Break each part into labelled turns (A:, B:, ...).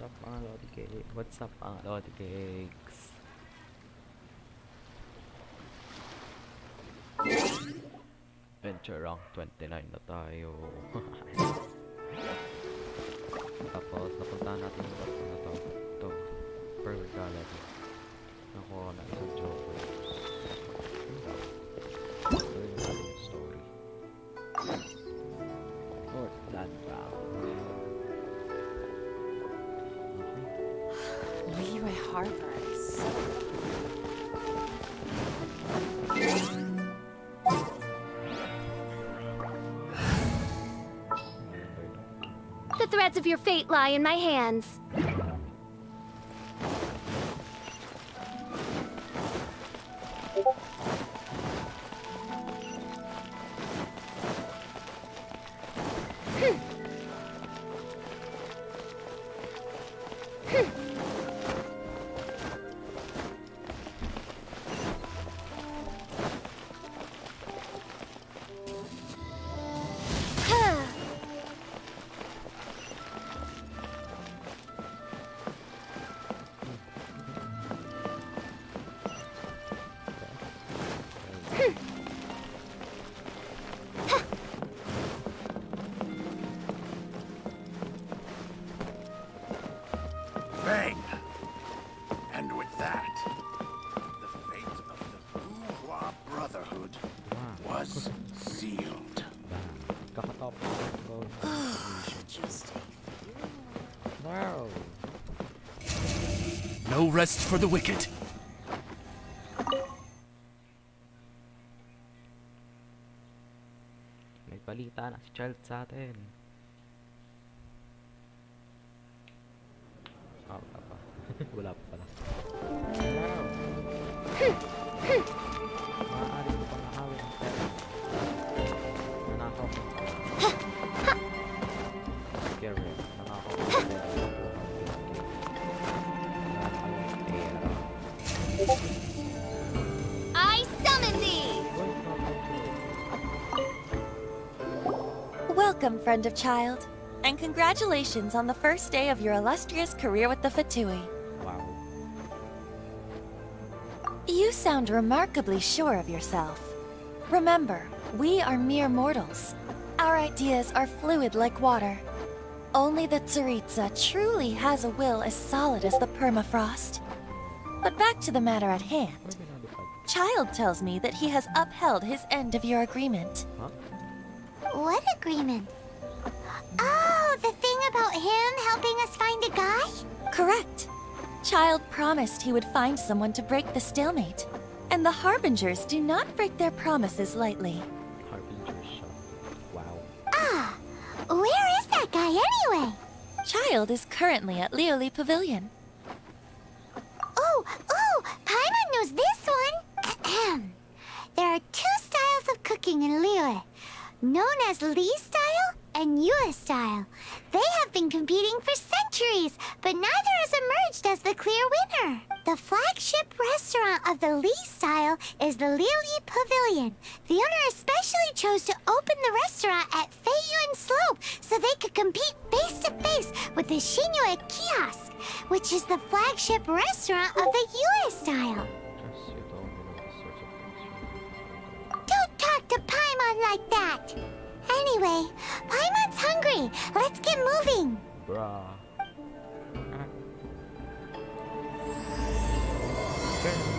A: up mga Lodi Cakes? What's up mga Lodi Cakes? Venture rank 29 na tayo. Tapos napuntahan natin yung battle na to. Ito. Perfect Gallery. Nakuha na isang Jongli. Gawin na natin yung story. Or that round.
B: Liyue Harbors.
C: The threads of your fate lie in my hands.
D: Bang! And with that, the fate of the bourgeois brotherhood was sealed.
A: Kakatop.
B: Just
A: Wow.
D: No rest for the wicked.
A: May balita na si Child sa atin. Oh, wala pa. Wala pa pala. Wow. Maaari ko pang nakawin ang pera. Nanakaw ko pa. Scary. Nanakaw ko pa.
C: I summon thee!
B: welcome, friend of child, and congratulations on the first day of your illustrious career with the Fatui.
A: Wow.
B: You sound remarkably sure of yourself. Remember, we are mere mortals. Our ideas are fluid like water. Only the Tsaritsa truly has a will as solid as the permafrost. But back to the matter at hand. Child tells me that he has upheld his end of your agreement.
A: Huh?
C: What agreement? Oh, the thing about him helping us find a guy?
B: Correct. Child promised he would find someone to break the stalemate. And the Harbingers do not break their promises lightly.
A: Harbinger shop. Wow.
C: Ah, where is that guy anyway?
B: Child is currently at Liyue Pavilion.
C: Oh, Paimon knows this one. Ahem. There are two styles of cooking in Liyue, known as Li style and Yue style. They have been competing for centuries, but neither has emerged as the clear winner. The flagship restaurant of the Li style is the Liyue Pavilion. The owner especially chose to open the restaurant at Feiyuan Slope so they could compete face to face with the Shinyue Kiosk, which is the flagship restaurant of the Yue style.
A: Just you don't know the sorts of things.
C: Don't talk to Paimon like that! Anyway, Paimon's hungry. Let's get moving.
A: Bruh. Okay.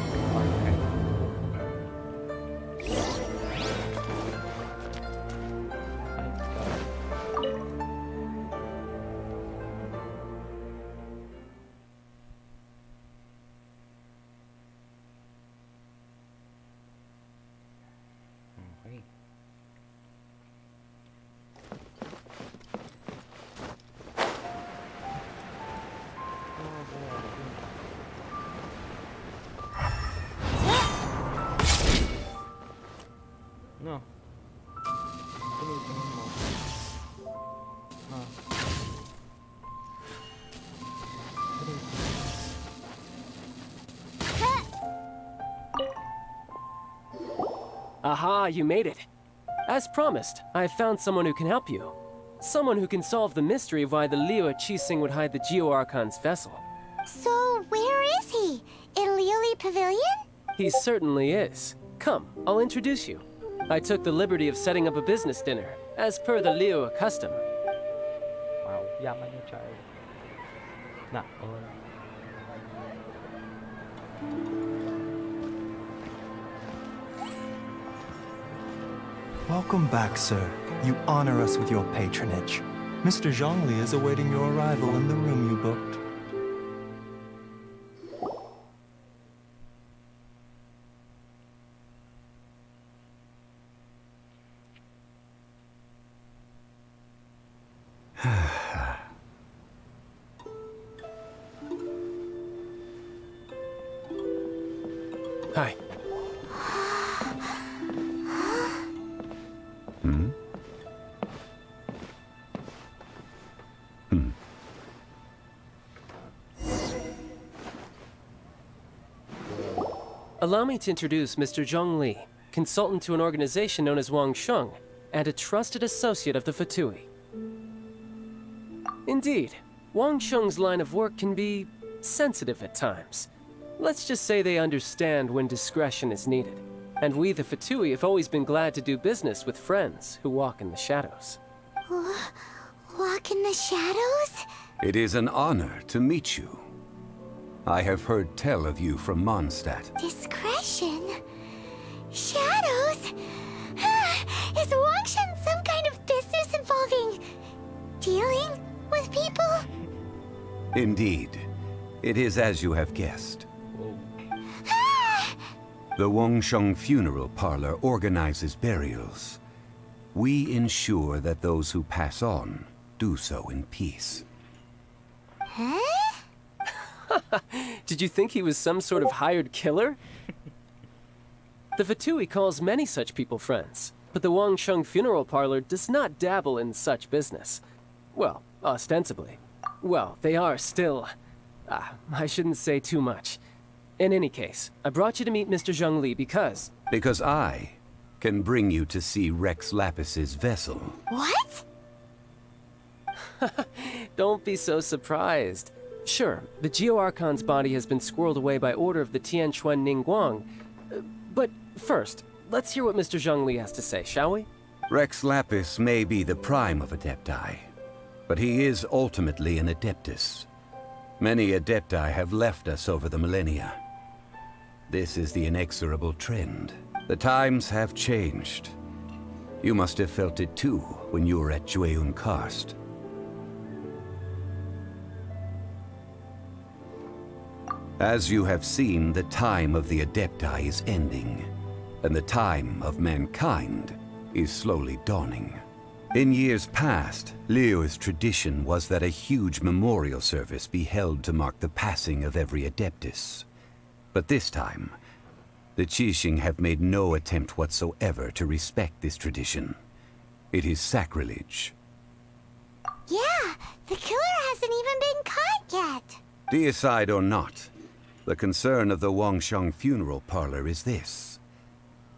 A: No. Tinitingin mo. Huh.
E: Aha, you made it. As promised, I found someone who can help you. Someone who can solve the mystery of why the Liyue Qixing would hide the Geo-Archon's vessel.
C: So, where is he? In Liyue Pavilion?
E: He certainly is. Come, I'll introduce you. I took the liberty of setting up a business dinner, as per the Liyue custom.
A: Wow, yaman yung child. Na, all.
F: Welcome back, sir. You honor us with your patronage. Mr. Zhongli is awaiting your arrival in the room you booked.
E: Hi. Allow me to introduce Mr. Zhongli, consultant to an organization known as Wang Sheng, and a trusted associate of the Fatui. Indeed, Wang Sheng's line of work can be sensitive at times. Let's just say they understand when discretion is needed. And we, the Fatui, have always been glad to do business with friends who walk in the shadows.
C: Walk in the shadows?
D: It is an honor to meet you. I have heard tell of you from Mondstadt.
C: Discretion? Shadows? Is Wangshan some kind of business involving dealing with people?
D: Indeed. It is as you have guessed. The Wangsheng Funeral Parlor organizes burials. We ensure that those who pass on do so in peace.
C: Huh?
E: Did you think he was some sort of hired killer? The Fatui calls many such people friends, but the Wangsheng Funeral Parlor does not dabble in such business. Well, ostensibly. Well, they are still... I shouldn't say too much. In any case, I brought you to meet Mr. Zhongli because...
D: Because I can bring you to see Rex Lapis's vessel.
C: What?
E: Don't be so surprised. Sure, the Geo-Archon's body has been squirreled away by order of the Tianquan Ningguang. But first, let's hear what Mr. Zhongli has to say, shall we?
D: Rex Lapis may be the prime of Adepti, but he is ultimately an Adeptus. Many Adepti have left us over the millennia. This is the inexorable trend. The times have changed. You must have felt it too when you were at Jueyun Karst. As you have seen, the time of the Adepti is ending, and the time of mankind is slowly dawning. In years past, Liyue's tradition was that a huge memorial service be held to mark the passing of every Adeptus. But this time, the Qixing have made no attempt whatsoever to respect this tradition. It is sacrilege.
C: Yeah, the killer hasn't even been caught yet.
D: Deicide or not, the concern of the Wangsheng Funeral Parlor is this.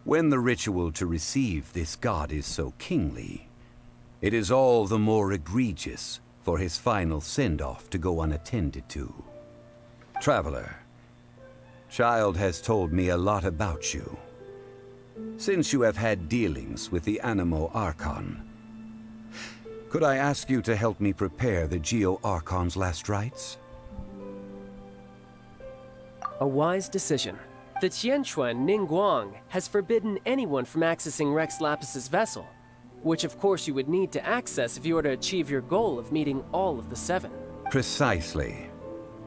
D: When the ritual to receive this god is so kingly, it is all the more egregious for his final send-off to go unattended to. Traveler, Child has told me a lot about you. Since you have had dealings with the Animo Archon, could I ask you to help me prepare the Geo-Archon's last rites?
E: A wise decision. The Tianquan Ningguang has forbidden anyone from accessing Rex Lapis's vessel, which of course you would need to access if you were to achieve your goal of meeting all of the seven.
D: Precisely.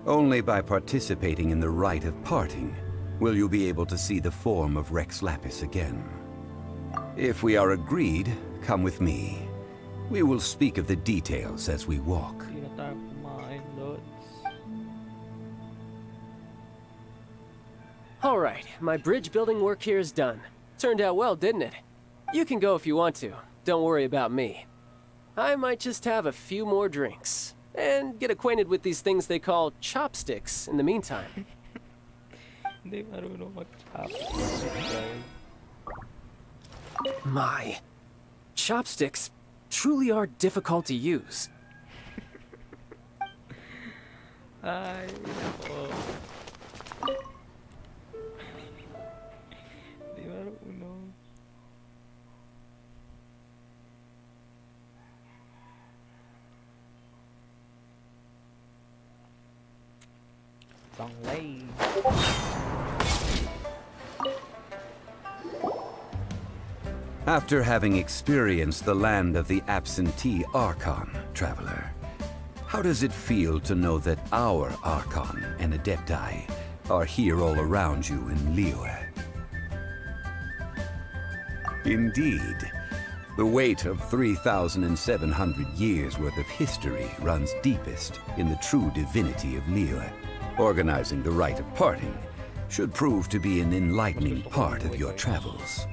D: Only by participating in the rite of parting will you be able to see the form of Rex Lapis again. If we are agreed, come with me. We will speak of the details as we walk.
A: Hindi na tayo kumain, Lods.
E: All right, my bridge building work here is done. Turned out well, didn't it? You can go if you want to. Don't worry about me. I might just have a few more drinks and get acquainted with these things they call chopsticks in the meantime.
A: Hindi marunong mag-chop.
E: My chopsticks, truly are difficult to use.
A: Ay, nako. Di marunong. Zhongli.
D: After having experienced the land of the absentee Archon, traveler, how does it feel to know that our Archon and Adepti are here all around you in Liyue? Indeed, the weight of 3,700 years worth of history runs deepest in the true divinity of Liyue. Organizing the rite of parting should prove to be an enlightening part of your travels.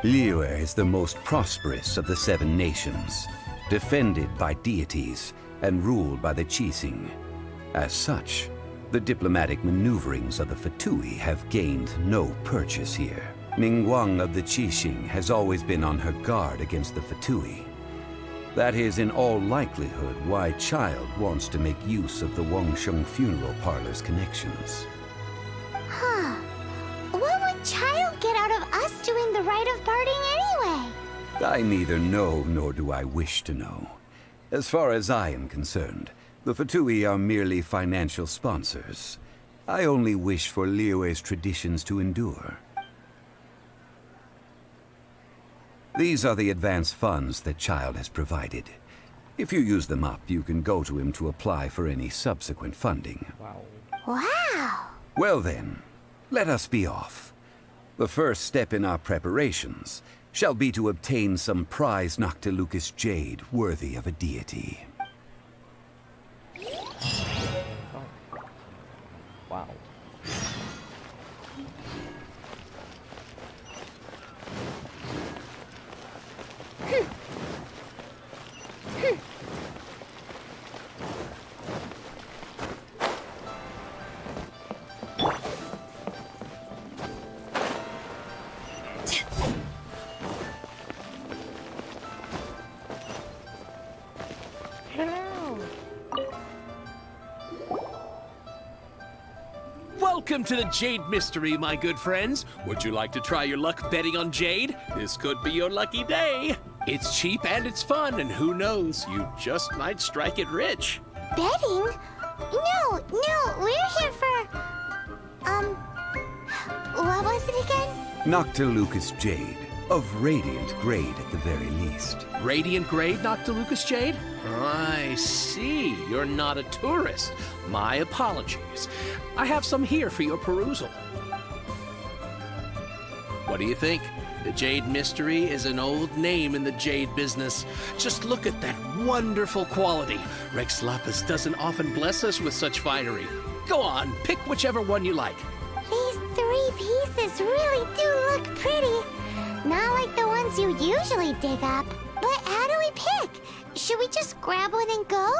D: Liyue is the most prosperous of the 7 nations, defended by deities and ruled by the Qixing. As such, the diplomatic maneuverings of the Fatui have gained no purchase here. Ningguang of the Qixing has always been on her guard against the Fatui. That is in all likelihood why Child wants to make use of the Wangsheng funeral parlor's connections.
C: Huh. What would Child get out of us doing the rite of parting anyway?
D: I neither know nor do I wish to know. As far as I am concerned, the Fatui are merely financial sponsors. I only wish for Liyue's traditions to endure. These are the advance funds that Child has provided. If you use them up, you can go to him to apply for any subsequent funding.
A: Wow.
C: Wow.
D: Well then, let us be off. The first step in our preparations shall be to obtain some prize Noctilucous jade worthy of a deity.
A: Wow.
G: Welcome to the Jade Mystery, my good friends. Would you like to try your luck betting on Jade? This could be your lucky day. It's cheap and it's fun, and who knows, you just might strike it rich.
C: Betting? No, we're here for... what was it again?
D: Noctilucous jade, of radiant grade at the very least.
G: Radiant grade, Noctilucous Jade? I see. You're not a tourist. My apologies. I have some here for your perusal. What do you think? The Jade Mystery is an old name in the jade business. Just look at that wonderful quality. Rex Lapis doesn't often bless us with such finery. Go on, pick whichever one you like.
C: These 3 pieces really do look pretty. Not like the ones you usually dig up. But how do we pick? Should we just grab one and go?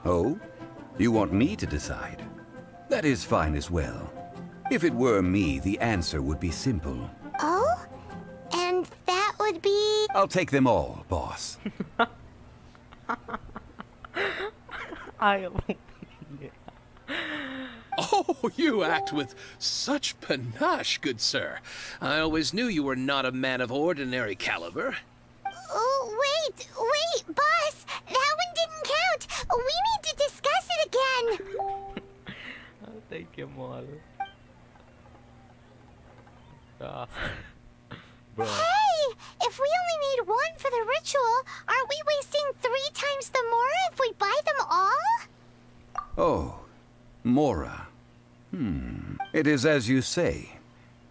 D: Oh? You want me to decide? That is fine as well. If it were me, the answer would be simple.
C: Oh? And that would be...
D: I'll take them all, boss.
G: Oh, you act with such panache, good sir. I always knew you were not a man of ordinary caliber.
C: Oh, wait, boss! That one didn't count! We need to discuss it again!
A: I'll take them all. Bro.
C: Hey! If we only need one for the ritual, aren't we wasting 3 times the Mora if we buy them all?
D: Oh, Mora. It is as you say.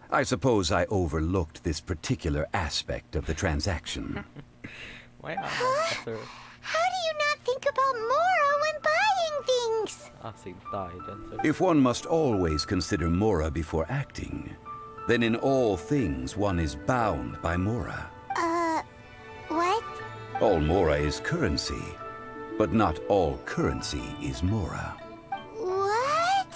D: I suppose I overlooked this particular aspect of the transaction.
A: Why sir?
C: How do you not think about Mora when buying things?
A: Same tayo dyan, sir.
D: If one must always consider Mora before acting, then in all things one is bound by Mora.
C: What?
D: All Mora is currency, but not all currency is Mora.
C: What?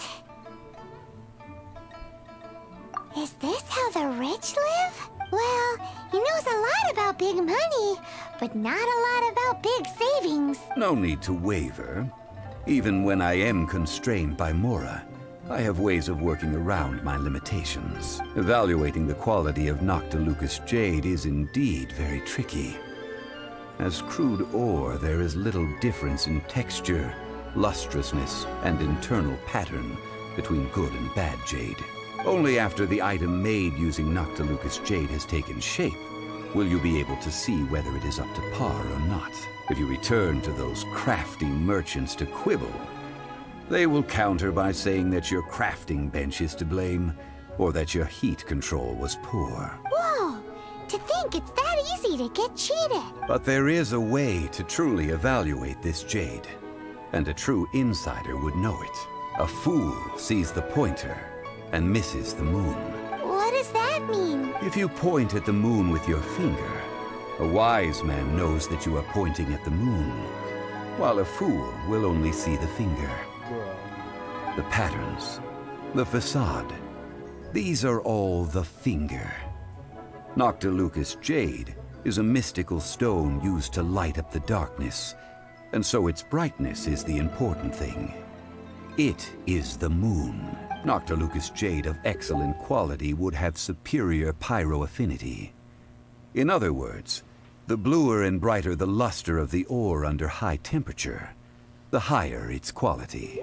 C: Is this how the rich live? Well, big money, but not a lot about big savings.
D: No need to waver. Even when I am constrained by Mora, I have ways of working around my limitations. Evaluating the quality of Noctilucous jade is indeed very tricky. As crude ore, there is little difference in texture, lustrousness, and internal pattern between good and bad jade. Only after the item made using Noctilucous jade has taken shape will you be able to see whether it is up to par or not. If you return to those crafty merchants to quibble, they will counter by saying that your crafting bench is to blame, or that your heat control was poor.
C: Whoa! To think it's that easy to get cheated.
D: But there is a way to truly evaluate this jade, and a true insider would know it. A fool sees the pointer and misses the moon.
C: What does that mean?
D: If you point at the moon with your finger, a wise man knows that you are pointing at the moon, while a fool will only see the finger. The patterns, the facade, these are all the finger. Noctilucous jade is a mystical stone used to light up the darkness, and so its brightness is the important thing. It is the moon. Noctilucous jade of excellent quality would have superior pyro affinity. In other words, the bluer and brighter the luster of the ore under high temperature, the higher its quality.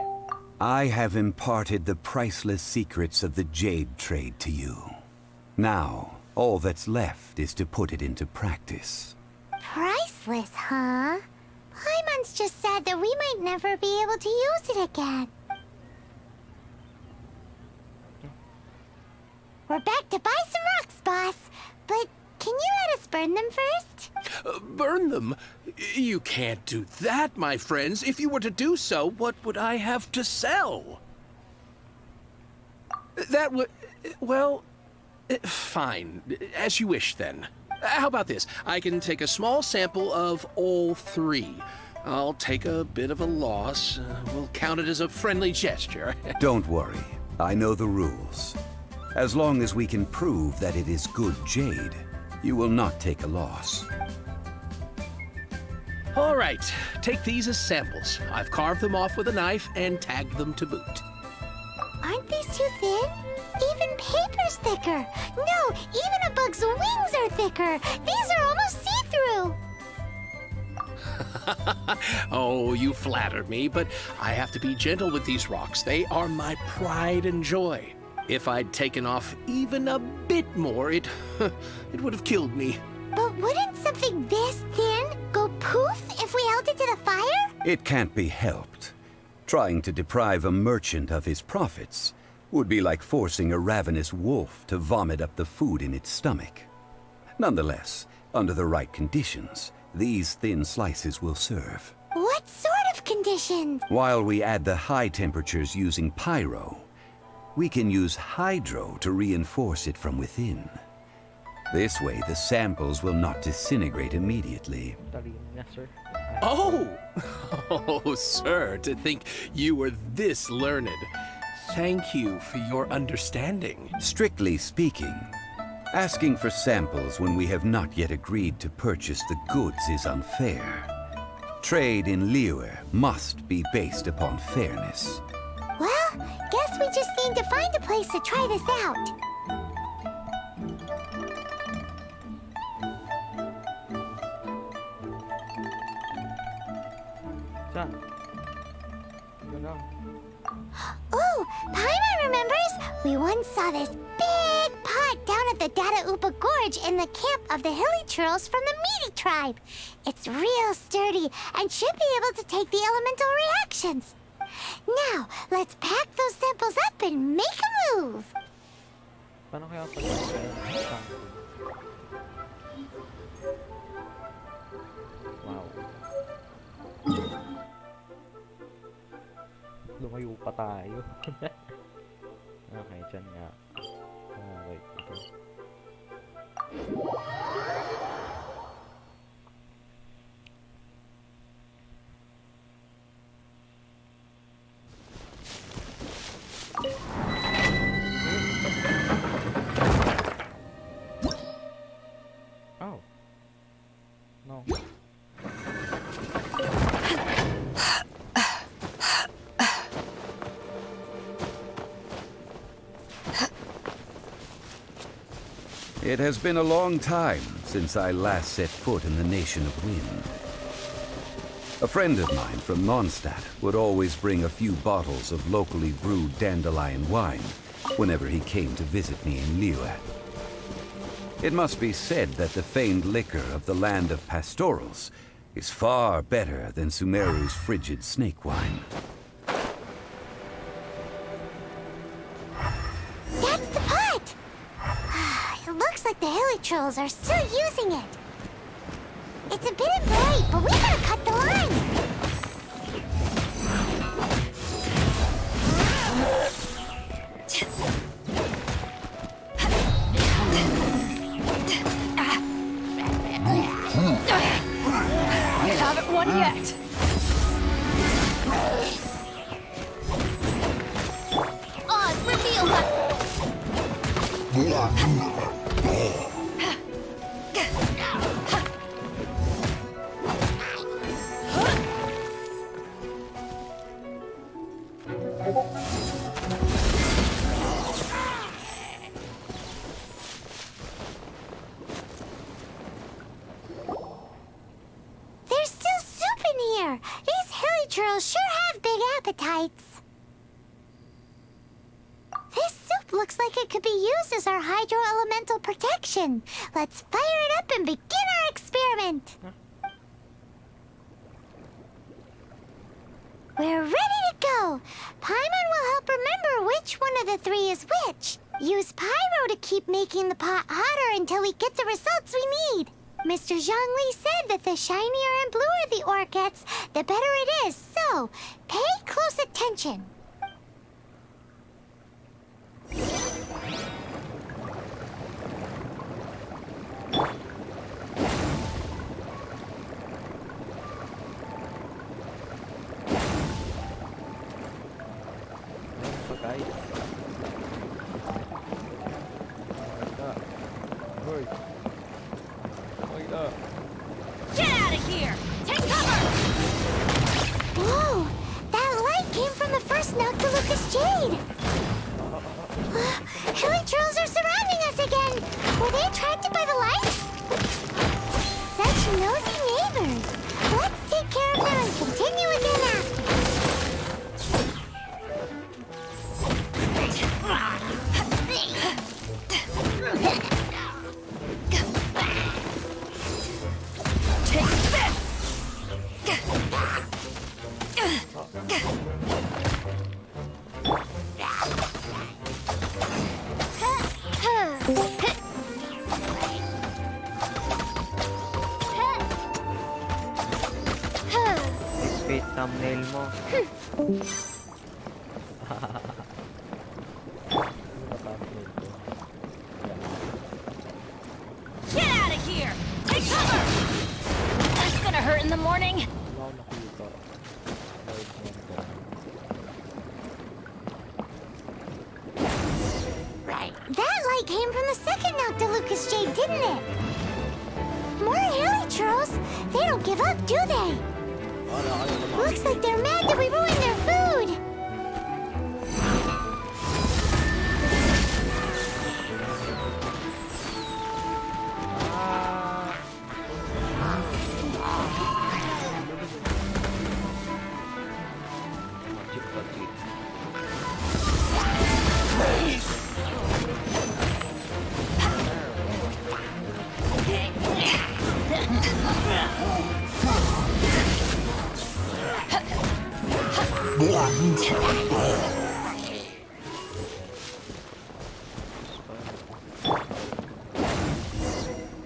D: I have imparted the priceless secrets of the jade trade to you. Now, all that's left is to put it into practice.
C: Priceless, huh? Paimon's just said that we might never be able to use it again. We're back to buy some rocks, boss. But can you let us burn them first?
G: Burn them? You can't do that, my friends. If you were to do so, what would I have to sell? That would... well... fine. As you wish, then. How about this? I can take a small sample of all three. I'll take a bit of a loss. We'll count it as a friendly gesture.
D: Don't worry. I know the rules. As long as we can prove that it is good jade, you will not take a loss.
G: All right. Take these as samples. I've carved them off with a knife and tagged them to boot.
C: Aren't these too thin? Even paper's thicker. No, even a bug's wings are thicker. These are almost see-through.
G: Oh, you flatter me, but I have to be gentle with these rocks. They are my pride and joy. If I'd taken off even a bit more, it would have killed me.
C: But wouldn't something this thin go poof if we held it to the fire?
D: It can't be helped. Trying to deprive a merchant of his profits would be like forcing a ravenous wolf to vomit up the food in its stomach. Nonetheless, under the right conditions, these thin slices will serve.
C: What sort of conditions?
D: While we add the high temperatures using pyro, we can use hydro to reinforce it from within. This way, the samples will not disintegrate immediately.
G: Oh! Oh, sir, to think you were this learned. Thank you for your understanding.
D: Strictly speaking, asking for samples when we have not yet agreed to purchase the goods is unfair. Trade in Liyue must be based upon fairness.
C: Well, guess we just need to find a place to try this out. Oh, Paimon remembers! We once saw this big pot down at the Dada Upa Gorge in the camp of the hilly churls from the Meaty tribe. It's real sturdy and should be able to take the elemental reactions. Now, let's pack those samples up and make a move.
A: Paano kaya pag wow. Lumayo pa tayo. Okay, dyan nga. Oh, wait. Ito. Oh.
D: It has been a long time since I last set foot in the Nation of Wind. A friend of mine from Mondstadt would always bring a few bottles of locally brewed Dandelion Wine whenever he came to visit me in Liyue. It must be said that the famed liquor of the land of pastorals is far better than Sumeru's frigid snake wine.
C: That's the pot! It looks like the hilly trolls are still using it. It's a bit bright, but we gotta cut the line.
B: Haven't won yet. Oz, reveal that.
C: There's still soup in here. These hilly trolls sure have big appetites. This soup looks like it could be used as our hydro-elemental protection. Let's fire it up and begin our experiment. We're ready to go. Paimon will help remember which one of the three is which. Use pyro to keep making the pot hotter until we get the results we need. Mr. Zhongli said that the shinier and bluer the ore gets, the better it is. So, pay close attention.
A: Pagkain. Hoy.
B: Get out of here! Take cover!
C: Whoa! That light came from the first Noctilucous Jade! Hilly trolls are surrounding us again! Were they attracted by the light? Such nosy neighbors! Let's take care of them and continue again after.
B: Take this!
A: Clickbait thumbnail mo.
B: Get out of here! Take cover! That's gonna hurt in the morning.
C: That light came from the second Noctilucous Jade, didn't it? More hilly trolls. They don't give up, do they? Looks like they're mad that we ruined their food.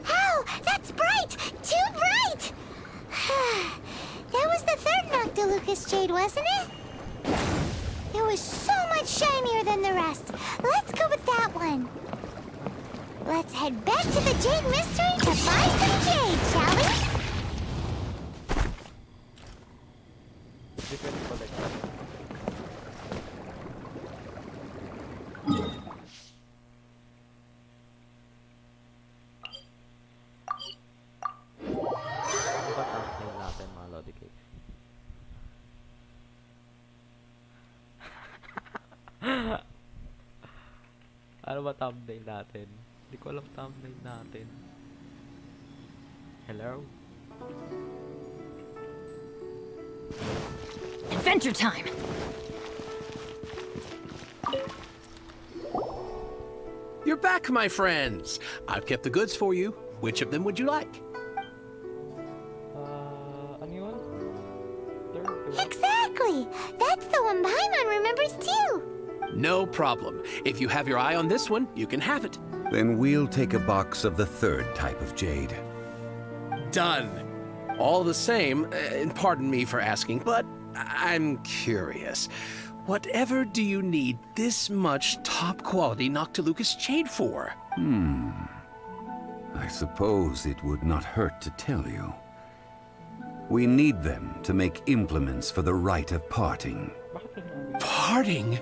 C: Ow! That's bright! Too bright! That was the third Noctilucous Jade, wasn't it? It was so much shinier than the rest. Let's go with that one. Let's head back to the Jade Mystery to buy some jade, shall we?
A: Ano ba thumbnail natin mga Lodi Cakes? Ano ba thumbnail natin? Hindi ko alam thumbnail natin. Hello?
B: Adventure time!
G: You're back, my friends. I've kept the goods for you. Which of them would you like?
A: Ano yun? Third, diba?
C: Exactly! That's the one Paimon remembers too!
G: No problem. If you have your eye on this one, you can have it.
D: Then we'll take a box of the third type of jade.
G: Done. All the same, and pardon me for asking, but I'm curious. Whatever do you need this much top-quality Noctilucous jade for?
D: I suppose it would not hurt to tell you. We need them to make implements for the rite of parting.
G: Parting?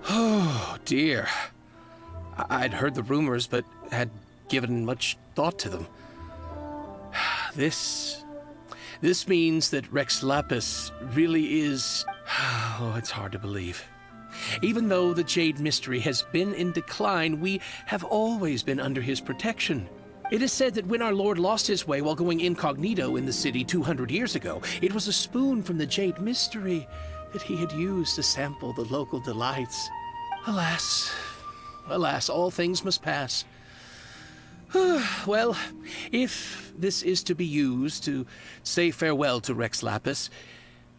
G: Oh, dear. I'd heard the rumors, but had given much thought to them. This means that Rex Lapis really is... Oh, it's hard to believe. Even though the Jade Mystery has been in decline, we have always been under his protection. It is said that when our Lord lost his way while going incognito in the city 200 years ago, it was a spoon from the Jade Mystery that he had used to sample the local delights. Alas, alas, all things must pass. Well, if this is to be used to say farewell to Rex Lapis,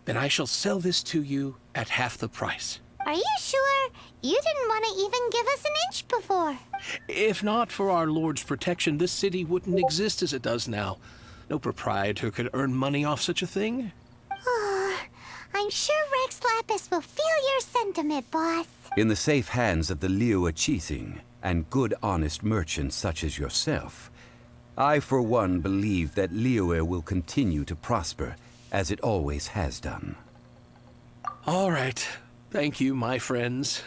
G: then I shall sell this to you at half the price.
C: Are you sure? You didn't want to even give us an inch before.
G: If not for our Lord's protection, this city wouldn't exist as it does now. No proprietor could earn money off such a thing.
C: I'm sure Rex Lapis will feel your sentiment, boss.
D: In the safe hands of the Liyue and good honest merchants such as yourself, I for one believe that Liyue will continue to prosper as it always has done.
G: All right. Thank you, my friends.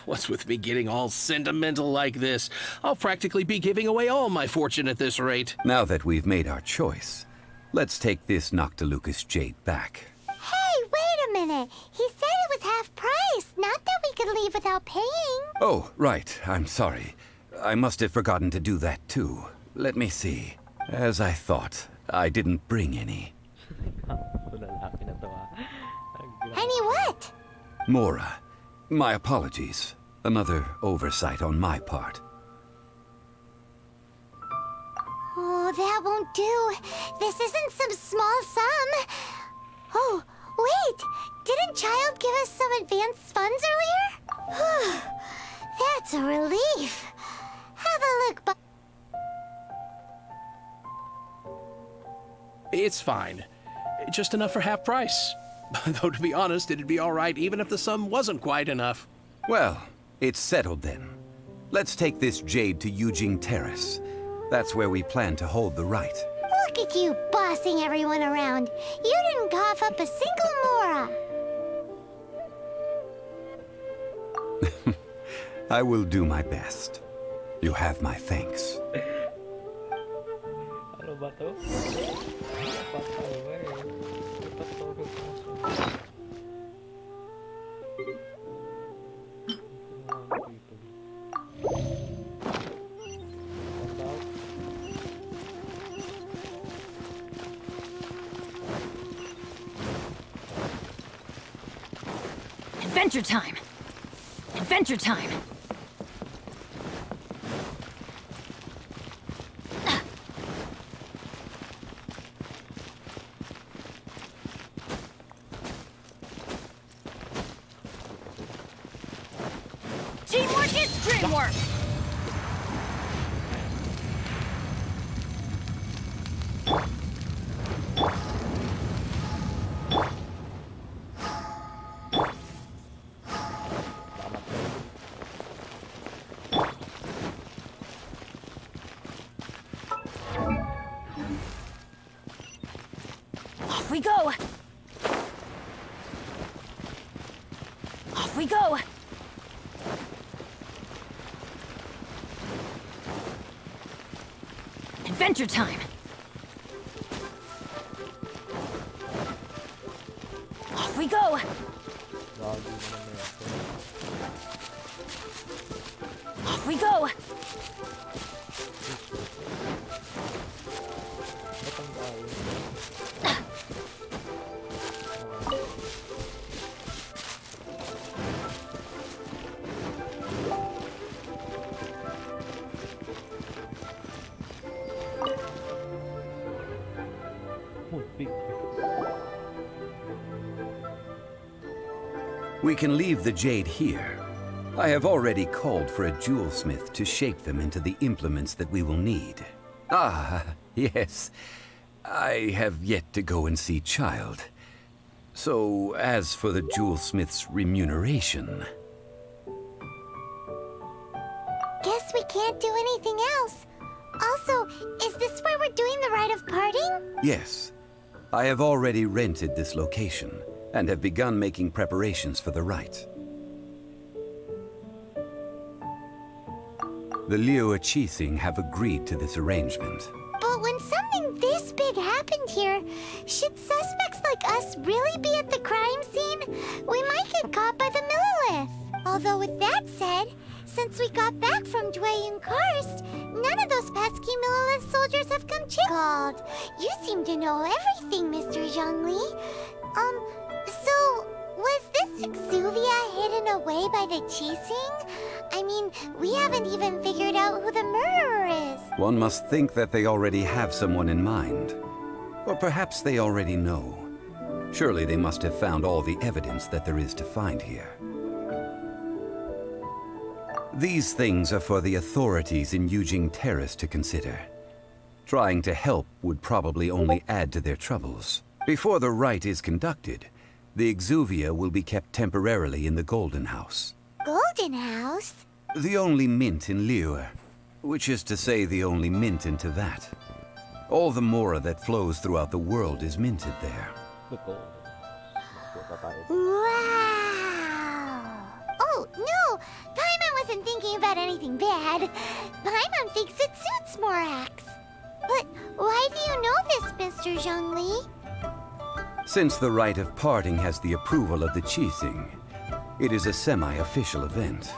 G: What's with me getting all sentimental like this? I'll practically be giving away all my fortune at this rate.
D: Now that we've made our choice, let's take this Noctilucous jade back.
C: Hey, wait a minute. He said it was half price, not that we could leave without paying.
D: Oh, right. I'm sorry. I must have forgotten to do that too. Let me see. As I thought, I didn't bring any.
A: Lalaki na to, ah.
C: Any what?
D: Mora, my apologies. Another oversight on my part.
C: Oh, that won't do. This isn't some small sum. Oh, wait. Didn't Child give us some advanced funds earlier? That's a relief. Have a look,
G: It's fine. Just enough for half price. Though, to be honest, it'd be all right even if the sum wasn't quite enough.
D: Well, it's settled then. Let's take this jade to Yujing Terrace. That's where we plan to hold the rite.
C: Look at you bossing everyone around. You didn't cough up a single mora.
D: I will do my best. You have my thanks.
A: Ano ba to? Patay ba eh. Patulog mo siya.
B: Adventure time! Adventure time! Teamwork is dreamwork! Off we go! Off we go! Adventure time! Off we go! Off we go!
A: Muntik.
D: We can leave the jade here. I have already called for a jewelsmith to shape them into the implements that we will need. Ah, yes. I have yet to go and see Child. So, as for the jewelsmith's remuneration...
C: Guess we can't do anything else. Also, is this where we're doing the rite of parting?
D: Yes. I have already rented this location, and have begun making preparations for the rite. The Liyue Qixing have agreed to this arrangement.
C: But when something this big happened here, should suspects like us really be at the crime scene? We might get caught by the Millilith. Although with that said, since we got back from Dwayne Karst, none of those pesky Millilith soldiers have come called. You seem to know everything, Mr. Zhongli. So, was this exuvia hidden away by the Qixing? I mean, we haven't even figured out who the murderer is.
D: One must think that they already have someone in mind. Or perhaps they already know. Surely they must have found all the evidence that there is to find here. These things are for the authorities in Yujing Terrace to consider. Trying to help would probably only add to their troubles. Before the rite is conducted, the exuvia will be kept temporarily in the Golden House.
C: Golden House?
D: The only mint in Liyue, which is to say the only mint in Teyvat. All the mora that flows throughout the world is minted there.
A: Betul.
C: Wow! Oh, no! Paimon wasn't thinking about anything bad. Paimon thinks it suits Morax. But why do you know this, Mr. Zhongli?
D: Since the rite of parting has the approval of the Qixing, it is a semi-official event.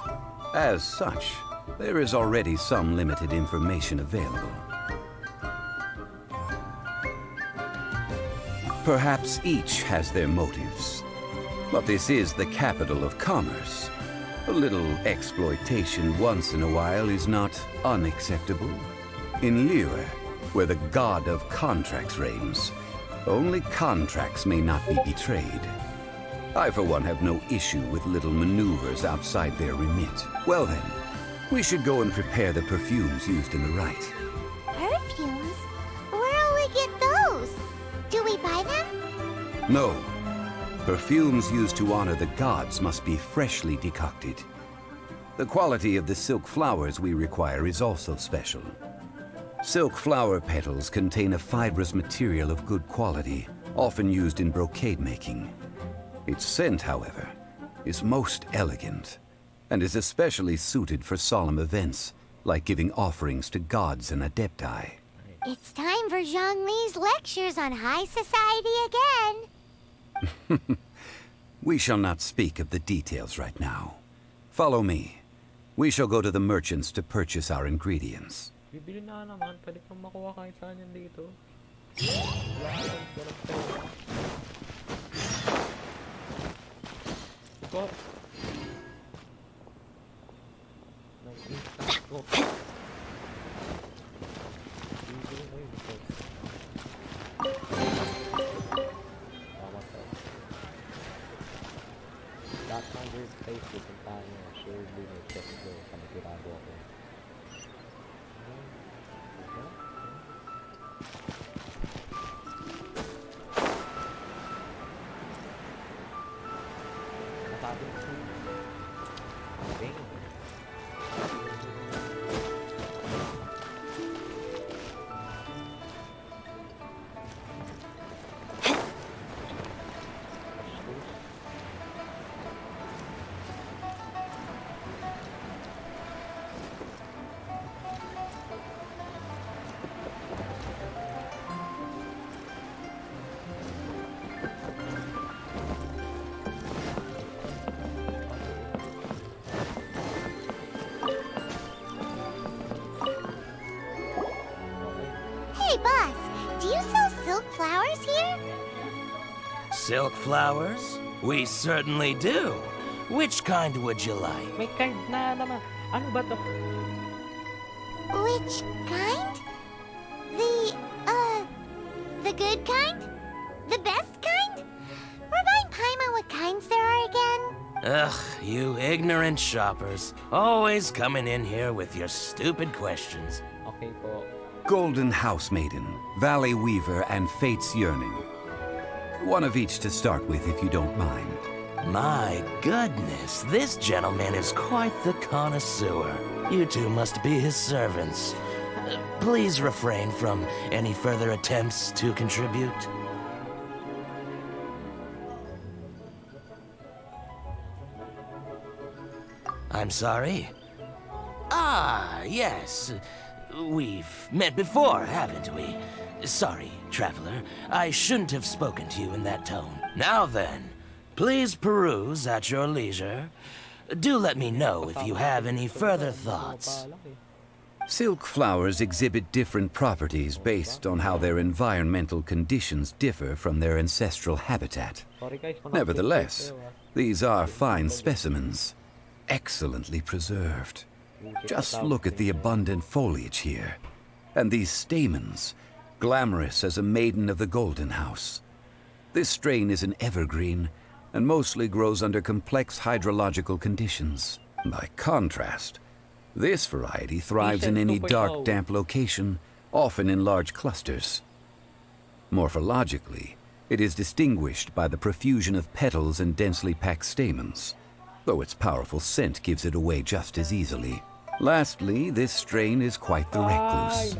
D: As such, there is already some limited information available. Perhaps each has their motives. But this is the capital of commerce. A little exploitation once in a while is not unacceptable. In Liyue, where the god of contracts reigns, only contracts may not be betrayed. I, for one, have no issue with little maneuvers outside their remit. Well then, we should go and prepare the perfumes used in the rite.
C: Perfumes? Where'll we get those? Do we buy them?
D: No. Perfumes used to honor the gods must be freshly decocted. The quality of the silk flowers we require is also special. Silk flower petals contain a fibrous material of good quality, often used in brocade making. Its scent, however, is most elegant, and is especially suited for solemn events, like giving offerings to gods and adepti.
C: It's time for Zhongli's lectures on high society again.
D: We shall not speak of the details right now. Follow me. We shall go to the merchants to purchase our ingredients.
A: Bibili na naman. Pwede kang makuha kahit saan yan dito. Wala kang pera. Ko. Nag-instant ko. Bibili na yun. Tama tayo. Lahat ng great place pupuntahan nyo. Surely may chest ko. Panigurado ako.
C: Hey, boss, do you sell silk flowers here?
H: Silk flowers? We certainly do. Which kind would you like?
A: May kind na naman. Ano ba to?
C: Which kind? The The good kind? The best kind? Remind Paimon what kinds there are again.
H: Ugh, you ignorant shoppers. Always coming in here with your stupid questions.
A: Okay po.
D: Golden House Maiden, Valley Weaver, and Fate's Yearning. One of each to start with, if you don't mind.
H: My goodness, this gentleman is quite the connoisseur. You two must be his servants. Please refrain from any further attempts to contribute. I'm sorry? Ah, yes. We've met before, haven't we? Sorry, traveler. I shouldn't have spoken to you in that tone. Now then, please peruse at your leisure. Do let me know if you have any further thoughts.
D: Silk flowers exhibit different properties based on how their environmental conditions differ from their ancestral habitat. Nevertheless, these are fine specimens, excellently preserved. Just look at the abundant foliage here, and these stamens, glamorous as a maiden of the Golden House. This strain is an evergreen, and mostly grows under complex hydrological conditions. By contrast, this variety thrives in any dark, damp location, often in large clusters. Morphologically, it is distinguished by the profusion of petals and densely packed stamens, though its powerful scent gives it away just as easily. Lastly, this strain is quite the recluse.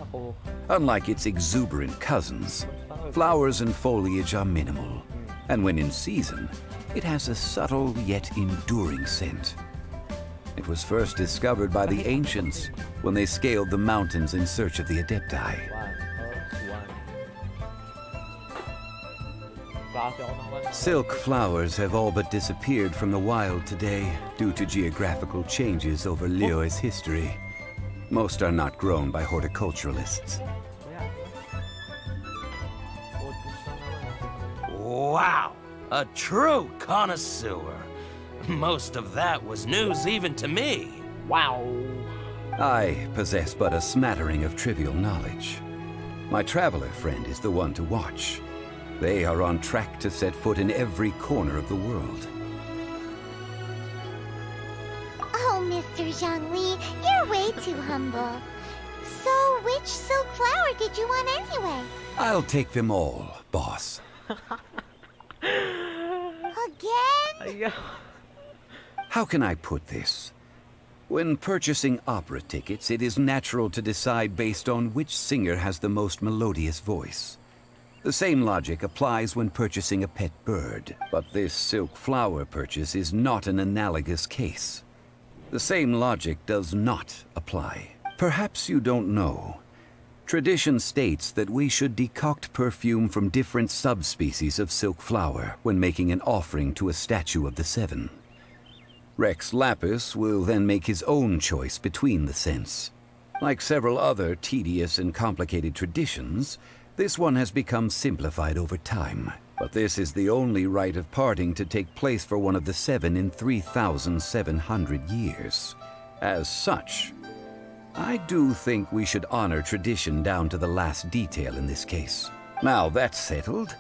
D: Unlike its exuberant cousins, flowers and foliage are minimal, and when in season, it has a subtle yet enduring scent. It was first discovered by the ancients when they scaled the mountains in search of the Adepti. Silk flowers have all but disappeared from the wild today due to geographical changes over Liyue's history. Most are not grown by horticulturalists.
H: Wow! A true connoisseur. Most of that was news even to me.
D: I possess but a smattering of trivial knowledge. My traveler friend is the one to watch. They are on track to set foot in every corner of the world.
C: Oh, Mr. Zhongli, you're way too humble. So, which silk flower did you want anyway?
D: I'll take them all, boss.
C: Again?
D: How can I put this? When purchasing opera tickets, it is natural to decide based on which singer has the most melodious voice. The same logic applies when purchasing a pet bird, but this silk flower purchase is not an analogous case. The same logic does not apply. Perhaps you don't know. Tradition states that we should decoct perfume from different subspecies of silk flower when making an offering to a statue of the Seven. Rex Lapis will then make his own choice between the scents. Like several other tedious and complicated traditions, this one has become simplified over time. But this is the only rite of parting to take place for one of the Seven in 3,700 years. As such, I do think we should honor tradition down to the last detail in this case. Now that's settled,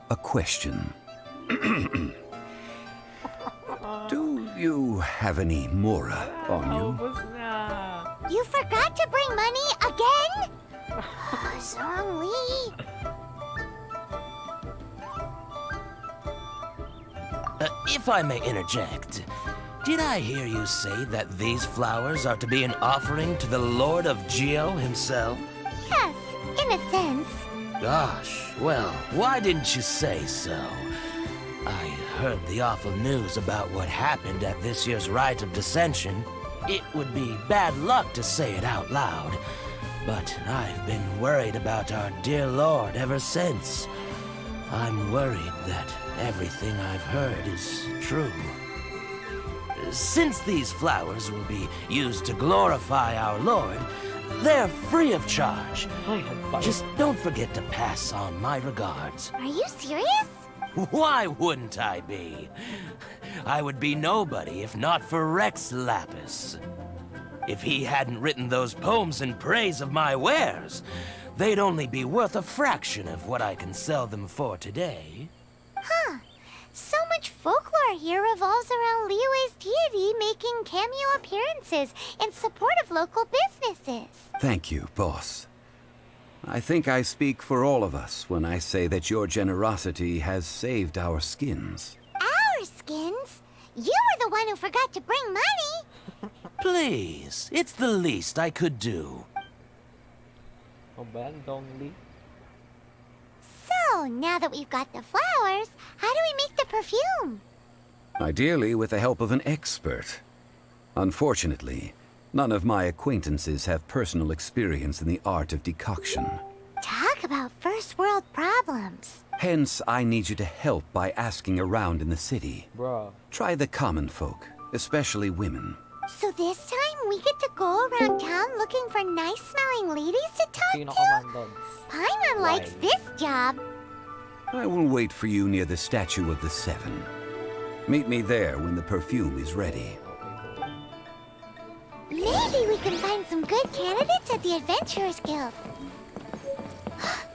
D: a question. Do you have any Mora on you?
C: You forgot to bring money again? Zhongli.
H: If I may interject, did I hear you say that these flowers are to be an offering to the Lord of Geo himself?
C: Yes, in a sense.
H: Gosh, well, why didn't you say so? I heard the awful news about what happened at this year's Rite of Dissension. It would be bad luck to say it out loud, but I've been worried about our dear Lord ever since. I'm worried that everything I've heard is true. Since these flowers will be used to glorify our Lord, they're free of charge. Just don't forget to pass on my regards.
C: Are you serious?
H: Why wouldn't I be? I would be nobody if not for Rex Lapis. If he hadn't written those poems in praise of my wares, they'd only be worth a fraction of what I can sell them for today.
C: Huh. So much folklore here revolves around Liyue's deity making cameo appearances in support of local businesses.
D: Thank you, boss. I think I speak for all of us when I say that your generosity has saved our skins.
C: Our skins? You were the one who forgot to bring money.
H: Please, it's the least I could do.
A: Oh ba yan, Zhongli?
C: So, now that we've got the flowers, how do we make the perfume?
D: Ideally with the help of an expert. Unfortunately, none of my acquaintances have personal experience in the art of decoction.
C: Talk about first world problems.
D: Hence, I need you to help by asking around in the city.
A: Bro.
D: Try the common folk, especially women.
C: So this time we get to go around town looking for nice-smelling ladies to talk
A: Sino
C: to?
A: ka man doon?
C: Paimon likes
A: Why?
C: this job.
D: I will wait for you near the Statue of the Seven. Meet me there when the perfume is ready.
C: Maybe we can find some good candidates at the Adventurers Guild.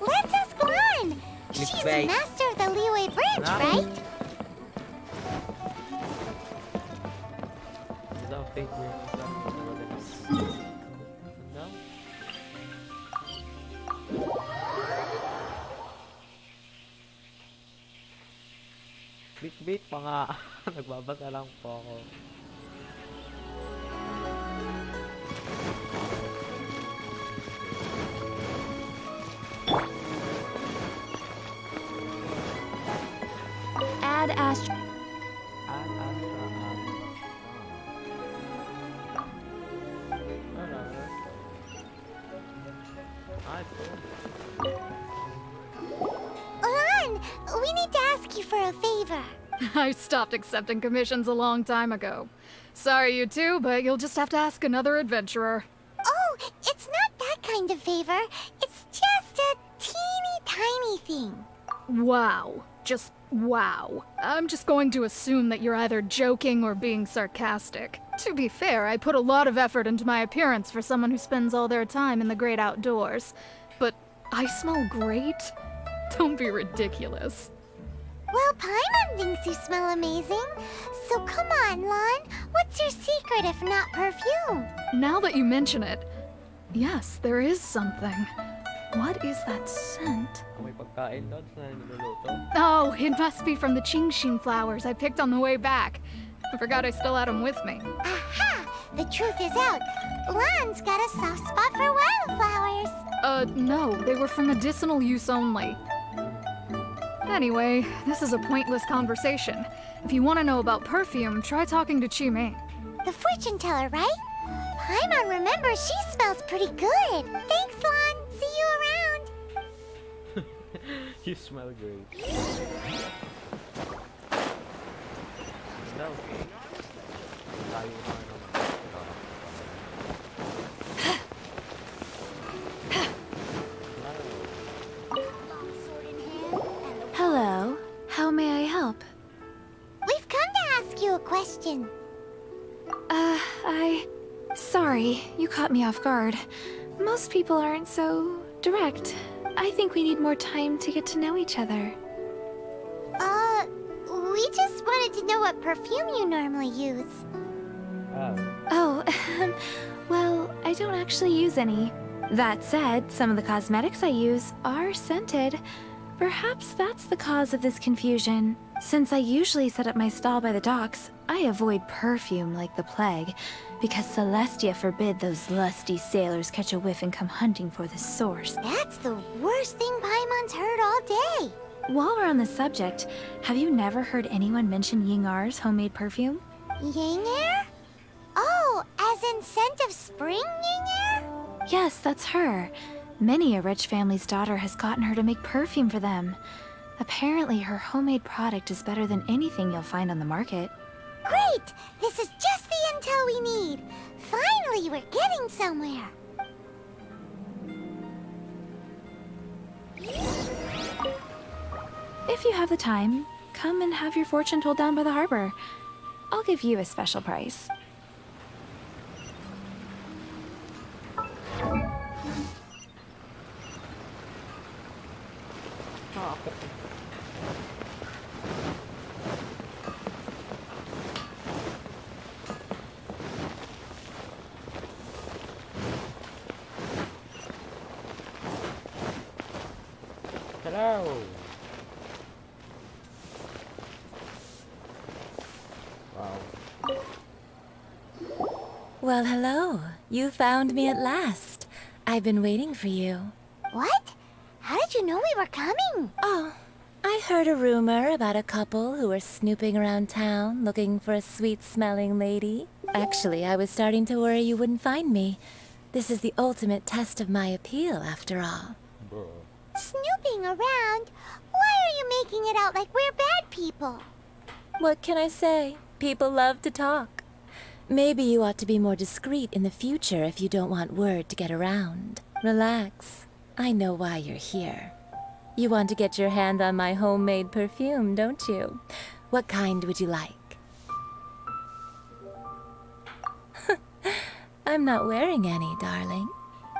C: Let's ask Lan. She's the
A: Clickbait.
C: master of the Liyue branch,
A: Ah.
C: right?
A: Is that a fake word? Is that what it is? No? Clickbait pa nga. Nagbabasa lang po ako.
B: Add Astra.
A: Add Astra add. Wala.
C: Lan, we need to ask you for a favor.
I: I stopped accepting commissions a long time ago. Sorry, you two, but you'll just have to ask another adventurer.
C: Oh, it's not that kind of favor. It's just a teeny tiny thing.
I: Wow. Just wow. I'm just going to assume that you're either joking or being sarcastic. To be fair, I put a lot of effort into my appearance for someone who spends all their time in the great outdoors. But I smell great? Don't be ridiculous.
C: Well, Paimon thinks you smell amazing. So come on, Lan. What's your secret if not perfume?
I: Now that you mention it, yes, there is something. What is that scent?
A: May pagkain doon na niluluto.
I: Oh, it must be from the Qingxin flowers I picked on the way back. I forgot I still had them with me.
C: Aha! The truth is out. Lan's got a soft spot for wildflowers.
I: No, they were for medicinal use only. Anyway, this is a pointless conversation. If you want to know about perfume, try talking to Qi Ming.
C: The fortune teller, right? Paimon remembers she smells pretty good. Thanks, Lan. See you around.
A: You smell great. No. Tayo na naman.
B: Hello. How may I help?
C: We've come to ask you a question.
B: Sorry, you caught me off guard. Most people aren't so direct. I think we need more time to get to know each other.
C: We just wanted to know what perfume you normally use.
A: Oh.
B: Oh, well, I don't actually use any. That said, some of the cosmetics I use are scented. Perhaps that's the cause of this confusion. Since I usually set up my stall by the docks, I avoid perfume like the plague, because Celestia forbid those lusty sailors catch a whiff and come hunting for the source.
C: That's the worst thing Paimon's heard all day.
B: While we're on the subject, have you never heard anyone mention Yingar's homemade perfume?
C: Yingar? Oh, as in scent of spring, Yingar?
B: Yes, that's her. Many a rich family's daughter has gotten her to make perfume for them. Apparently, her homemade product is better than anything you'll find on the market.
C: Great! This is just the intel we need. Finally, we're getting somewhere.
B: If you have the time, come and have your fortune told down by the harbor. I'll give you a special price.
A: Hello! Wow.
B: Well, hello. You found me at last. I've been waiting for you.
C: What? How did you know we were coming?
B: Oh, I heard a rumor about a couple who were snooping around town looking for a sweet-smelling lady. Actually, I was starting to worry you wouldn't find me. This is the ultimate test of my appeal, after all.
A: Bro.
C: Snooping around? Why are you making it out like we're bad people?
B: What can I say? People love to talk. Maybe you ought to be more discreet in the future if you don't want word to get around. Relax. I know why you're here. You want to get your hand on my homemade perfume, don't you? What kind would you like? I'm not wearing any, darling.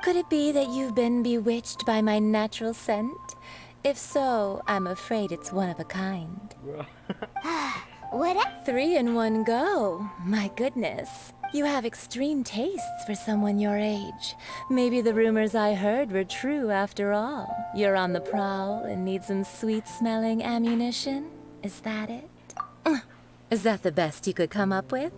B: Could it be that you've been bewitched by my natural scent? If so, I'm afraid it's one of a kind.
A: Bro.
C: What?
B: 3 in one go. My goodness. You have extreme tastes for someone your age. Maybe the rumors I heard were true after all. You're on the prowl and need some sweet-smelling ammunition? Is that it? Is that the best you could come up with?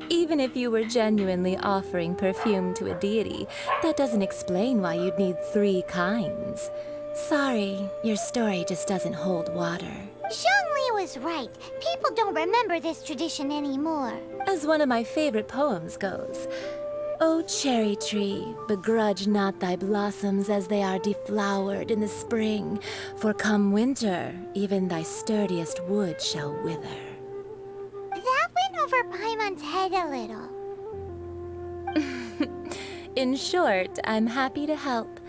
B: Even if you were genuinely offering perfume to a deity, that doesn't explain why you'd need 3 kinds. Sorry, your story just doesn't hold water.
C: Zhongli was right. People don't remember this tradition anymore.
B: As one of my favorite poems goes, O cherry tree, begrudge not thy blossoms as they are deflowered in the spring, for come winter, even thy sturdiest wood shall wither.
C: That went over Paimon's head a little.
B: In short, I'm happy to help.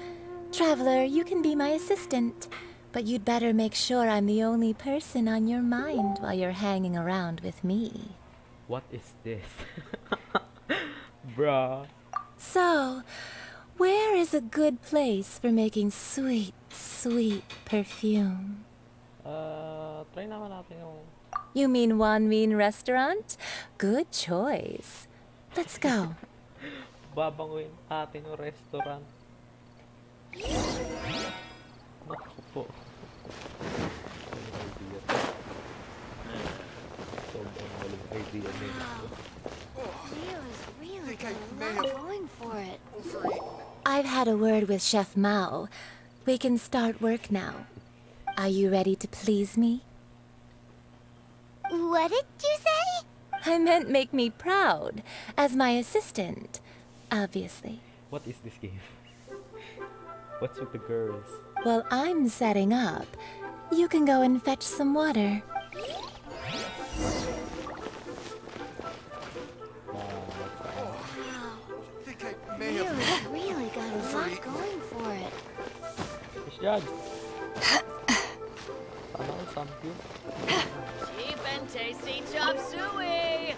B: Traveler, you can be my assistant, but you'd better make sure I'm the only person on your mind while you're hanging around with me.
A: What is this? Bruh.
B: So, where is a good place for making sweet, sweet perfume?
A: Try naman natin yung...
B: You mean Wanmin restaurant? Good choice. Let's go.
A: Babanguin natin yung restaurant. Naku po. Sobrang maling idea nila.
B: Liyue is really going for it. I've had a word with Chef Mao. We can start work now. Are you ready to please me?
C: What did you say?
B: I meant make me proud, as my assistant, obviously.
A: What is this game? What's with the girls?
B: While I'm setting up, you can go and fetch some water. Liyue really got a lot going for it.
A: Fish Judge! Sana all something.
J: Cheap and tasty chop suey!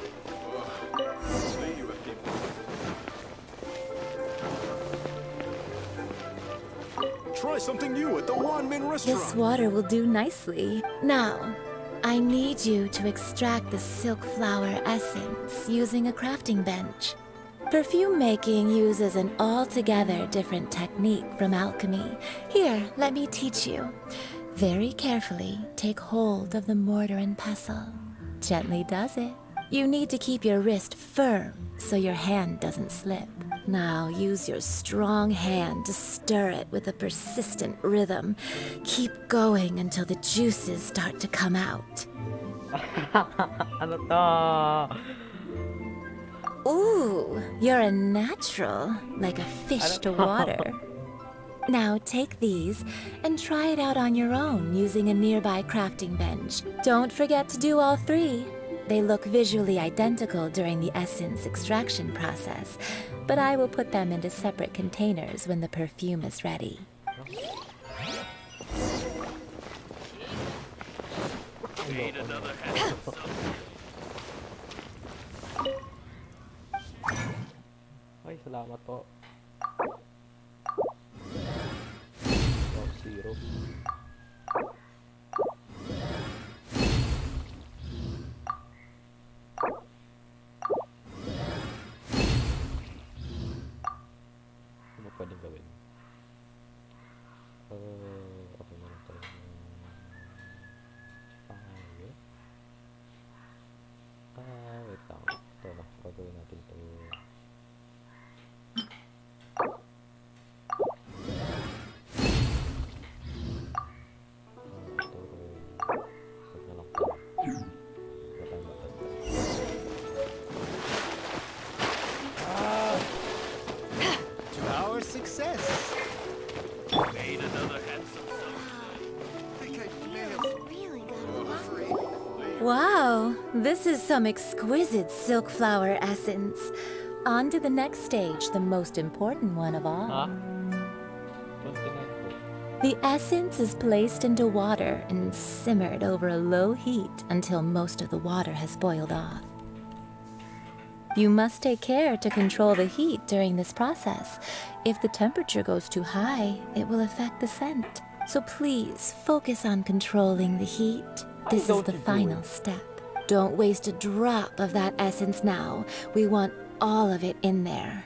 K: Try something new at the Wanmin restaurant.
B: This water will do nicely. Now, I need you to extract the silk flower essence using a crafting bench. Perfume making uses an altogether different technique from alchemy. Here, let me teach you. Very carefully, take hold of the mortar and pestle. Gently does it. You need to keep your wrist firm so your hand doesn't slip. Now use your strong hand to stir it with a persistent rhythm. Keep going until the juices start to come out.
A: Ano to?
B: Ooh, you're a natural, like a fish to water. Now take these and try it out on your own using a nearby crafting bench. Don't forget to do all 3. They look visually identical during the essence extraction process, but I will put them into separate containers when the perfume is ready.
A: Ay, salamat po. Top 0.
B: Wow, this is some exquisite silk flower essence. On to the next stage, the most important one of all. The essence is placed into water and simmered over a low heat until most of the water has boiled off. You must take care to control the heat during this process. If the temperature goes too high, it will affect the scent. So please focus on controlling the heat. This is the final step. Don't waste a drop of that essence now. We want all of it in there.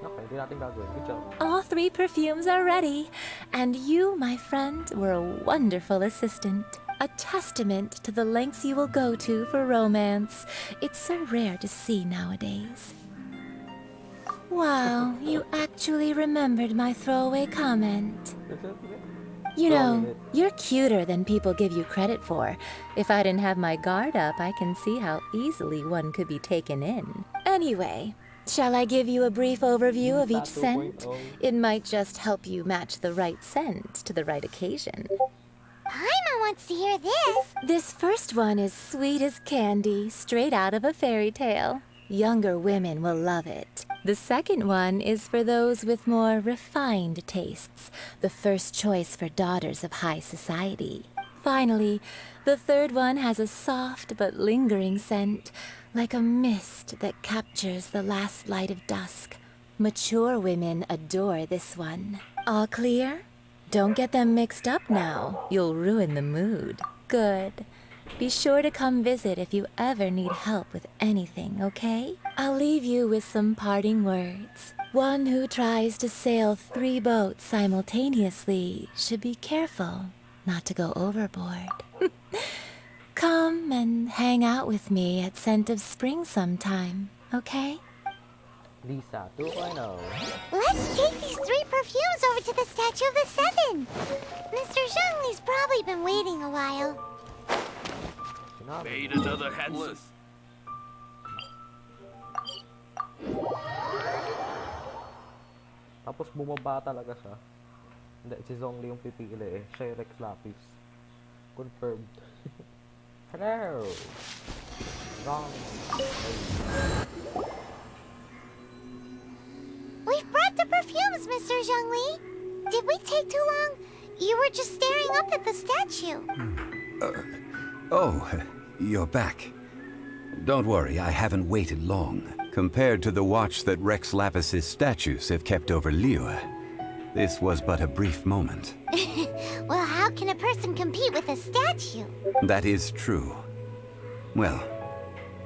A: Okay, di natin gagawin. Good job.
B: All 3 perfumes are ready, and you, my friend, were a wonderful assistant. A testament to the lengths you will go to for romance. It's so rare to see nowadays. Wow, you actually remembered my throwaway comment. You know, you're cuter than people give you credit for. If I didn't have my guard up, I can see how easily one could be taken in. Anyway, shall I give you a brief overview of each scent? It might just help you match the right scent to the right occasion.
C: Paimon wants to hear this.
B: This first one is sweet as candy, straight out of a fairy tale. Younger women will love it. The second one is for those with more refined tastes, the first choice for daughters of high society. Finally, the third one has a soft but lingering scent, like a mist that captures the last light of dusk. Mature women adore this one. All clear? Don't get them mixed up now. You'll ruin the mood. Good. Be sure to come visit if you ever need help with anything, okay? I'll leave you with some parting words. One who tries to sail 3 boats simultaneously should be careful not to go overboard. Come and hang out with me at Scent of Spring sometime, okay?
A: Lisa, 2.0.
C: Let's take these 3 perfumes over to the Statue of the Seven. Mr. Zhongli's probably been waiting a while.
K: Made another headless.
A: Tapos bumaba talaga siya. Hindi, si Zhongli yung pipili eh. Siya yung Rex Lapis. Confirmed. Hello! Wrong.
C: We've brought the perfumes, Mr. Zhongli. Did we take too long? You were just staring up at the statue.
D: Oh, you're back. Don't worry, I haven't waited long. Compared to the watch that Rex Lapis's statues have kept over Liyue, this was but a brief moment.
C: Well, how can a person compete with a statue?
D: That is true. Well,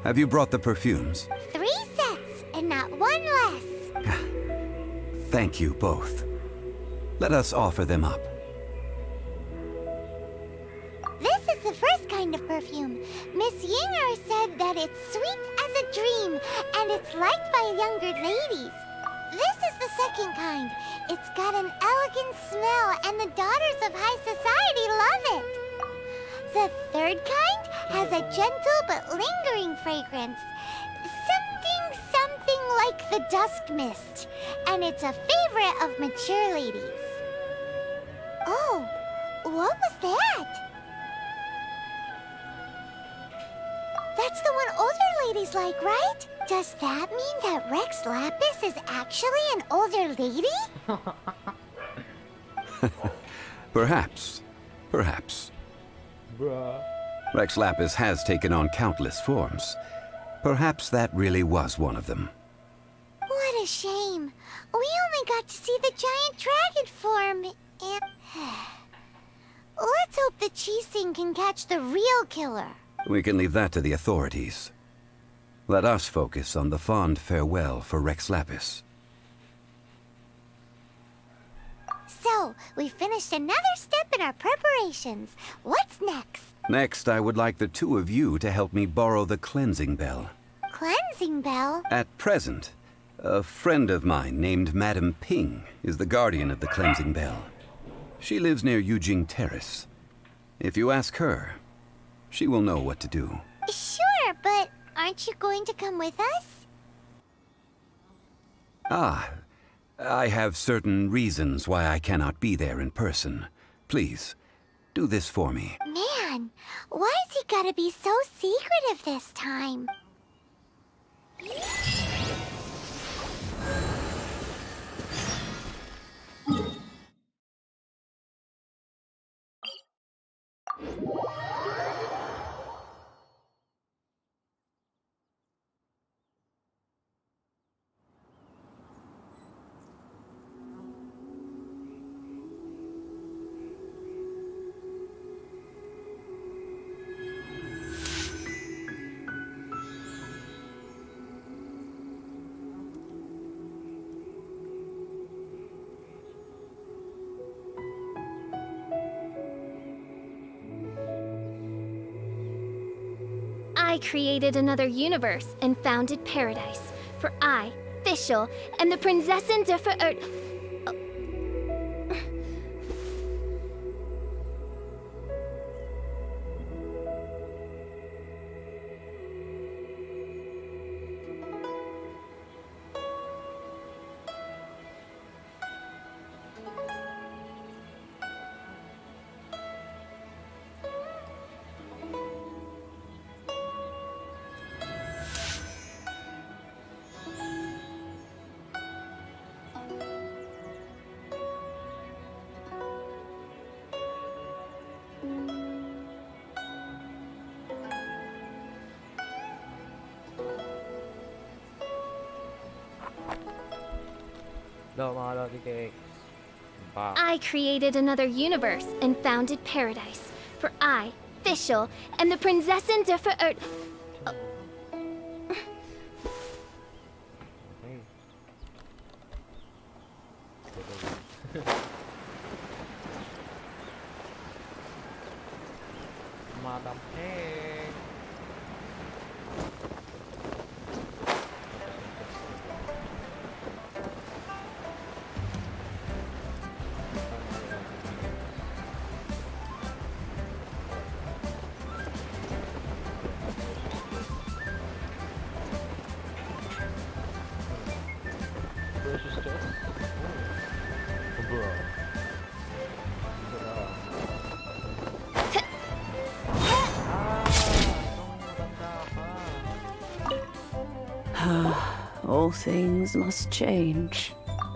D: have you brought the perfumes?
C: 3 sets, and not 1 less.
D: Thank you both. Let us offer them up.
C: This is the first kind of perfume. Miss Yinger said that it's sweet as a dream, and it's liked by younger ladies. This is the second kind. It's got an elegant smell, and the daughters of high society love it. The third kind has a gentle but lingering fragrance. Something like the dusk mist, and it's a favorite of mature ladies. Oh, what was that? That's the one older ladies like, right? Does that mean that Rex Lapis is actually an older lady?
D: Perhaps. Perhaps.
A: Bruh.
D: Rex Lapis has taken on countless forms. Perhaps that really was one of them.
C: What a shame. We only got to see the giant dragon form, and... Let's hope the Chising can catch the real killer.
D: We can leave that to the authorities. Let us focus on the fond farewell for Rex Lapis.
C: So, we finished another step in our preparations. What's next?
D: Next, I would like the 2 of you to help me borrow the cleansing bell.
C: Cleansing bell?
D: At present, a friend of mine named Madame Ping is the guardian of the cleansing bell. She lives near Yujing Terrace. If you ask her, she will know what to do.
C: Sure, but aren't you going to come with us?
D: Ah, I have certain reasons why I cannot be there in person. Please, Do this for me.
C: Man, why is he gotta be so secretive this time?
L: I created another universe and founded paradise. For I, Fischl, am the Prinzessin der Verirrt...
A: Daw, mga Lodi Cakes. Ba.
L: I created another universe and founded paradise. For I, Fischl, am the Prinzessin der Verirrt...
A: Hey. Madam Pig. Precious chest. Oh, bro.
M: All things must change.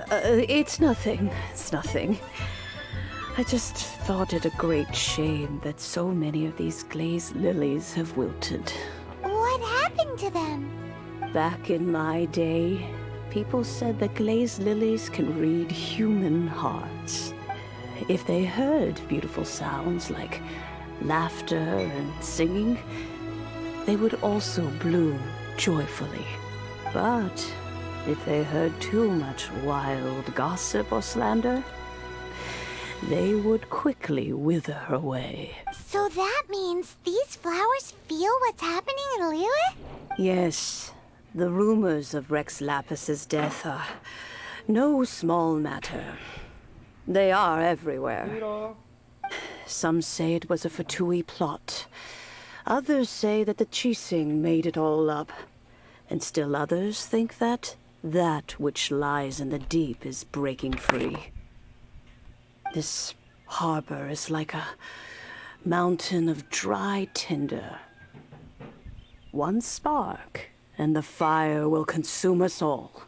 M: It's nothing. It's nothing. I just thought it a great shame that so many of these glazed lilies have wilted.
C: What happened to them?
M: Back in my day, people said that glazed lilies can read human hearts. If they heard beautiful sounds like laughter and singing, they would also bloom joyfully. But if they heard too much wild gossip or slander, they would quickly wither away.
C: So that means these flowers feel what's happening in Liyue?
M: Yes, the rumors of Rex Lapis's death are no small matter. They are everywhere. Some say it was a Fatui plot. Others say that the Chising made it all up. And still others think that that which lies in the deep is breaking free. This harbor is like a mountain of dry tinder. One spark, and the fire will consume us all.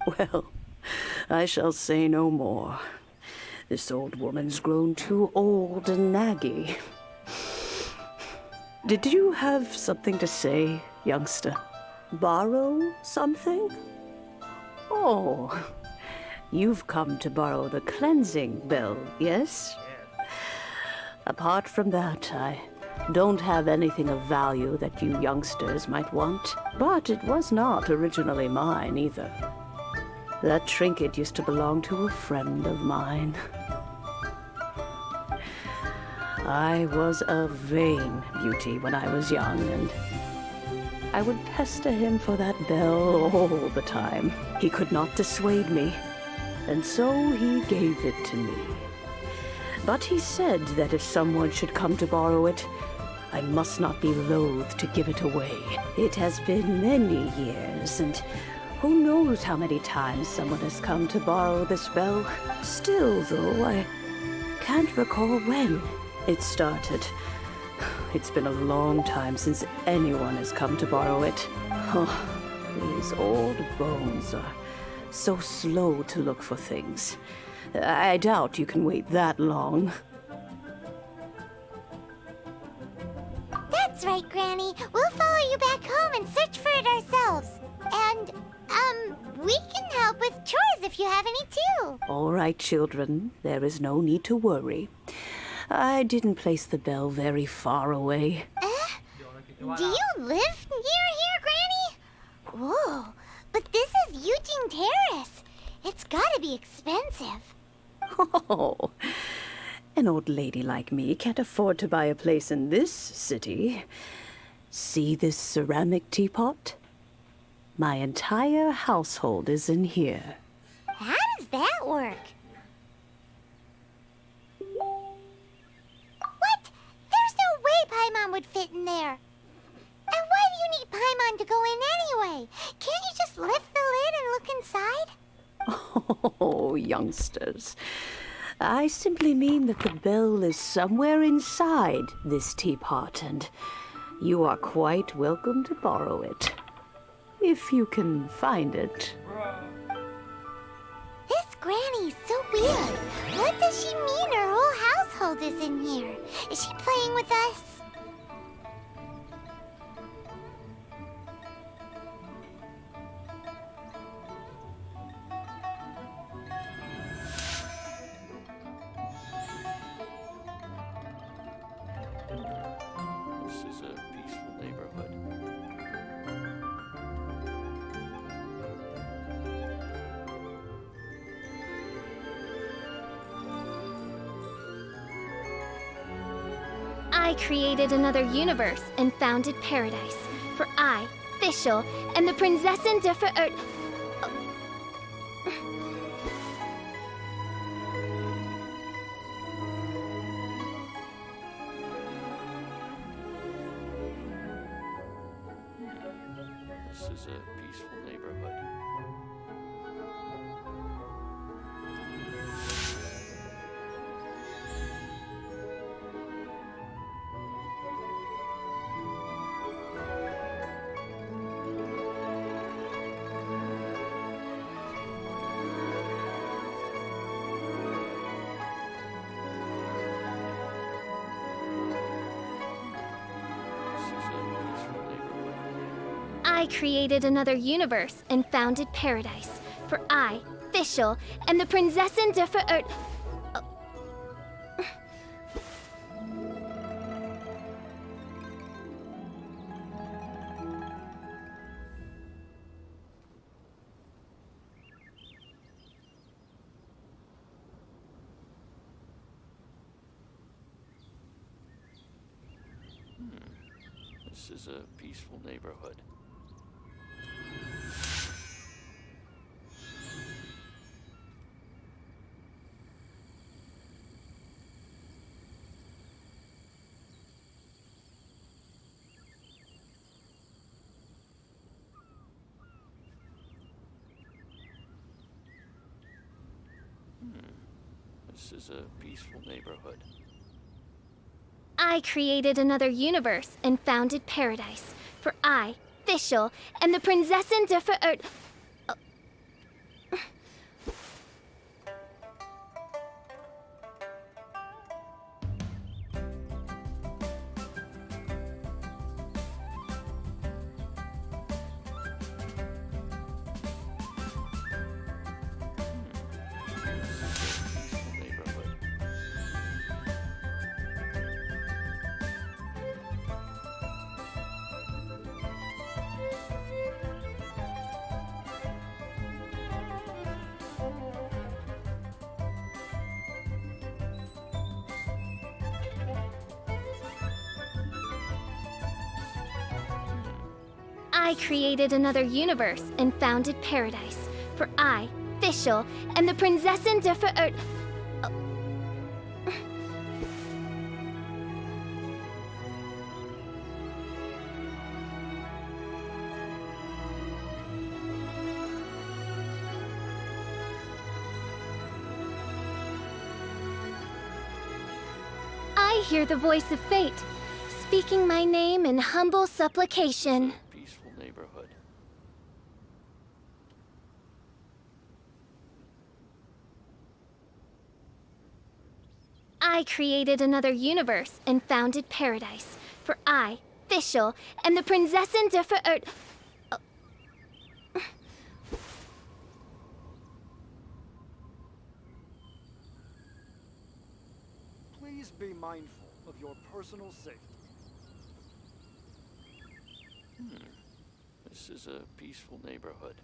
M: Well, I shall say no more. This old woman's grown too old and naggy. Did you have something to say, youngster? Borrow something? Oh, you've come to borrow the cleansing bell, yes? Apart from that, I don't have anything of value that you youngsters might want. But it was not originally mine, either. That trinket used to belong to a friend of mine. I was a vain beauty when I was young, and I would pester him for that bell all the time. He could not dissuade me, and so he gave it to me. But he said that if someone should come to borrow it, I must not be loath to give it away. It has been many years, and Who knows how many times someone has come to borrow this bell? Still, though, I can't recall when it started. It's been a long time since anyone has come to borrow it. Oh, these old bones are so slow to look for things. I doubt you can wait that long.
C: That's right, Granny. We'll follow you back home and search for it ourselves. And, we can help with chores if you have any too.
M: All right, children. There is no need to worry. I didn't place the bell very far away.
C: Do you live near here, Granny? Whoa, but this is Eugene Terrace. It's gotta be expensive.
M: Oh, an old lady like me can't afford to buy a place in this city. See this ceramic teapot? My entire household is in here.
C: How does that work? What? There's no way Paimon would fit in there. And why do you need Paimon to go in anyway? Can't you just lift the lid and look inside?
M: Oh, youngsters. I simply mean that the bell is somewhere inside this teapot, and you are quite welcome to borrow it. If you can find it.
C: This Granny's so weird. What does she mean her whole household is in here? Is she playing with us?
N: This is a peaceful neighborhood.
L: I created another universe and founded paradise. For I, Fischl, and the Prinzessin der Verirrt...
N: This is a peaceful neighborhood.
L: I created another universe and founded paradise. For I, Fischl, and the Prinzessin der Verirrt...
N: This is a peaceful neighborhood. This is a peaceful neighborhood.
L: I created another universe and founded paradise. For I, Fischl, and the Prinzessin der Verirrt... I created another universe and founded paradise. For I, Fischl, and the Prinzessin der Verirrt... I hear the voice of fate, speaking my name in humble supplication.
N: Peaceful neighborhood.
L: I created another universe and founded paradise. For I, Fischl, and the Prinzessin der Verirrt...
K: Please be mindful of your personal safety.
N: This is a peaceful neighborhood.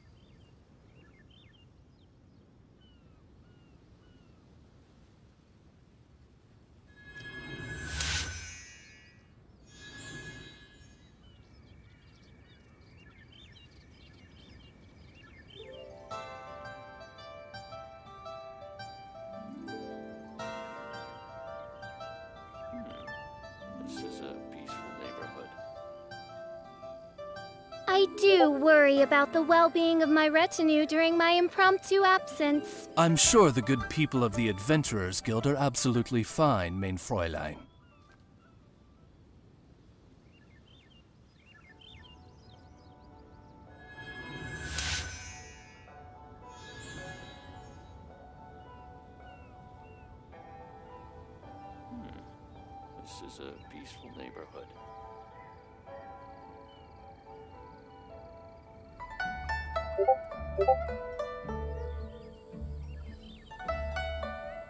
N: This is a peaceful neighborhood.
L: I do worry about the well-being of my retinue during my impromptu absence.
O: I'm sure the good people of the Adventurers Guild are absolutely fine, mein Fräulein.
N: This is a peaceful neighborhood.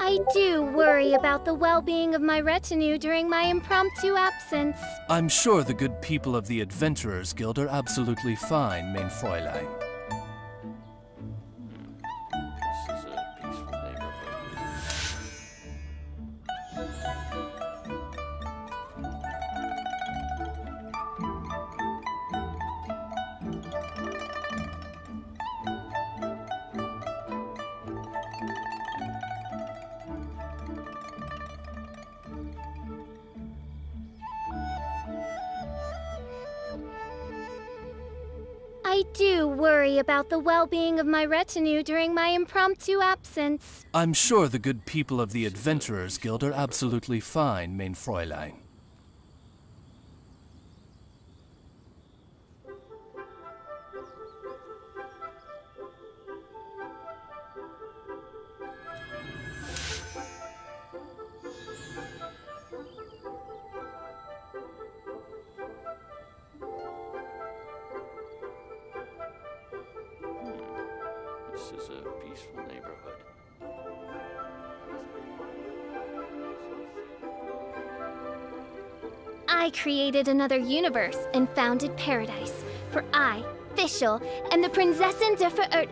L: I do worry about the well-being of my retinue during my impromptu absence.
O: I'm sure the good people of the Adventurers Guild are absolutely fine, mein Fräulein.
N: This is a peaceful neighborhood.
L: I do worry about the well-being of my retinue during my impromptu absence.
O: I'm sure the good people of the Adventurers Guild are absolutely fine, mein Fräulein.
N: This is a peaceful neighborhood.
L: I created another universe and founded paradise. For I, Fischl, and the Prinzessin der Verirrt...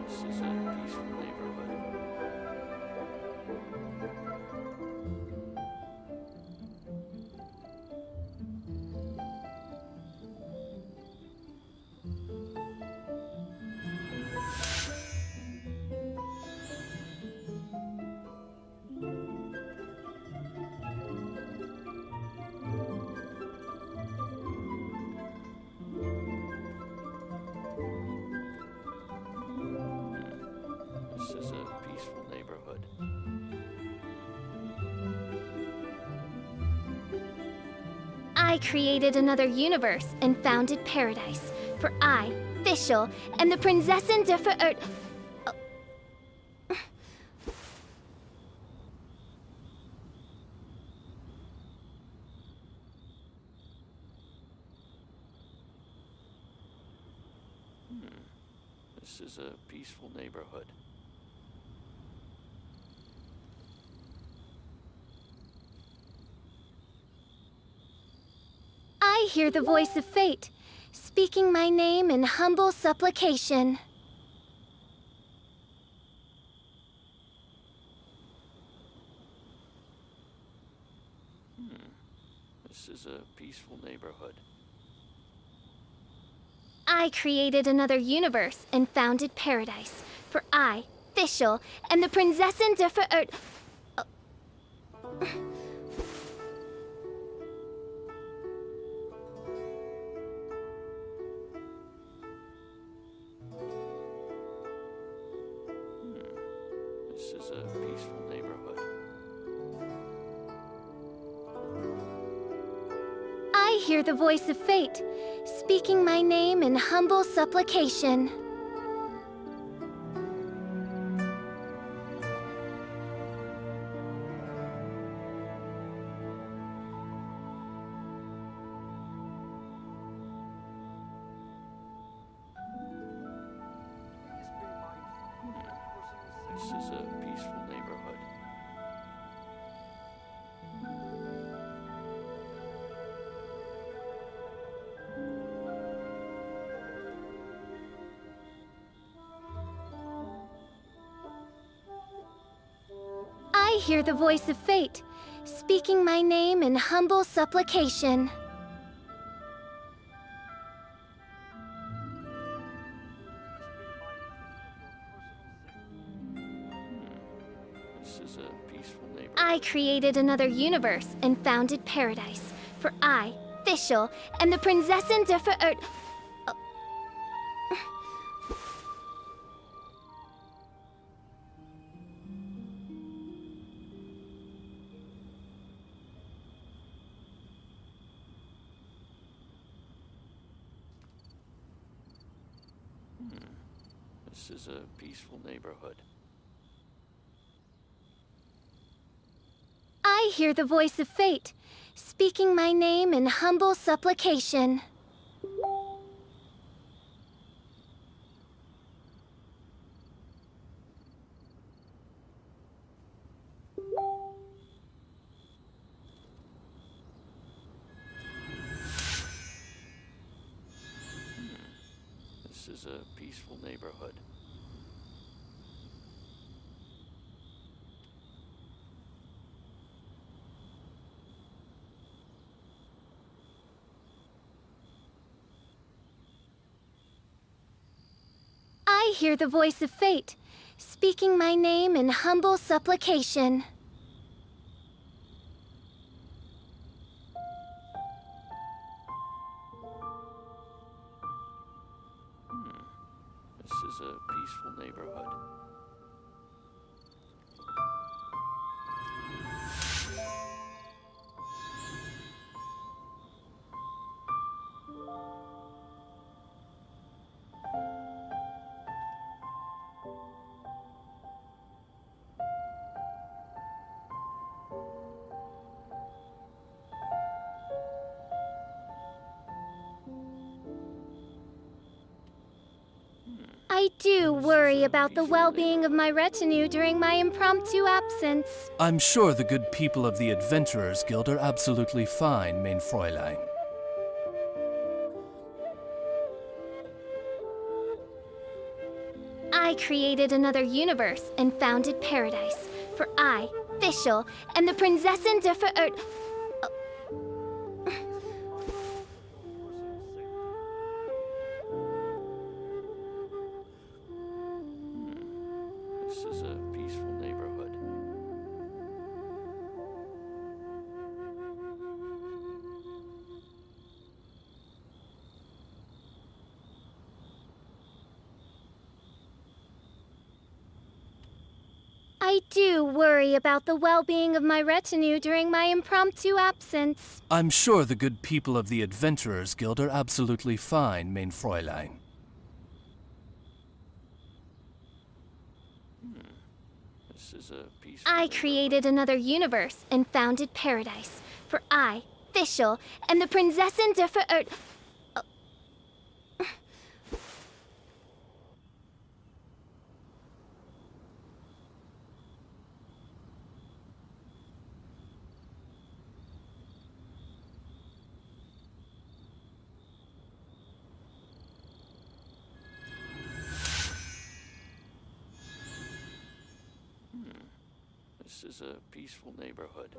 N: This is a peaceful neighborhood. This is a peaceful neighborhood.
L: I created another universe and founded paradise. For I, Fischl, and the Prinzessin der Verirrt...
N: This is a peaceful neighborhood.
L: I hear the voice of fate, speaking my name in humble supplication.
N: This is a peaceful neighborhood.
L: I created another universe and founded paradise. For I, Fischl, and the Prinzessin der Verirrt... I hear the voice of fate, speaking my name in humble supplication.
N: This is a peaceful neighborhood.
L: I hear the voice of fate, speaking my name in humble supplication.
N: This is a peaceful neighborhood.
L: I created another universe and founded paradise. For I, Fischl, and the Prinzessin der Verirrt...
N: This is a peaceful neighborhood.
L: I hear the voice of fate, speaking my name in humble supplication.
N: This is a peaceful neighborhood.
L: I hear the voice of fate, speaking my name in humble supplication.
N: This is a peaceful neighborhood.
L: I do worry about the well-being of my retinue during my impromptu absence.
O: I'm sure the good people of the Adventurers Guild are absolutely fine, mein Fräulein.
L: I created another universe and founded paradise. For I, Fischl, and the Prinzessin der Verirrt...
N: This is a peaceful neighborhood.
L: I do worry about the well-being of my retinue during my impromptu absence.
O: I'm sure the good people of the Adventurers Guild are absolutely fine, mein Fräulein.
N: This is a peaceful
L: I created another universe and founded paradise. For I, Fischl, and the Prinzessin der Verirrt...
N: This is a peaceful neighborhood.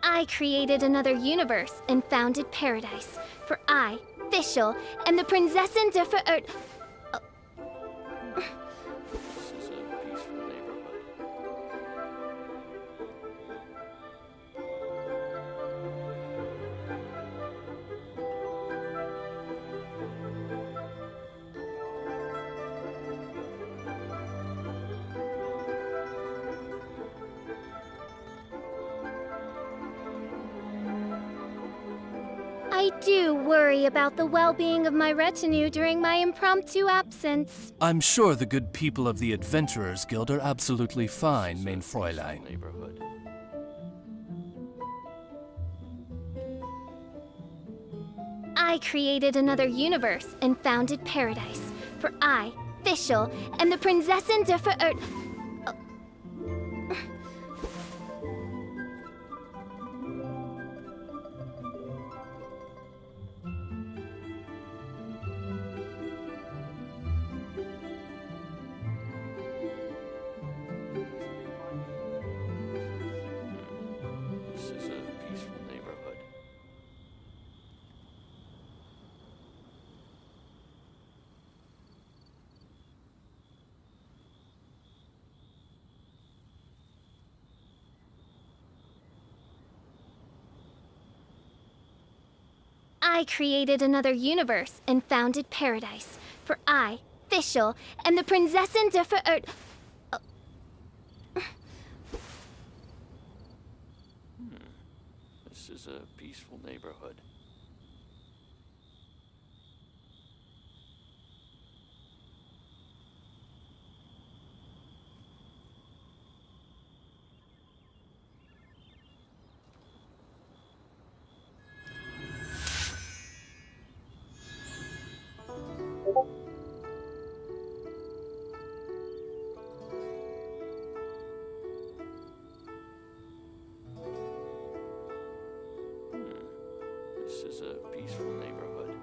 L: I created another universe and founded paradise. For I, Fischl, and the Prinzessin der Verirrt...
N: This is a peaceful neighborhood.
L: I do worry about the well-being of my retinue during my impromptu absence.
O: I'm sure the good people of the Adventurers Guild are absolutely fine, mein Fräulein.
N: Neighborhood.
L: I created another universe and founded paradise. For I, Fischl, and the Prinzessin de
N: This is a peaceful neighborhood.
L: I created another universe and founded paradise. For I, Fischl, and the Prinzessin de
N: This is a peaceful neighborhood. This is a peaceful neighborhood.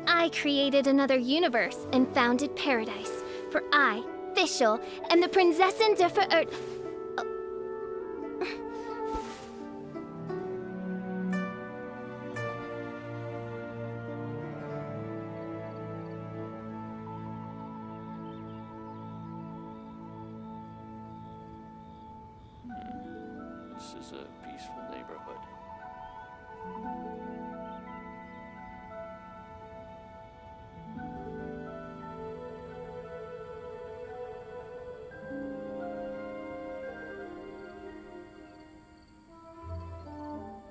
L: I created another universe and founded paradise. For I, Fischl, and the Prinzessin de
N: This is a peaceful neighborhood.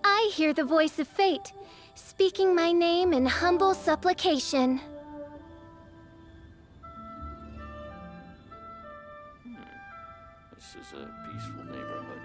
L: I hear the voice of fate, speaking my name in humble supplication.
N: This is a peaceful neighborhood.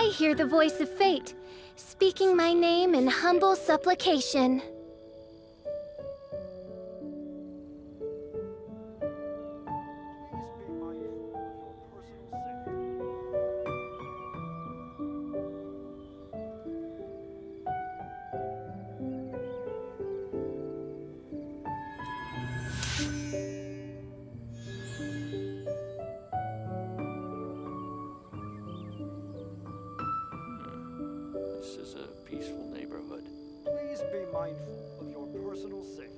L: I hear the voice of fate, speaking my name in humble supplication.
N: This is a peaceful neighborhood.
K: Please be mindful of your personal safety.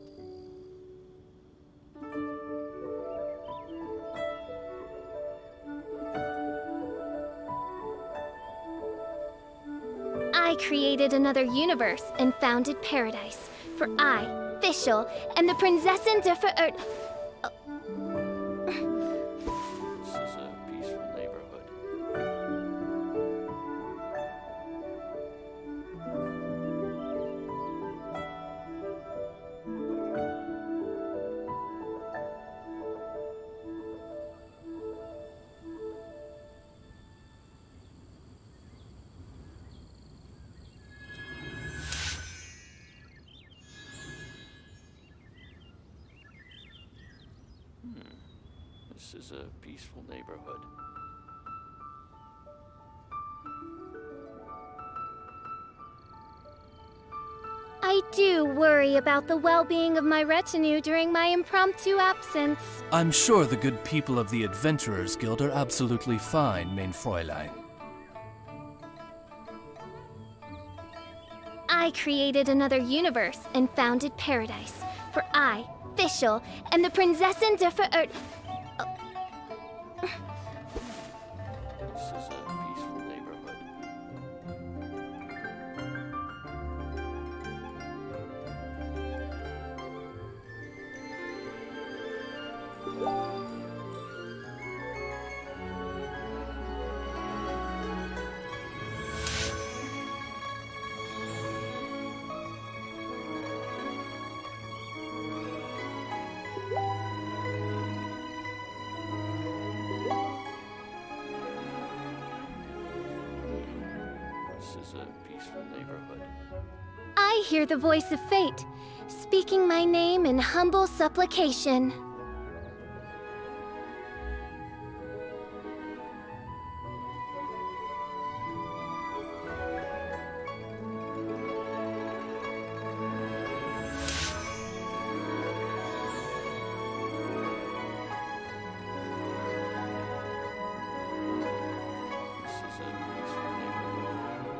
L: I created another universe and founded paradise. For I, Fischl, and the Prinzessin de
N: This is a peaceful neighborhood. This is a peaceful neighborhood.
L: I do worry about the well-being of my retinue during my impromptu absence.
O: I'm sure the good people of the Adventurers Guild are absolutely fine, mein Fräulein.
L: I created another universe and founded paradise. For I, Fischl, and the Prinzessin der Verirrt.
N: This is a peaceful neighborhood. This is a peaceful neighborhood.
L: I hear the voice of fate, speaking my name in humble supplication.
N: This is a peaceful neighborhood.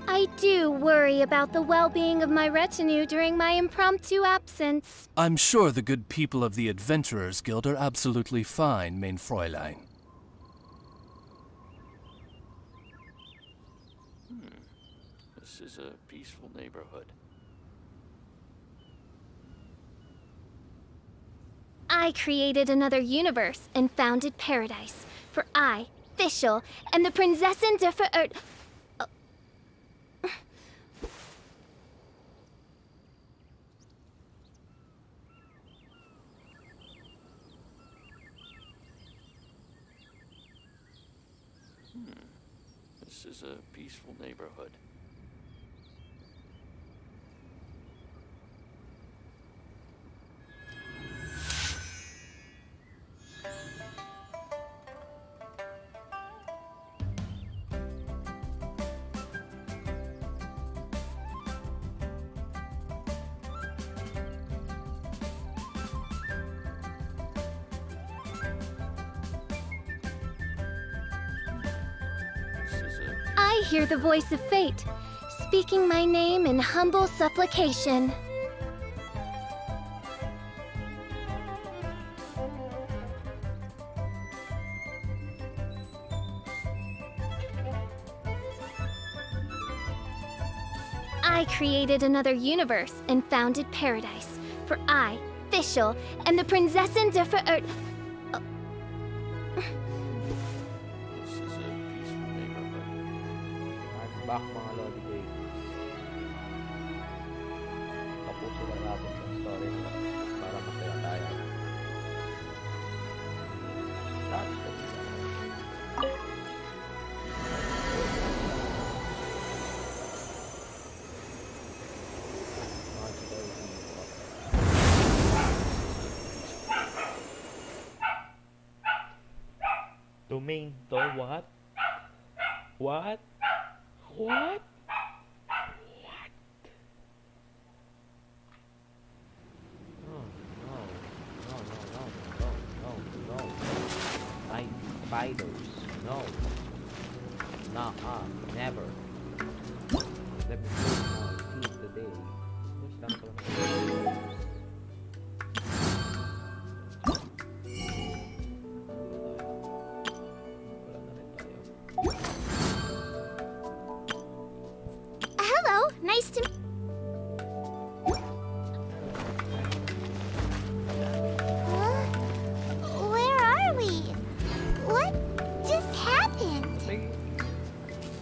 L: I do worry about the well-being of my retinue during my impromptu absence.
O: I'm sure the good people of the Adventurers Guild are absolutely fine, mein Fräulein.
N: This is a peaceful neighborhood.
L: I created another universe and founded paradise for I, Fischl, and the Prinzessin der Verirrt.
N: This is a peaceful neighborhood.
L: I hear the voice of fate, speaking my name in humble supplication. I created another universe and founded paradise for I, Fischl, and the Prinzessin der Verirrt.
N: This is a peaceful neighborhood.
A: Back mga lodi games. Tapusin na natin ang story na para masaya tayo. That's the domain to what? What? What? What? No, no, no, no, no, no, no, no. I spiders. No. Nah, never. Let me see now. Seize the day. Wish lang ko lang.
C: Hello, nice to. Where are we? What just happened?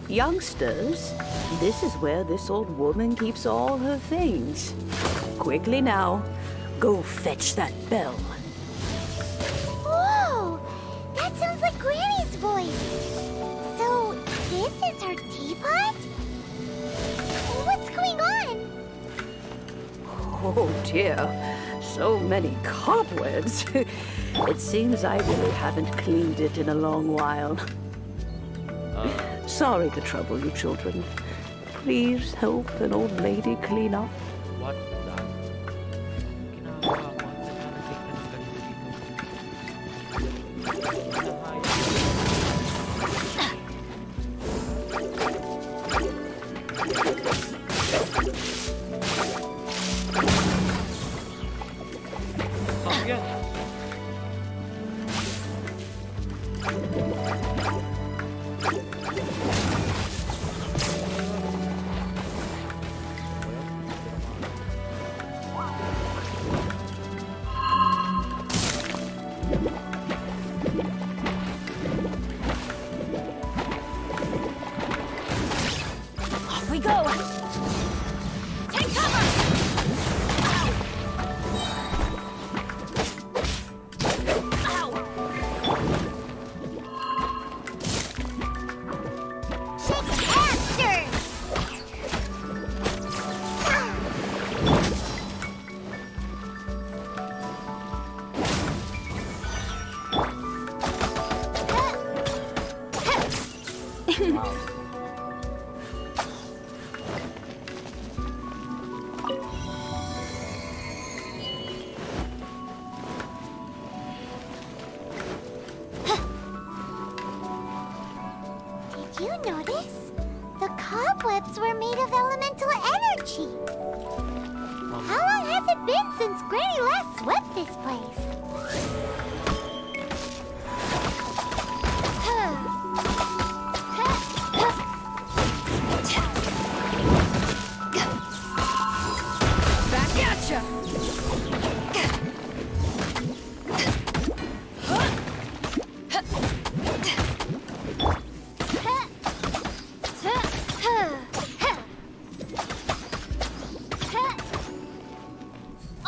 M: Youngsters, this is where this old woman keeps all her things. Quickly now, go fetch that bell.
C: Whoa! That sounds like Granny's voice. So, this is her teapot? What's going on?
M: Oh dear, so many cobwebs. It seems I really haven't cleaned it in a long while. Sorry to trouble you, children. Please help an old lady clean up.
A: What's that? Ginagawa ko. Sana tignan ang ganito dito.
B: Off we go! Take cover!
C: Did you notice? The cobwebs were made of elemental energy. How long has it been since Granny last swept this place?
B: Back at ya!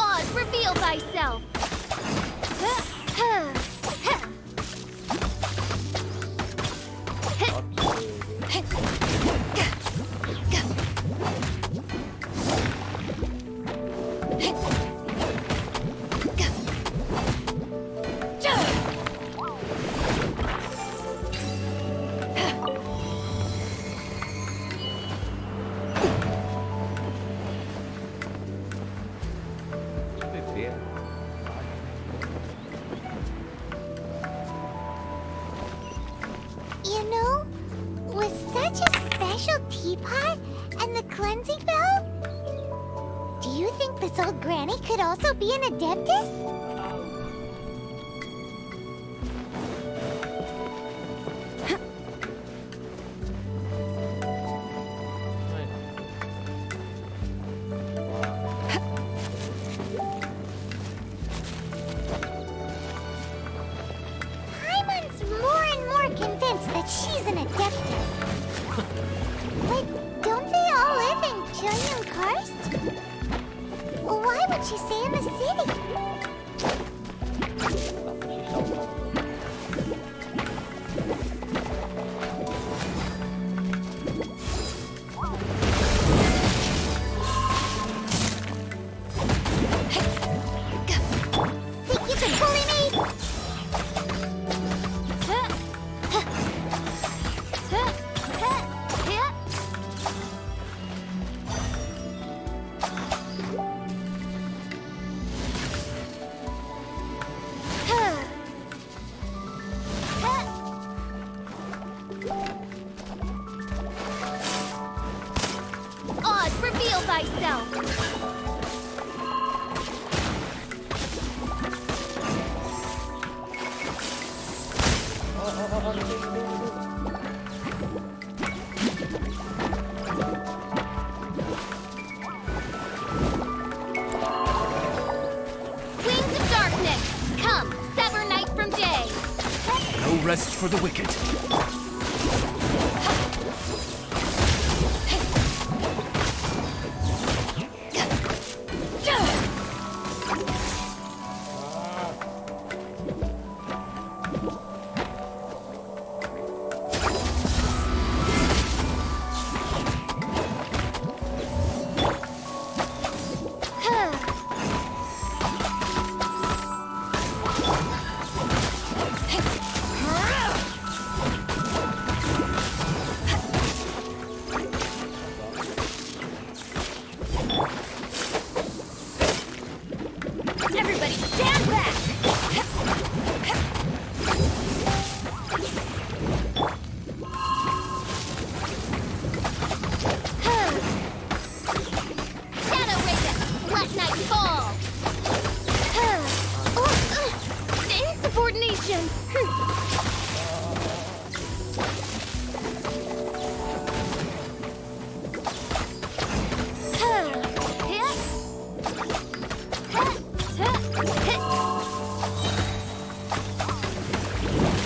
L: Oz, reveal thyself!
C: You know, with such a special teapot and the cleansing bell, do you think this old granny could also be an adeptus? Paimon's more and more convinced that she's an adeptus. But don't they all live in Junyun Karst? Well, why would she stay in the city? Think you can bully me?
L: Oz, reveal thyself! Wings of darkness, come, sever night from day!
O: No rest for the wicked.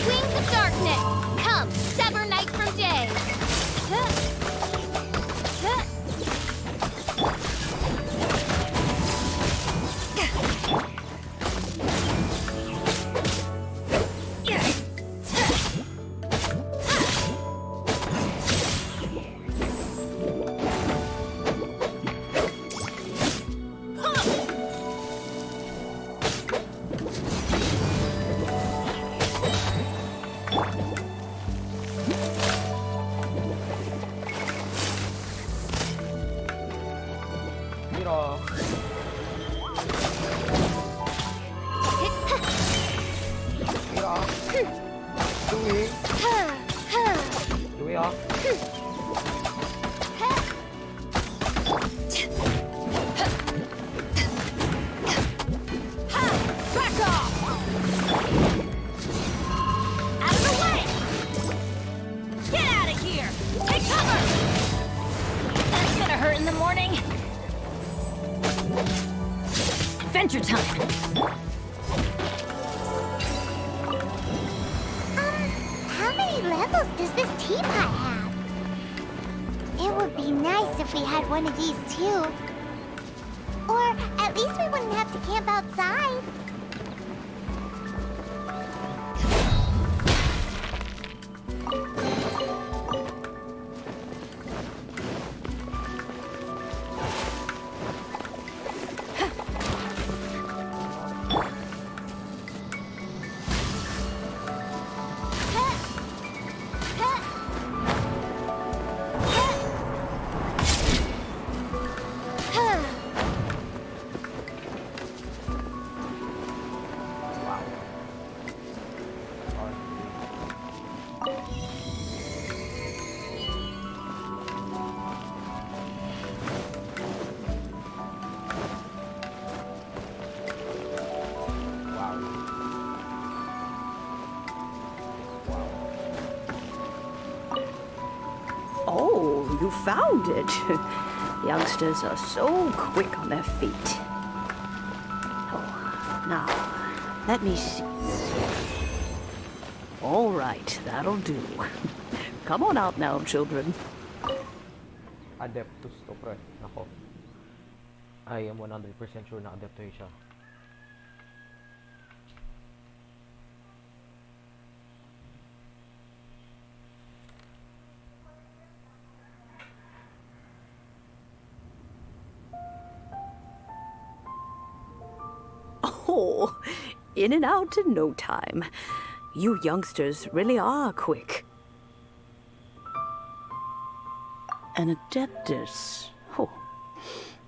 L: Wings of darkness, come, sever night from day.
A: Mira. Mira. Louie. Louie,
J: Back off! Out of the way! Get out of here! Take cover! That's gonna hurt in the morning. Adventure time!
C: How many levels does this teapot have? It would be nice if we had one of these too. Or at least we wouldn't have to camp outside.
M: Oh, you found it. Youngsters are so quick on their feet. Oh, now, let me see. All right, that'll do. Come on out now, children.
A: Adeptus to, pre. Nako. I am 100% sure na Adeptus siya.
M: Oh, in and out in no time. You youngsters really are quick. An adeptus. Oh,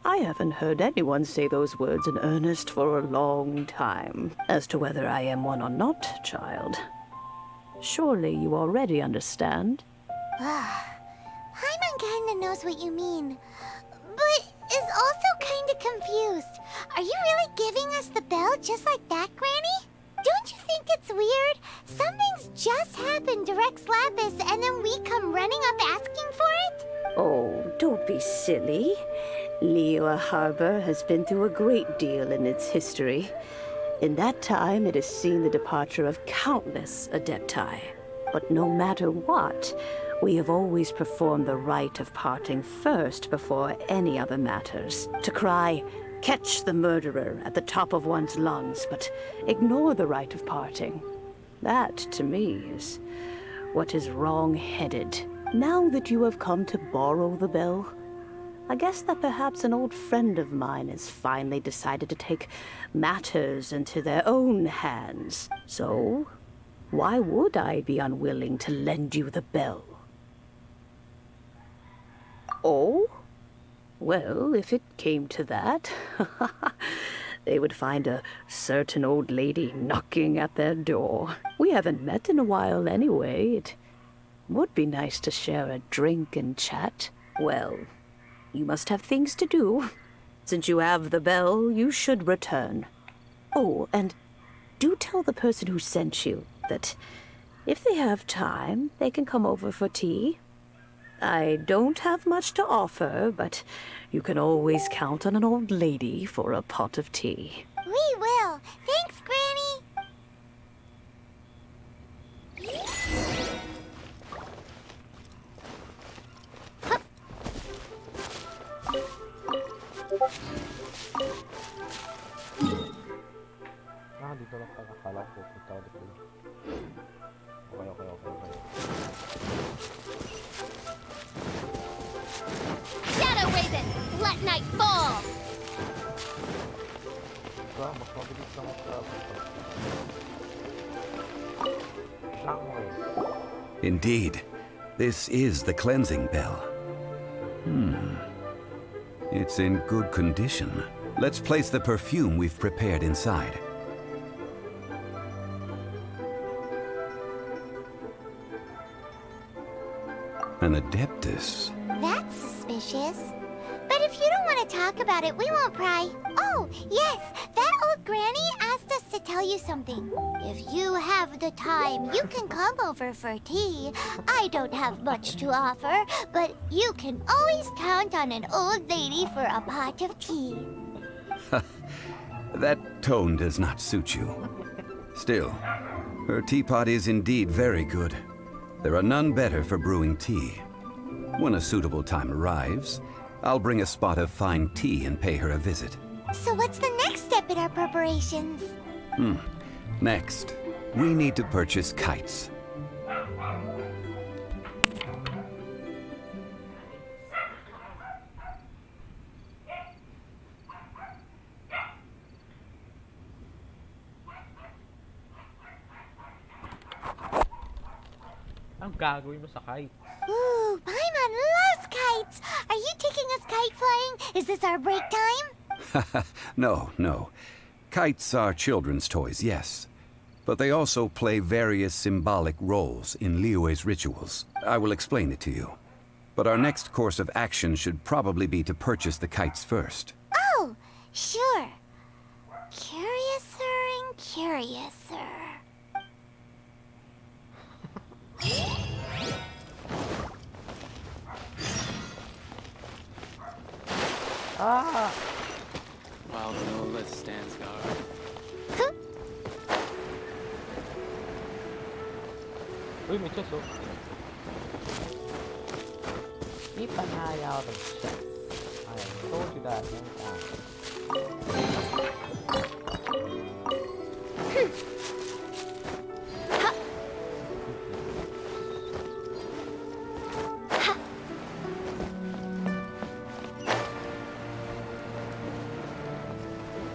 M: I haven't heard anyone say those words in earnest for a long time. As to whether I am one or not, child. Surely you already understand.
C: Paimon kinda knows what you mean, but is also kinda confused. Are you really giving us the bell just like that, Granny? Don't you think it's weird? Something's just happened to Rex Lapis and then we come running up asking for it?
M: Oh, don't be silly. Liyue Harbor has been through a great deal in its history. In that time, it has seen the departure of countless adepti. But no matter what, we have always performed the rite of parting first before any other matters. To cry, "Catch the murderer," at the top of one's lungs, but ignore the rite of parting. That, to me, is what is wrong-headed. Now that you have come to borrow the bell, I guess that perhaps an old friend of mine has finally decided to take matters into their own hands. So, why would I be unwilling to lend you the bell? Oh? Well, if it came to that, they would find a certain old lady knocking at their door. We haven't met in a while anyway. It would be nice to share a drink and chat. Well, you must have things to do. Since you have the bell, you should return. Oh, and do tell the person who sent you that if they have time, they can come over for tea. I don't have much to offer, but you can always count on an old lady for a pot of tea.
C: We will. Thanks, Granny.
A: Dito lang pala. Akala ko pupunta ulit dito. Okay.
L: Shadow Raven, let night fall!
A: Mas mabilis lang ako. Zhongli.
D: Indeed, this is the cleansing bell. It's in good condition. Let's place the perfume we've prepared inside. An adeptus.
C: That's suspicious. But if you don't want to talk about it, we won't pry. Oh, yes, that old granny asked us to tell you something. If you have the time, you can come over for tea. I don't have much to offer, but you can always count on an old lady for a pot of tea.
D: That tone does not suit you. Still, her teapot is indeed very good. There are none better for brewing tea. When a suitable time arrives, I'll bring a spot of fine tea and pay her a visit.
C: So what's the next step in our preparations?
D: Next, we need to purchase kites.
A: Ang gagawin mo sa kite?
C: Ooh, Paimon loves kites! Are you taking us kite flying? Is this our break time?
D: No. Kites are children's toys, yes. But they also play various symbolic roles in Liyue's rituals. I will explain it to you. But our next course of action should probably be to purchase the kites first.
C: Oh, sure. Curiouser and curiouser.
N: Wow, no, let stands guard.
A: Uy, may chest, oh. Keep an eye out of chest. I told you that many times.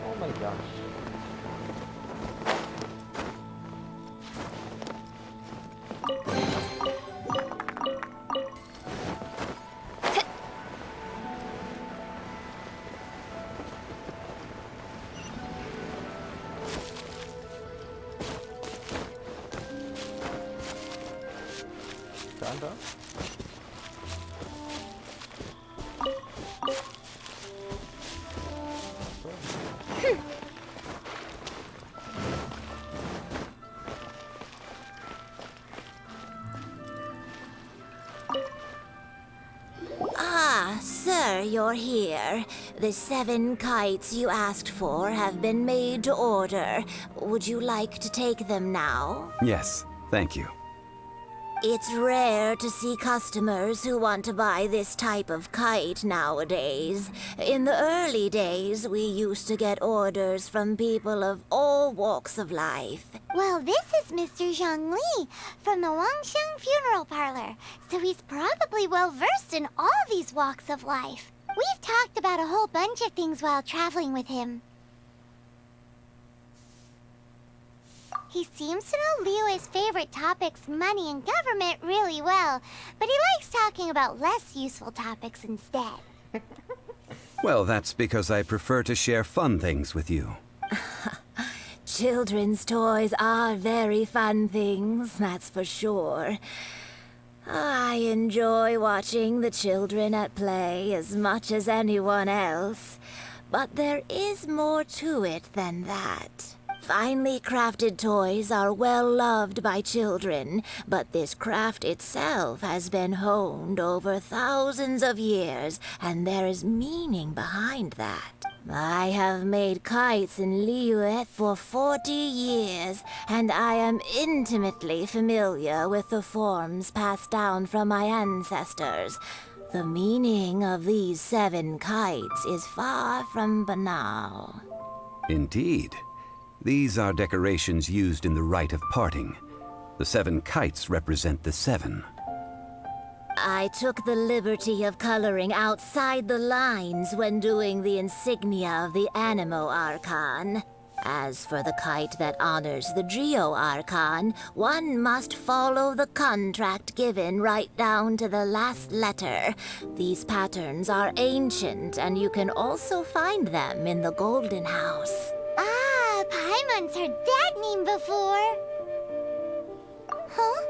A: Oh my gosh. Saan ba?
J: Ah, sir, you're here. The 7 kites you asked for have been made to order. Would you like to take them now?
D: Yes, thank you.
J: It's rare to see customers who want to buy this type of kite nowadays. In the early days, we used to get orders from people of all walks of life.
C: Well, this is Mr. Zhongli from the Wangsheng Funeral Parlor, so he's probably well-versed in all these walks of life. We've talked about a whole bunch of things while traveling with him. He seems to know Liyue's favorite topics, money and government, really well, but he likes talking about less useful topics instead.
D: Well, that's because I prefer to share fun things with you.
J: Children's toys are very fun things, that's for sure. I enjoy watching the children at play as much as anyone else, but there is more to it than that. Finely crafted toys are well loved by children, but this craft itself has been honed over thousands of years, and there is meaning behind that. I have made kites in Liyue for 40 years, and I am intimately familiar with the forms passed down from my ancestors. The meaning of these 7 kites is far from banal.
D: Indeed. These are decorations used in the rite of parting. The 7 kites represent the 7.
J: I took the liberty of coloring outside the lines when doing the insignia of the Animo Archon. As for the kite that honors the Geo Archon, one must follow the contract given right down to the last letter. These patterns are ancient, and you can also find them in the Golden House.
C: Ah, Paimon's heard that name before. Huh?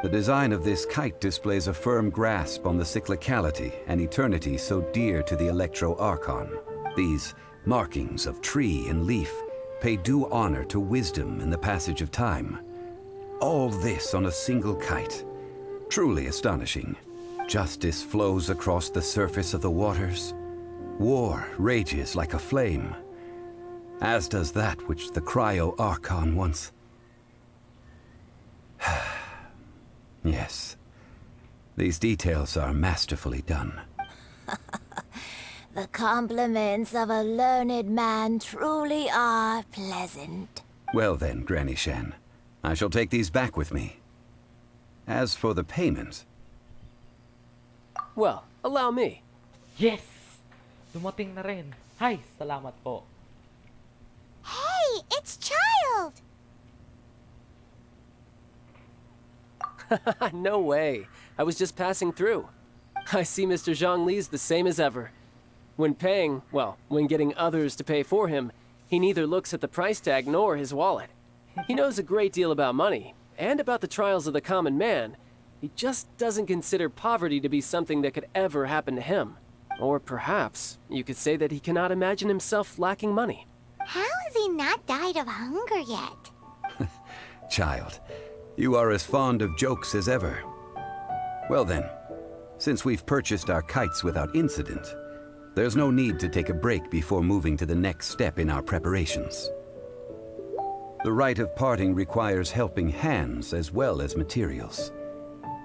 D: The design of this kite displays a firm grasp on the cyclicality and eternity so dear to the Electro Archon. These markings of tree and leaf pay due honor to wisdom in the passage of time. All this on a single kite. Truly astonishing. Justice flows across the surface of the waters. War rages like a flame. As does that which the Cryo Archon once... Yes. These details are masterfully done.
J: The compliments of a learned man truly are pleasant.
D: Well then, Granny Shan, I shall take these back with me. As for the payment...
E: Well, allow me.
A: Yes! Dumating na rin. Hi! Salamat po.
C: Hey, it's Child!
E: No way. I was just passing through. I see Mr. Zhongli's the same as ever. When paying, well, when getting others to pay for him, he neither looks at the price tag nor his wallet. He knows a great deal about money, and about the trials of the common man. He just doesn't consider poverty to be something that could ever happen to him. Or perhaps, you could say that he cannot imagine himself lacking money.
C: How has he not died of hunger yet?
D: Child, you are as fond of jokes as ever. Well then, since we've purchased our kites without incident, there's no need to take a break before moving to the next step in our preparations. The rite of parting requires helping hands as well as materials.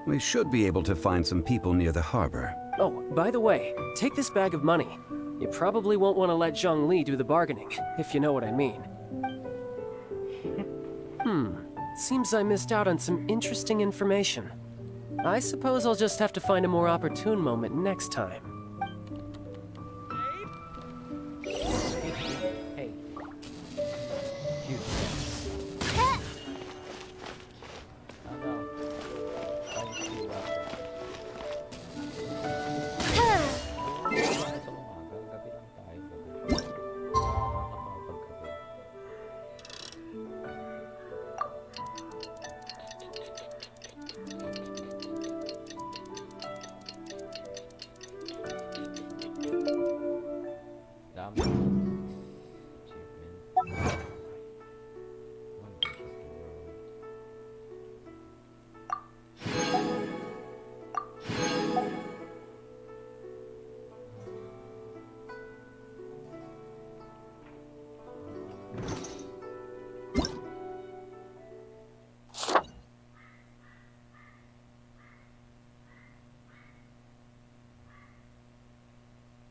D: We should be able to find some people near the harbor.
E: Oh, by the way, take this bag of money. You probably won't want to let Zhongli do the bargaining, if you know what I mean. Seems I missed out on some interesting information. I suppose I'll just have to find a more opportune moment next time.
A: Hey. Cute. Oh no. Thank you, gabi lang tayo. Dami. Achievement.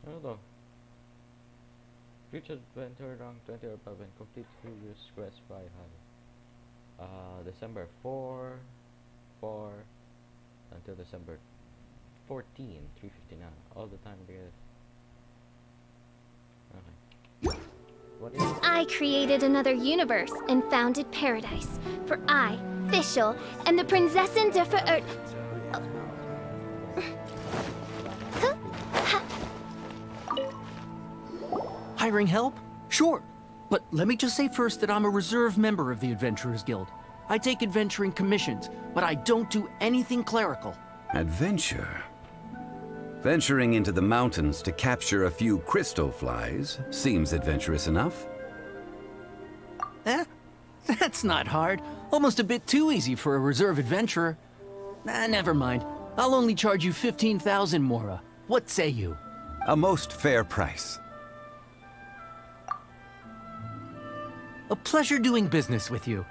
A: Ano to? Reach adventure rank 20 or above and complete previous quest by high. December 4 until December 14, 359. All the time together. Okay. What is it?
L: I created another universe and founded paradise for I, Fischl, and the Prinzessin der Verirrt.
P: Hiring help? Sure. But let me just say first that I'm a reserve member of the Adventurers Guild. I take adventuring commissions, but I don't do anything clerical.
D: Adventure? Venturing into the mountains to capture a few crystal flies seems adventurous enough.
P: Eh? That's not hard. Almost a bit too easy for a reserve adventurer. Never mind. I'll only charge you 15,000 mora. What say you?
D: A most fair price.
P: A pleasure doing business with you.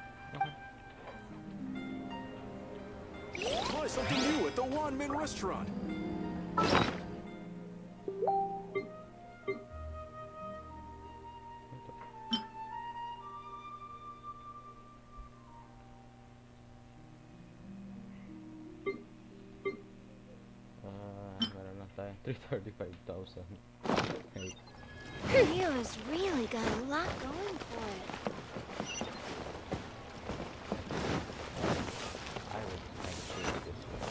K: Try something new at the Wan Min restaurant.
A: Meron lang tayo 335,000. Okay.
L: Liyue's really got a lot going for it.
A: I would actually this one.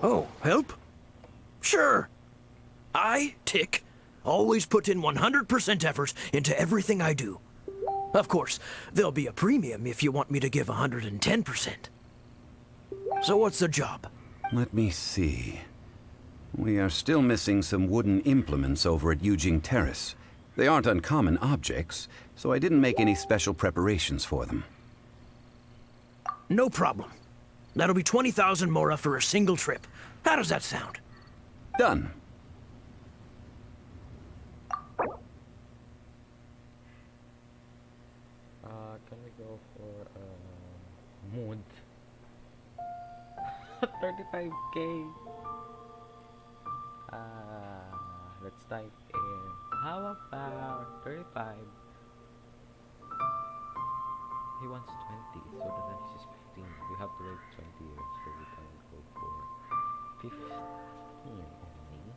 Q: Oh, help? Sure. I, Tick, always put in 100% effort into everything I do. Of course, there'll be a premium if you want me to give 110%. So what's the job?
D: Let me see. We are still missing some wooden implements over at Yujing Terrace. They aren't uncommon objects, so I didn't make any special preparations for them.
Q: No problem. That'll be 20,000 mora for a single trip. How does that sound?
D: Done.
A: Can we go for mood? 35k. Let's type in. How about 35? He wants 20, so the next is 15. We have to wait 20 years, so we can go for 15 only.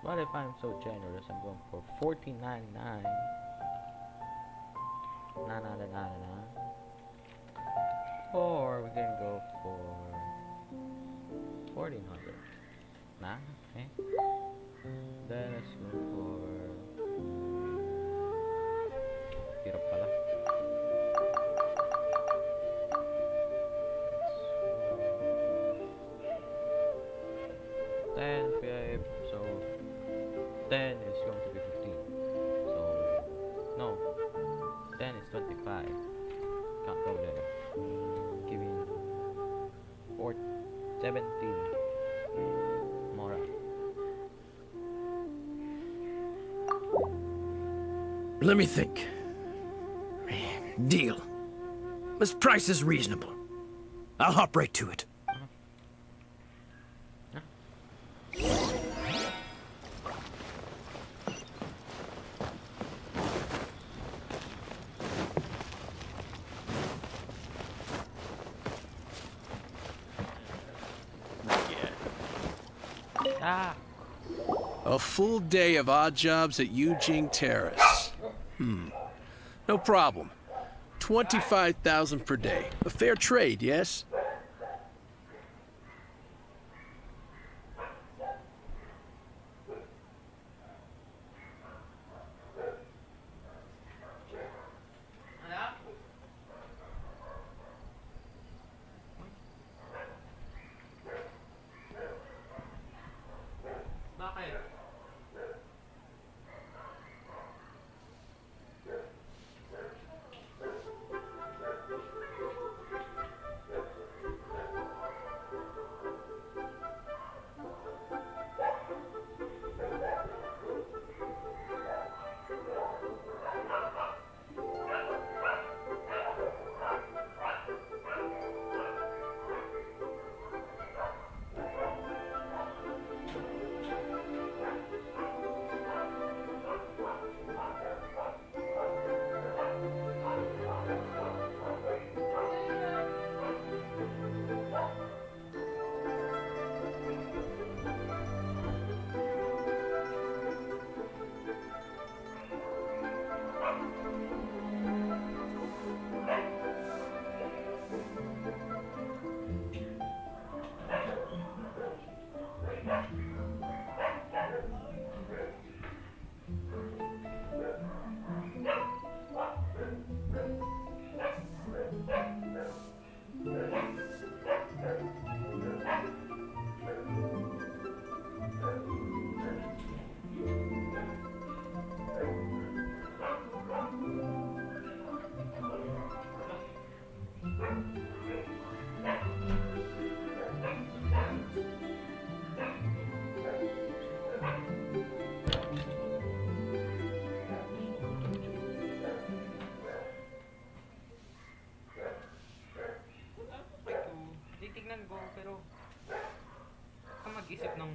A: What if I'm so generous? I'm going for 14.99. Nah. Or we can go for 1400. Nah, okay. Then let's go for. Hirap pala. Then 5, so 10 is going to be 15. So no, 10 is 25. Can't go there. Giving 17 more.
Q: Let me think. Deal. This price is reasonable. I'll hop right to it.
G: A full day of odd jobs at Yujing Terrace. No problem. 25,000 per day. A fair trade, yes?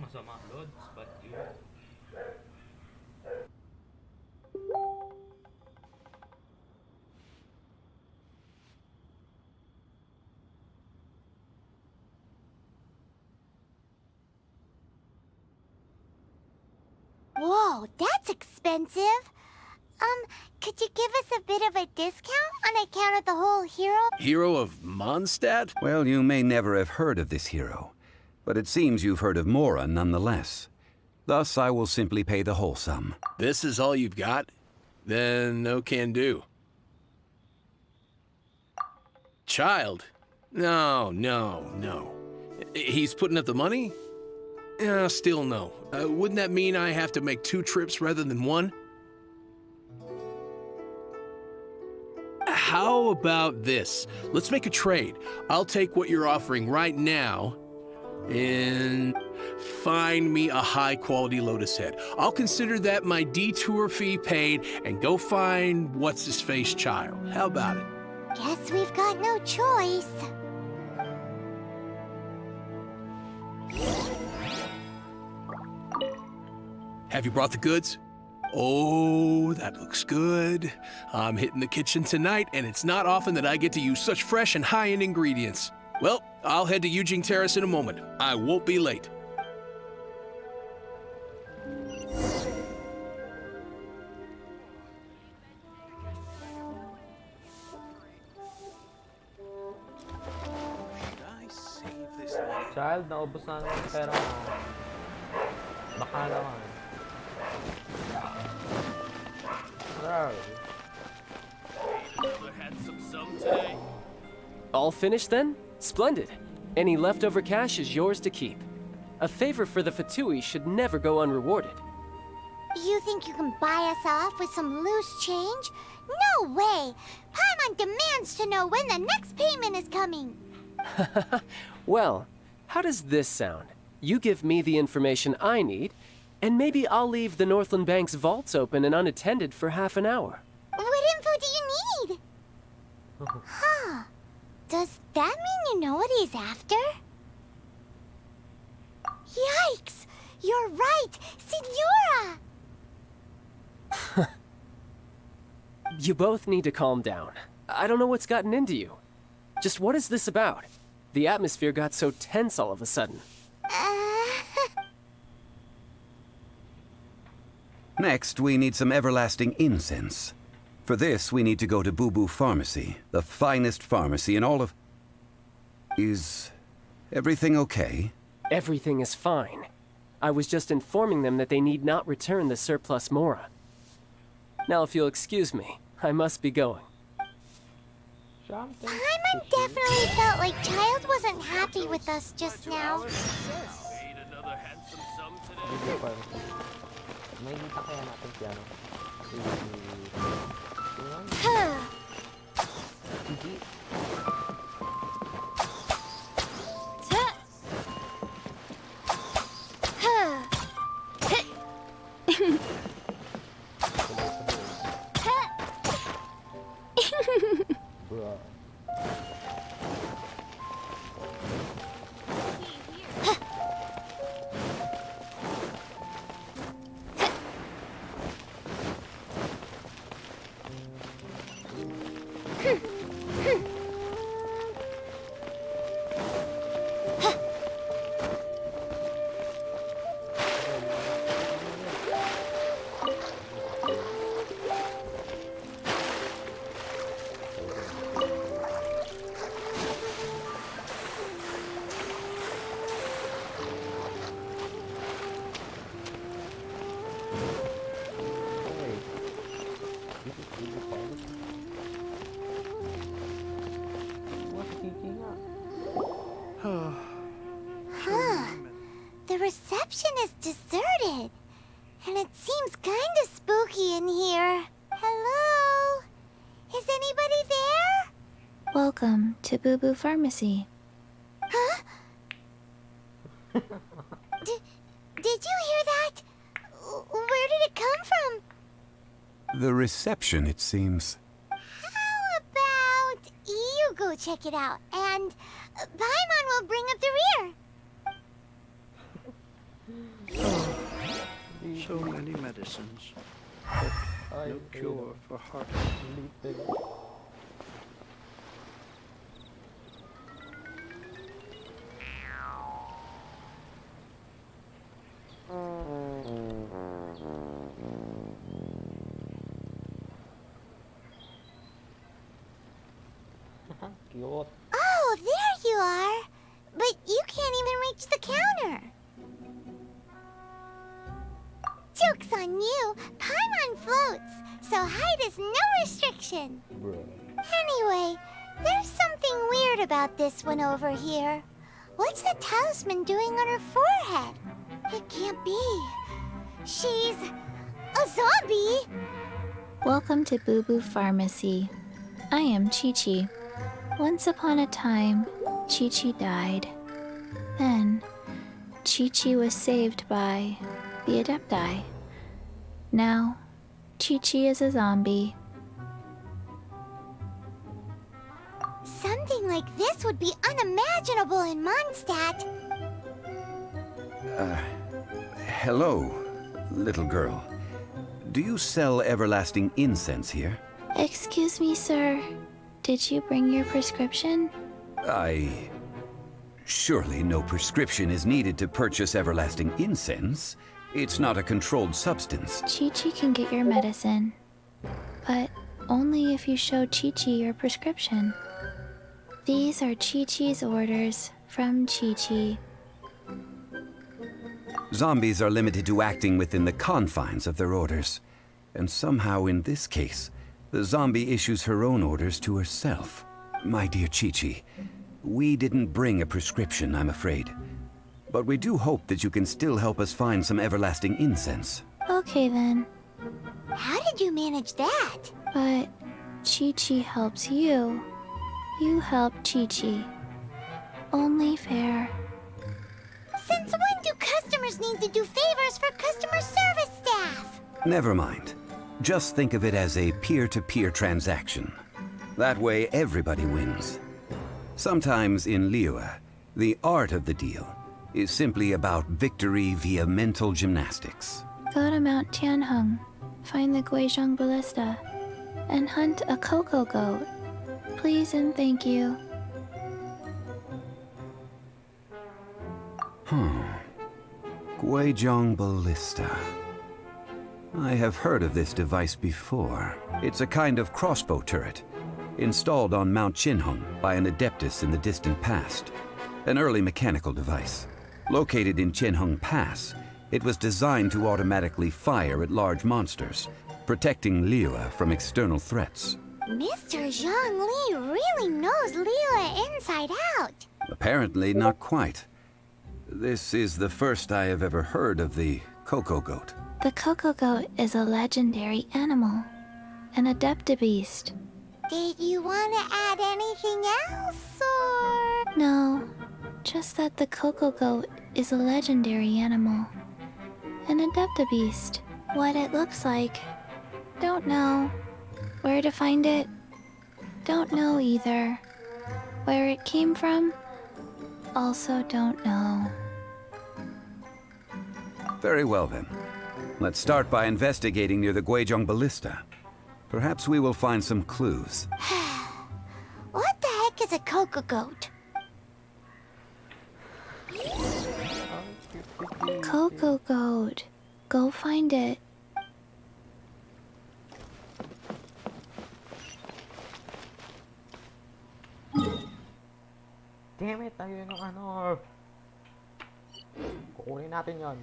A: masama, Lods, but you.
C: Whoa, that's expensive. Could you give us a bit of a discount on account of the whole hero?
G: Hero of Mondstadt?
D: Well, you may never have heard of this hero, but it seems you've heard of Mora nonetheless. Thus, I will simply pay the whole sum.
G: This is all you've got? Then no can do. Child? No, no, no. He's putting up the money? Still no. Wouldn't that mean I have to make 2 trips rather than 1? How about this? Let's make a trade. I'll take what you're offering right now and find me a high-quality lotus head. I'll consider that my detour fee paid and go find what's-his-face child. How about it?
C: Guess we've got no choice.
G: Have you brought the goods? Oh, that looks good. I'm hitting the kitchen tonight, and it's not often that I get to use such fresh and high-end ingredients. Well, I'll head to Eugene Terrace in a moment. I won't be late.
A: Child, naubos na naman yung pera mo. Baka naman.
E: All finished then? Splendid. Any leftover cash is yours to keep. A favor for the Fatui should never go unrewarded.
C: You think you can buy us off with some loose change? No way! Paimon demands to know when the next payment is coming.
E: Well, how does this sound? You give me the information I need, and maybe I'll leave the Northland Bank's vaults open and unattended for half an hour.
C: What info do you need? Huh. Does that mean you know what he's after? Yikes! You're right! Signora!
E: You both need to calm down. I don't know what's gotten into you. Just what is this about? The atmosphere got so tense all of a sudden.
D: Next, we need some everlasting incense. For this, we need to go to Boo Boo Pharmacy, the finest pharmacy in all of... Is everything okay?
E: Everything is fine. I was just informing them that they need not return the surplus Mora. Now, if you'll excuse me, I must be going.
C: Paimon definitely felt like Child wasn't happy with us just now. The reception is deserted. And it seems kinda spooky in here. Hello? Is anybody there?
R: Welcome to Boo Boo Pharmacy.
C: Huh? Did you hear that? Where did it come from?
D: The reception, it seems.
C: How about you go check it out, and Paimon will bring up the rear.
N: So many medicines, but no cure for heart.
A: Cute.
C: Oh, there you are. But you can't even reach the counter. Joke's on you. Paimon floats, so height is no restriction. Anyway, there's something weird about this one over here. What's the talisman doing on her forehead? It can't be. She's a zombie.
R: Welcome to Boo Boo Pharmacy. I am Chi-Chi. Once upon a time, Chi-Chi died. Then, Chi-Chi was saved by the Adepti. Now, Chi-Chi is a zombie.
C: Something like this would be unimaginable in Mondstadt.
D: Hello, little girl. Do you sell everlasting incense here?
R: Excuse me, sir. Did you bring your prescription?
D: Surely no prescription is needed to purchase everlasting incense. It's not a controlled substance.
R: Chi-Chi can get your medicine, but only if you show Chi-Chi your prescription. These are Chi-Chi's orders from Chi-Chi.
D: Zombies are limited to acting within the confines of their orders. And somehow in this case, the zombie issues her own orders to herself. My dear Chi-Chi, we didn't bring a prescription, I'm afraid. But we do hope that you can still help us find some everlasting incense.
R: Okay then.
C: How did you manage that?
R: But Chi-Chi helps you. You help Chi-Chi. Only fair.
C: Since when do customers need to do favors for customer service staff?
D: Never mind. Just think of it as a peer-to-peer transaction. That way everybody wins. Sometimes in Liyue, the art of the deal is simply about victory via mental gymnastics.
R: Go to Mount Tianheng, find the Guizhong Ballista, and hunt a cocoa goat. Please and thank you.
D: Guizhong Ballista. I have heard of this device before. It's a kind of crossbow turret, installed on Mount Qinheng by an adeptus in the distant past. An early mechanical device. Located in Qinheng Pass, it was designed to automatically fire at large monsters, protecting Liyue from external threats.
C: Mr. Zhongli really knows Liyue inside out.
D: Apparently not quite. This is the first I have ever heard of the cocoa goat.
R: The cocoa goat is a legendary animal, an adeptabeast.
C: Did you want to add anything else, or...?
R: No, just that the cocoa goat is a legendary animal. An adeptabeast. What it looks like, don't know. Where to find it, don't know either. Where it came from, also don't know.
D: Very well then. Let's start by investigating near the Guizhong Ballista. Perhaps we will find some clues.
C: What the heck is a cocoa goat?
R: Cocoa goat. Go find it.
A: Damn it, ayun yung ano. Kukunin natin yon.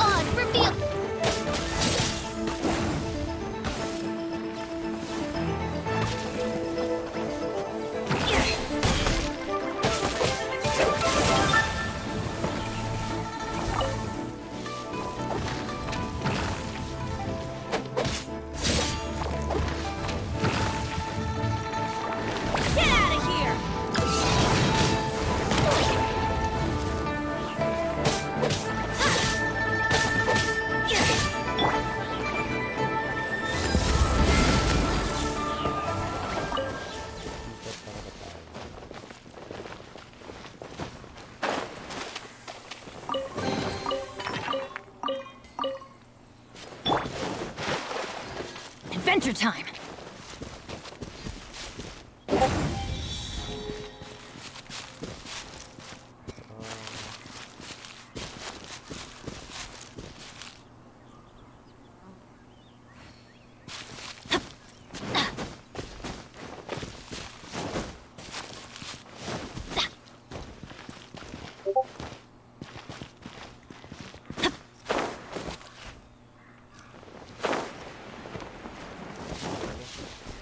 L: Oz, reveal. Get out of here!
B: Adventure time!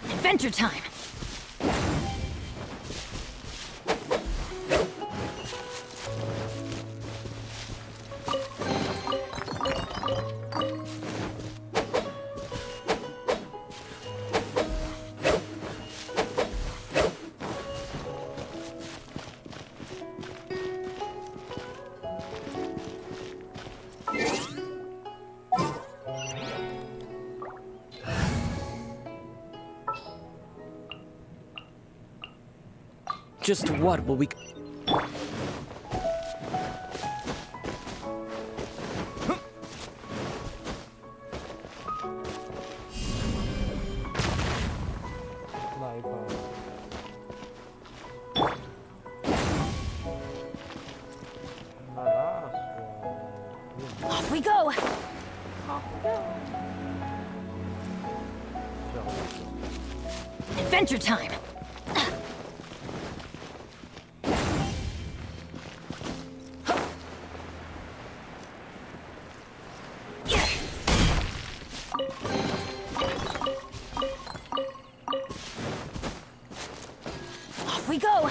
B: Adventure time!
P: Just what will we...
B: Off we go! Adventure time! Off we go!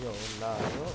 A: Yo, lado.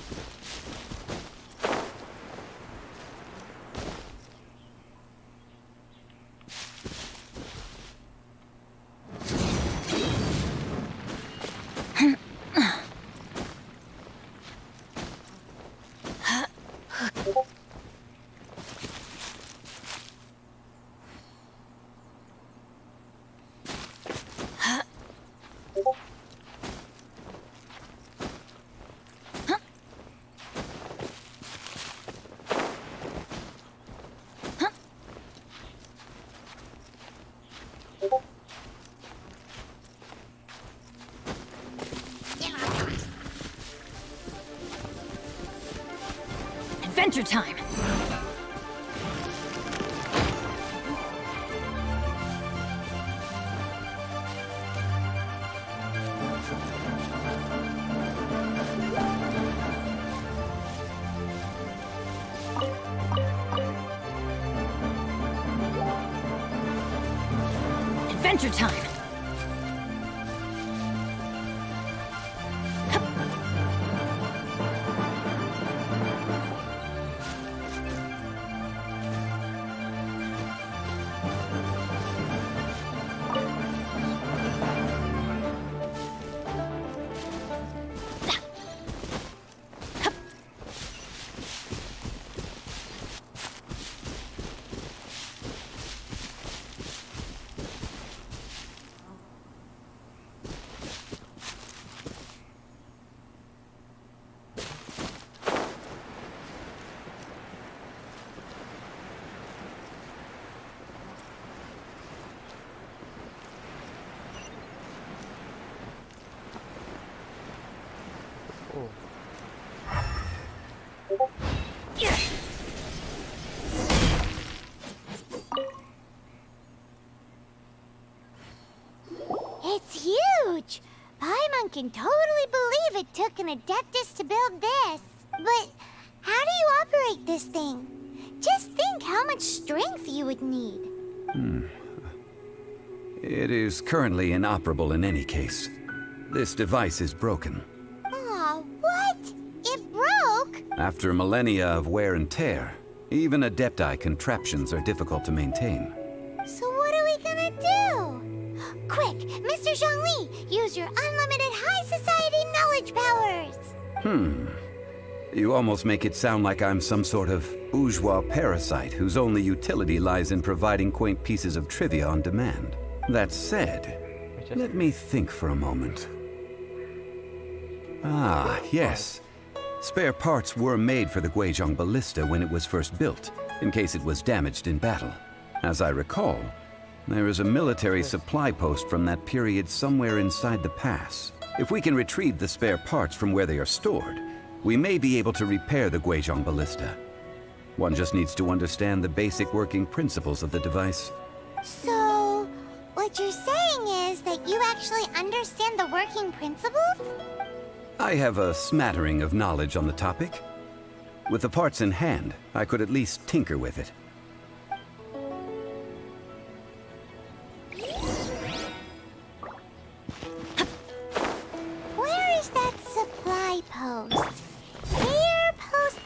B: Adventure time! Adventure time!
C: can totally believe it took an Adeptus to build this. But how do you operate this thing? Just think how much strength you would need.
D: It is currently inoperable in any case. This device is broken.
C: Aw, what? It broke?
D: After millennia of wear and tear, even Adepti contraptions are difficult to maintain.
C: So what are we gonna do? Quick, Mr. Zhongli, use your unlimited high society knowledge powers!
D: You almost make it sound like I'm some sort of bourgeois parasite whose only utility lies in providing quaint pieces of trivia on demand. That said, let me think for a moment. Ah, yes. Spare parts were made for the Guizhong Ballista when it was first built, in case it was damaged in battle. As I recall, there is a military supply post from that period somewhere inside the pass. If we can retrieve the spare parts from where they are stored, we may be able to repair the Guizhong Ballista. One just needs to understand the basic working principles of the device.
C: So, what you're saying is that you actually understand the working principles?
D: I have a smattering of knowledge on the topic. With the parts in hand, I could at least tinker with it.
C: Where is that supply post? Air post...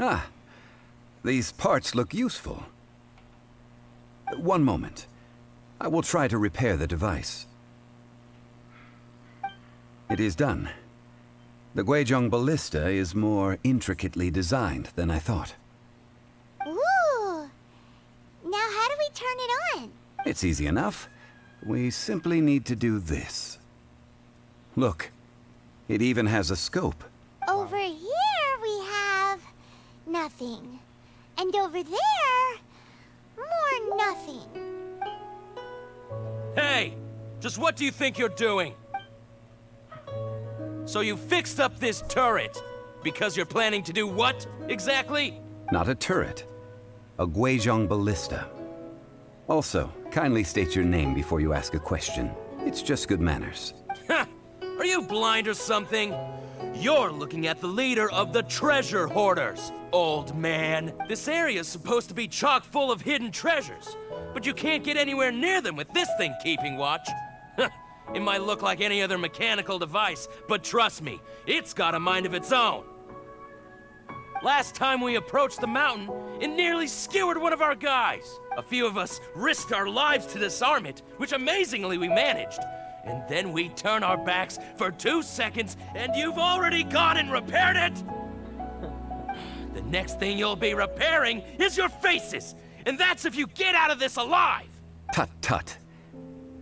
D: Ah, these parts look useful. One moment. I will try to repair the device. It is done. The Guizhong Ballista is more intricately designed than I thought.
C: Ooh! Now how do we turn it on?
D: It's easy enough. We simply need to do this. Look, it even has a scope.
C: Over here we have... nothing. And over there... more nothing.
S: Hey! Just what do you think you're doing? So you fixed up this turret because you're planning to do what, exactly?
D: Not a turret. A Guizhong Ballista. Also, kindly state your name before you ask a question. It's just good manners.
S: Ha! Are you blind or something? You're looking at the leader of the treasure hoarders, old man. This area's supposed to be chock full of hidden treasures, but you can't get anywhere near them with this thing keeping watch. It might look like any other mechanical device, but trust me, it's got a mind of its own. Last time we approached the mountain, it nearly skewered one of our guys. A few of us risked our lives to disarm it, which amazingly we managed. And then we turn our backs for 2 seconds, and you've already gone and repaired it? The next thing you'll be repairing is your faces, and that's if you get out of this alive!
D: Tut tut.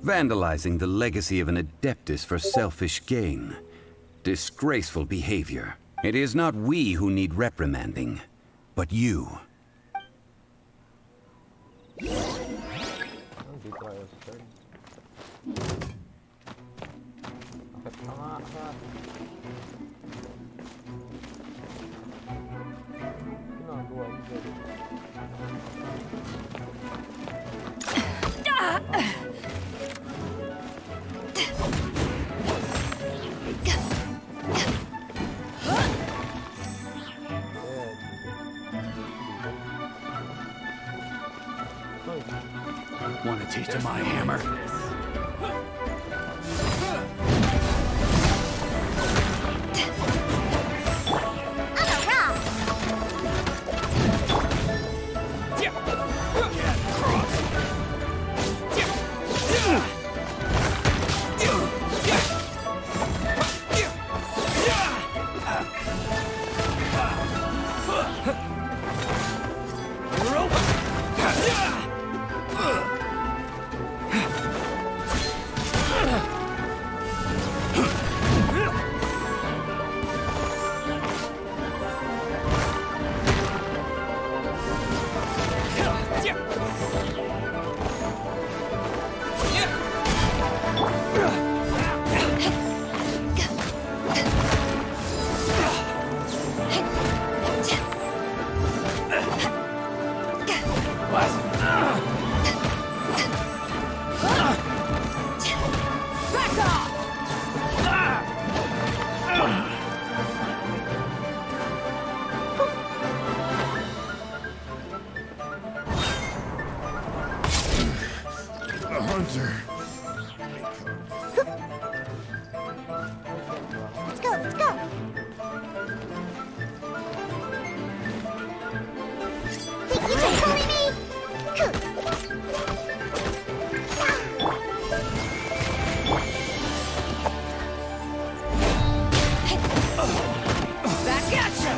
D: Vandalizing the legacy of an Adeptus for selfish gain. Disgraceful behavior. It is not we who need reprimanding, but you.
P: Want a taste of my hammer?
K: treasure.
C: Let's go, let's go. Wait, you can bully me.
J: Back at you!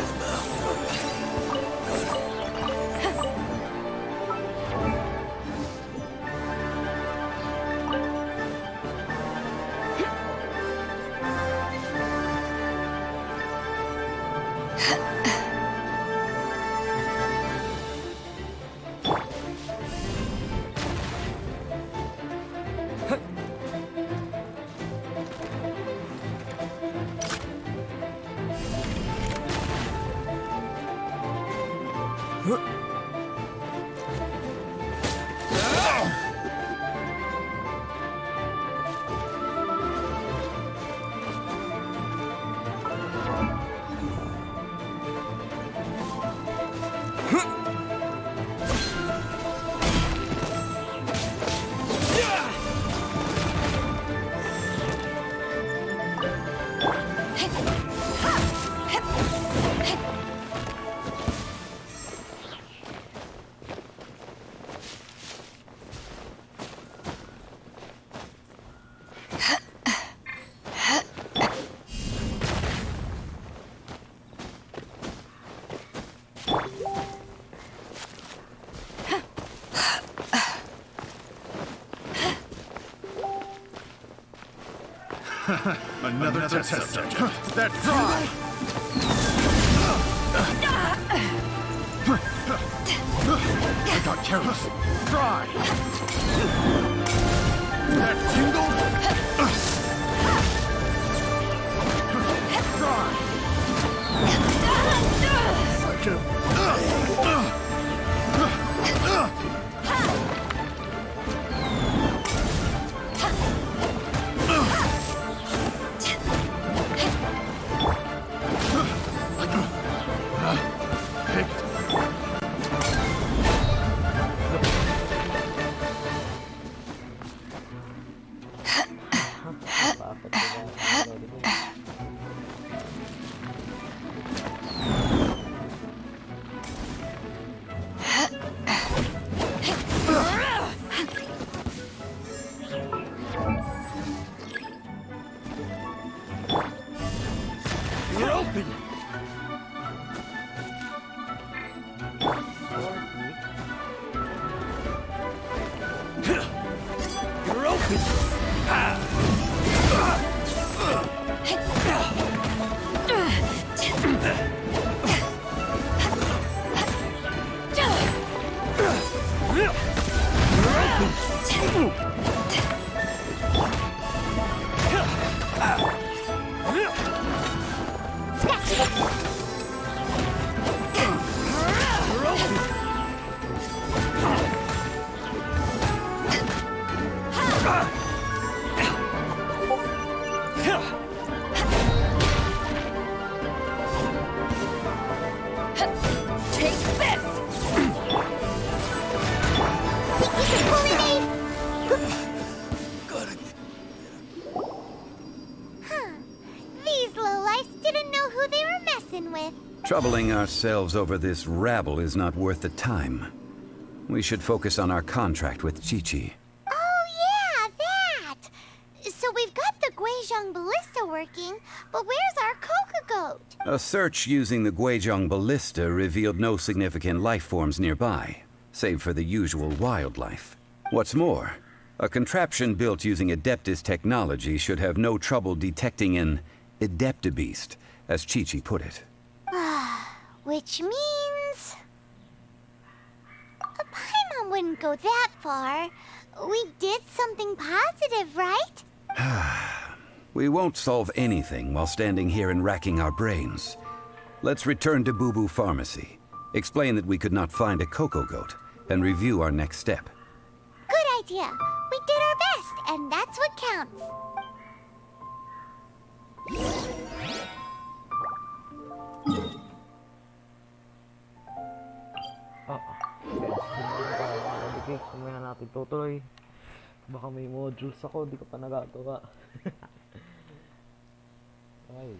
K: Another test subject. That's right. I got careless. Try. That tingle.
J: You're open! You're open!
C: Take this! You're pulling me! Huh. These lowlifes didn't know who they were messing with.
D: Troubling ourselves over this rabble is not worth the time. We should focus on our contract with Chi-Chi.
C: Oh yeah, that! So we've got the Guizhong ballista working, but where's our coca goat?
D: A search using the Guizhong ballista revealed no significant life forms nearby, save for the usual wildlife. What's more, a contraption built using Adeptus technology should have no trouble detecting an Adeptabeast, as Chi-Chi put it.
C: Which means... Paimon wouldn't go that far. We did something positive, right?
D: We won't solve anything while standing here and racking our brains. Let's return to Boo Boo Pharmacy, explain that we could not find a cocoa goat, and review our next step.
C: Good idea. We did our best, and that's what counts.
A: Oke, semuanya natin tutuloy. Baka may modules ako, di ko pa nagagawa. Ay.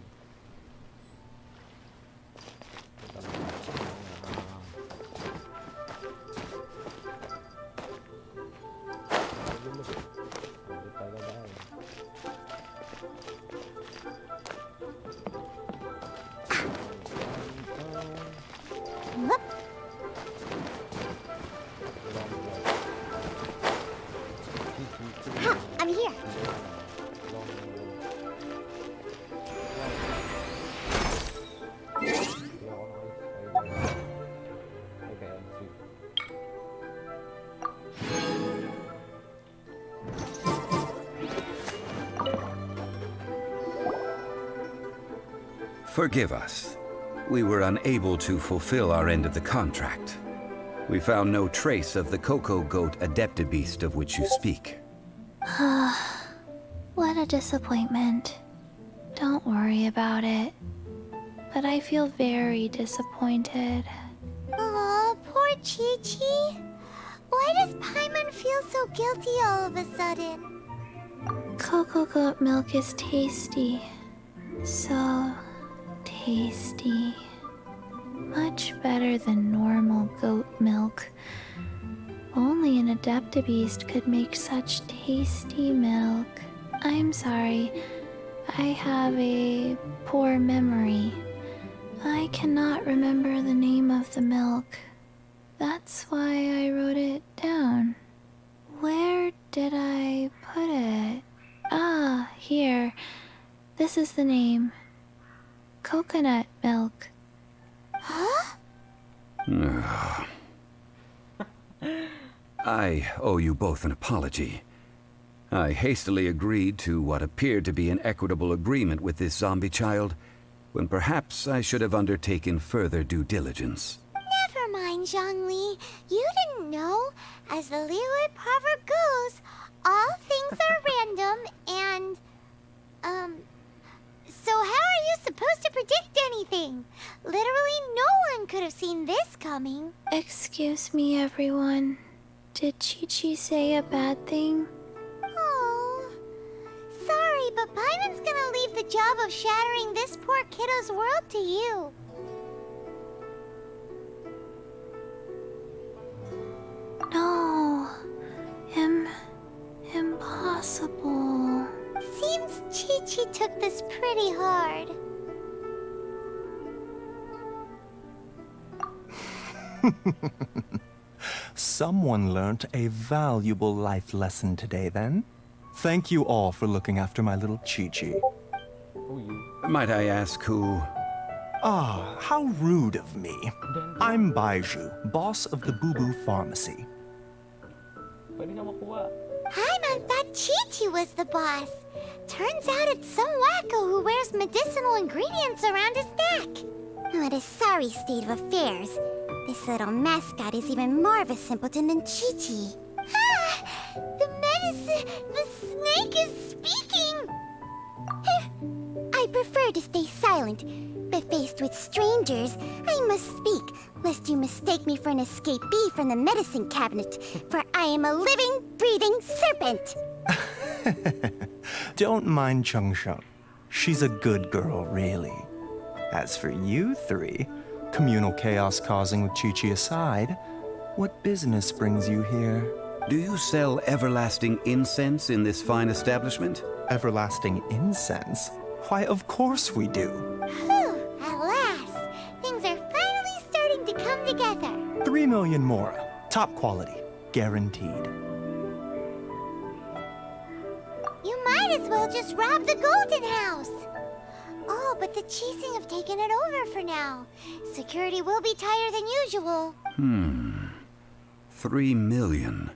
C: I'm here.
D: Forgive us. We were unable to fulfill our end of the contract. We found no trace of the Cocoa Goat Adeptabeast of which you speak.
R: What a disappointment. Don't worry about it. But I feel very disappointed.
C: Aw, poor Chi-Chi. Why does Paimon feel so guilty all of a sudden?
R: Cocoa goat milk is tasty. So tasty. Much better than normal goat milk. Only an Adeptabeast could make such tasty milk. I'm sorry. I have a poor memory. I cannot remember the name of the milk. That's why I wrote it down. Where did I put it? Ah, here. This is the name. Coconut milk.
C: Huh?
D: I owe you both an apology. I hastily agreed to what appeared to be an equitable agreement with this zombie child, when perhaps I should have undertaken further due diligence.
C: Never mind, Zhongli. You didn't know. As the Liyue proverb goes, all things are random and, so how are you supposed to predict anything? Literally no one could have seen this coming.
R: Excuse me, everyone. Did Chi-Chi say a bad thing?
C: Oh, sorry, but Paimon's gonna leave the job of shattering this poor kiddo's world to you.
R: No. Impossible.
C: Seems Chi-Chi took this pretty hard.
F: Someone learnt a valuable life lesson today, then. Thank you all for looking after my little Chi-Chi.
D: Might I ask who...
F: Ah, how rude of me. I'm Baiju, boss of the Boo Boo Pharmacy.
C: Paimon thought Chi-Chi was the boss. Turns out it's some wacko who wears medicinal ingredients around his neck.
T: What a sorry state of affairs. This little mascot is even more of a simpleton than Chi-Chi.
C: Ah! The snake is speaking!
T: I prefer to stay silent, but faced with strangers, I must speak, lest you mistake me for an escapee from the medicine cabinet, for I am a living, breathing serpent!
F: Don't mind Chung Sheng. She's a good girl, really. As for you three, communal chaos causing with Chi-Chi aside, what business brings you here?
D: Do you sell everlasting incense in this fine establishment?
F: Everlasting incense? Why, of course we do.
C: Whew, at last! Things are finally starting to come together.
F: 3 million more. Top quality. Guaranteed.
C: You might as well just rob the Golden House. Oh, but the Cheesing have taken it over for now. Security will be tighter than usual.
D: 3 million.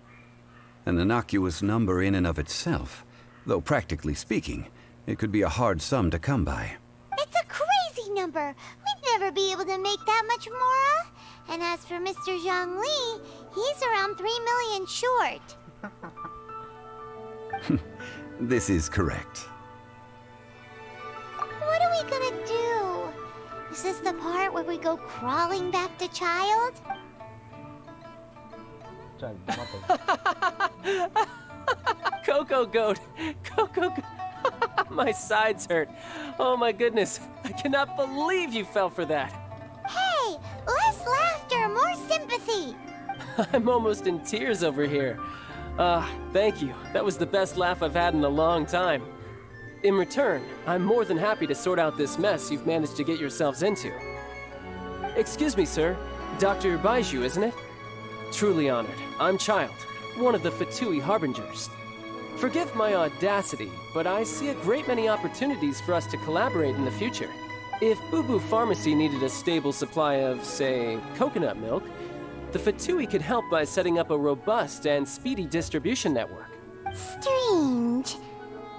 D: An innocuous number in and of itself, though practically speaking, it could be a hard sum to come by.
C: It's a crazy number. We'd never be able to make that much more. And as for Mr. Zhongli, he's around 3 million short.
D: This is correct.
C: What are we gonna do? Is this the part where we go crawling back to Child?
A: Child,
E: Coco Goat! Coco Goat! My sides hurt. Oh my goodness. I cannot believe you fell for that.
T: Hey, less laughter, more sympathy.
E: I'm almost in tears over here. Thank you. That was the best laugh I've had in a long time. In return, I'm more than happy to sort out this mess you've managed to get yourselves into. Excuse me, sir. Dr. Baiju, isn't it? Truly honored. I'm Child, one of the Fatui Harbingers. Forgive my audacity, but I see a great many opportunities for us to collaborate in the future. If Boo Boo Pharmacy needed a stable supply of, say, coconut milk, the Fatui could help by setting up a robust and speedy distribution network.
T: Strange.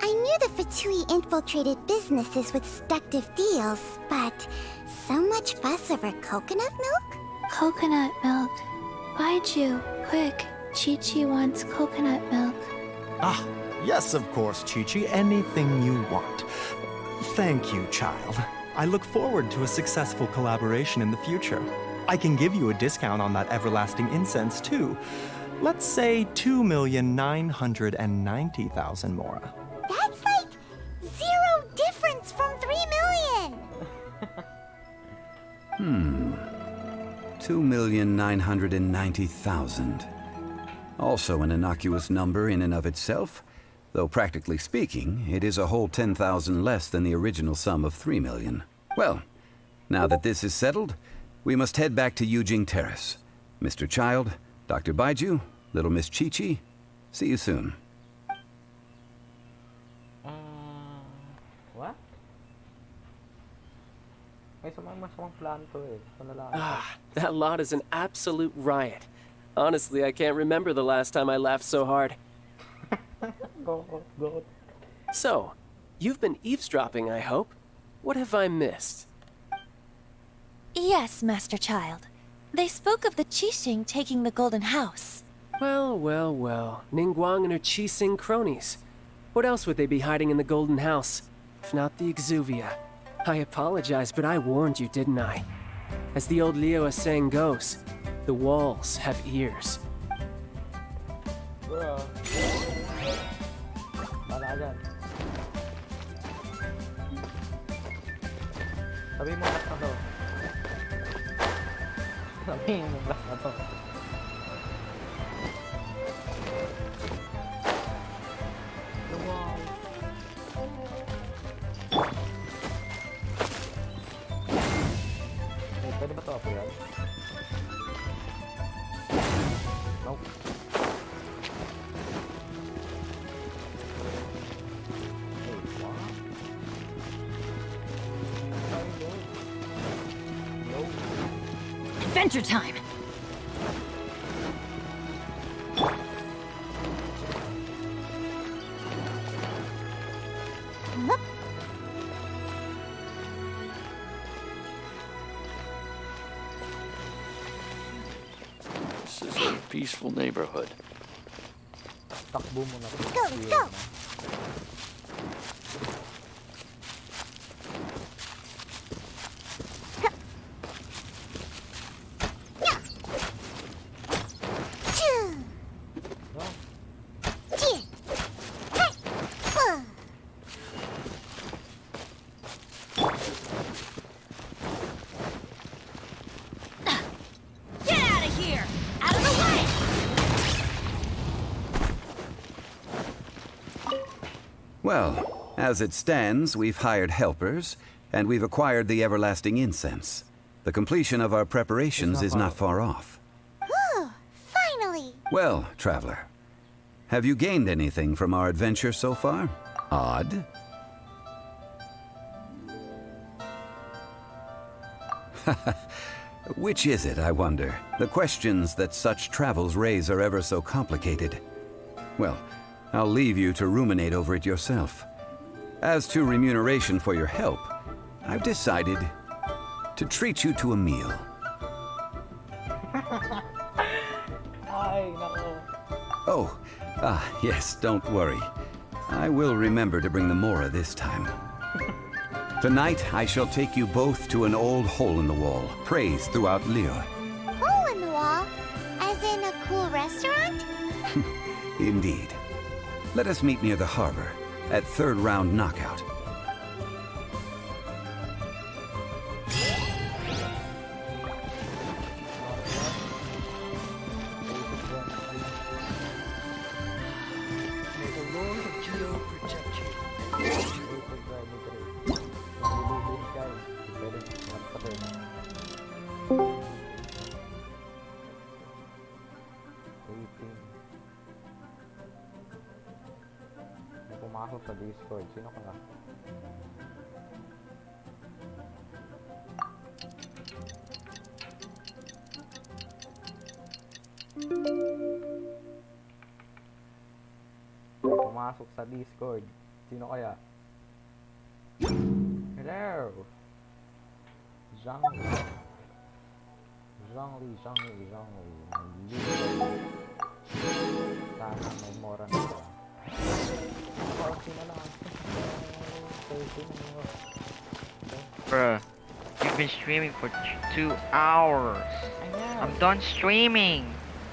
T: I knew the Fatui infiltrated businesses with seductive deals, but so much fuss over coconut milk?
R: Coconut milk. Baiju, quick. Chi-Chi wants coconut milk.
F: Ah, yes, of course, Chi-Chi. Anything you want. Thank you, child. I look forward to a successful collaboration in the future. I can give you a discount on that everlasting incense, too. Let's say 2,990,000 mora.
T: That's like 0 difference from 3 million.
D: 2,990,000. Also an innocuous number in and of itself, though practically speaking, it is a whole 10,000 less than the original sum of 3 million. Well, now that this is settled, we must head back to Yujing Terrace. Mr. Child, Dr. Baiju, little Miss Chi-Chi, see you soon.
A: What? May masamang plan to eh.
E: That lot is an absolute riot. Honestly, I can't remember the last time I laughed so hard.
A: Go.
E: So, you've been eavesdropping, I hope? What have I missed?
B: Yes, Master Child. They spoke of the Qixing taking the Golden House.
E: Well. Ningguang and her Qixing cronies. What else would they be hiding in the Golden House? If not the Exuvia. I apologize, but I warned you, didn't I? As the old Liyue saying goes, the walls have ears.
A: Bro. Bala dyan. Sabihin mo last na to. Sabihin mo last na to. Pwede ba ito ako yan? Nope.
B: Adventure time!
N: This is a peaceful neighborhood.
A: Takbo mo na.
T: Let's go!
D: Well, as it stands, we've hired helpers, and we've acquired the everlasting incense. The completion of our preparations is not far off.
T: Whew, finally!
D: Well, traveler, have you gained anything from our adventure so far? Odd? Which is it, I wonder? The questions that such travels raise are ever so complicated. Well, I'll leave you to ruminate over it yourself. As to remuneration for your help, I've decided to treat you to a meal.
A: Ay, nako.
D: Oh, yes, don't worry. I will remember to bring the Mora this time. Tonight, I shall take you both to an old hole-in-the-wall, praised throughout Liyue.
T: Hole in the wall? As in a cool restaurant?
D: Indeed. Let us meet near the harbor, at third round knockout.
N: May the Lord of Geo protect you.
A: May pumasok sa Discord. Sino kaya? May pumasok sa Discord. Sino kaya? Hello! Zhongli. Zhongli. Sana may mora na siya.
U: Bruh, you've been streaming for 2 hours.
A: I know.
U: I'm done streaming.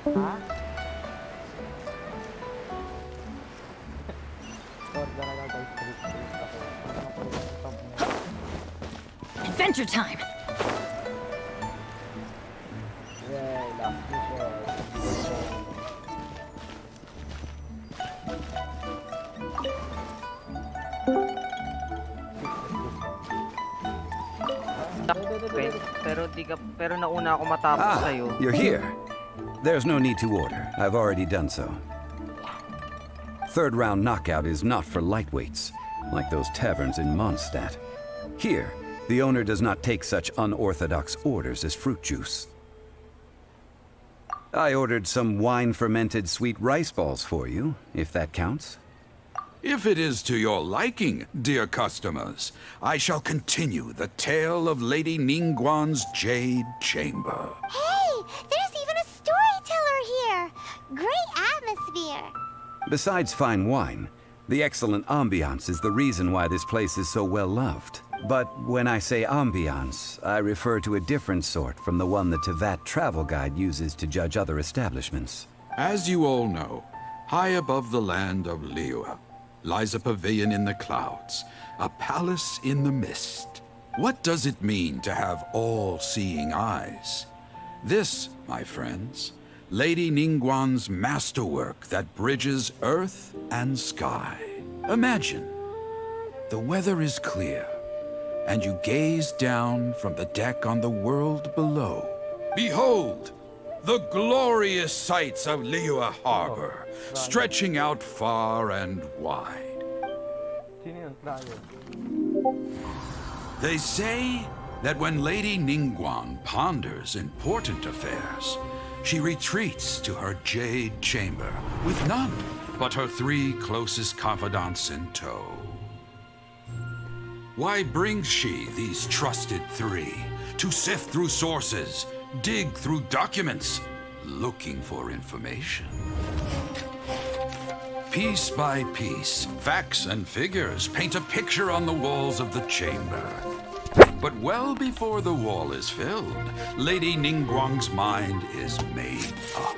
A: Huh?
B: Adventure time!
A: Yay, last mission.
U: Pero nauna ako matapos sa'yo.
D: You're here. There's no need to order. I've already done so. Third round knockout is not for lightweights, like those taverns in Mondstadt. Here, the owner does not take such unorthodox orders as fruit juice. I ordered some wine-fermented sweet rice balls for you, if that counts.
V: If it is to your liking, dear customers, I shall continue the tale of Lady Ningguang's Jade Chamber.
C: Hey, there's even a storyteller here. Great atmosphere.
D: Besides fine wine, the excellent ambiance is the reason why this place is so well loved. But when I say ambiance, I refer to a different sort from the one the Tevat travel guide uses to judge other establishments.
V: As you all know, high above the land of Liyue lies a pavilion in the clouds, a palace in the mist. What does it mean to have all-seeing eyes? This, my friends, Lady Ningguang's masterwork that bridges earth and sky. Imagine, the weather is clear, and you gaze down from the deck on the world below. Behold, the glorious sights of Liyue Harbor, stretching out far and wide. They say that when Lady Ningguang ponders important affairs, she retreats to her Jade Chamber with none but her 3 closest confidants in tow. Why brings she these trusted 3 to sift through sources, dig through documents, looking for information? Piece by piece, facts and figures paint a picture on the walls of the chamber. But well before the wall is filled, Lady Ningguang's mind is made up.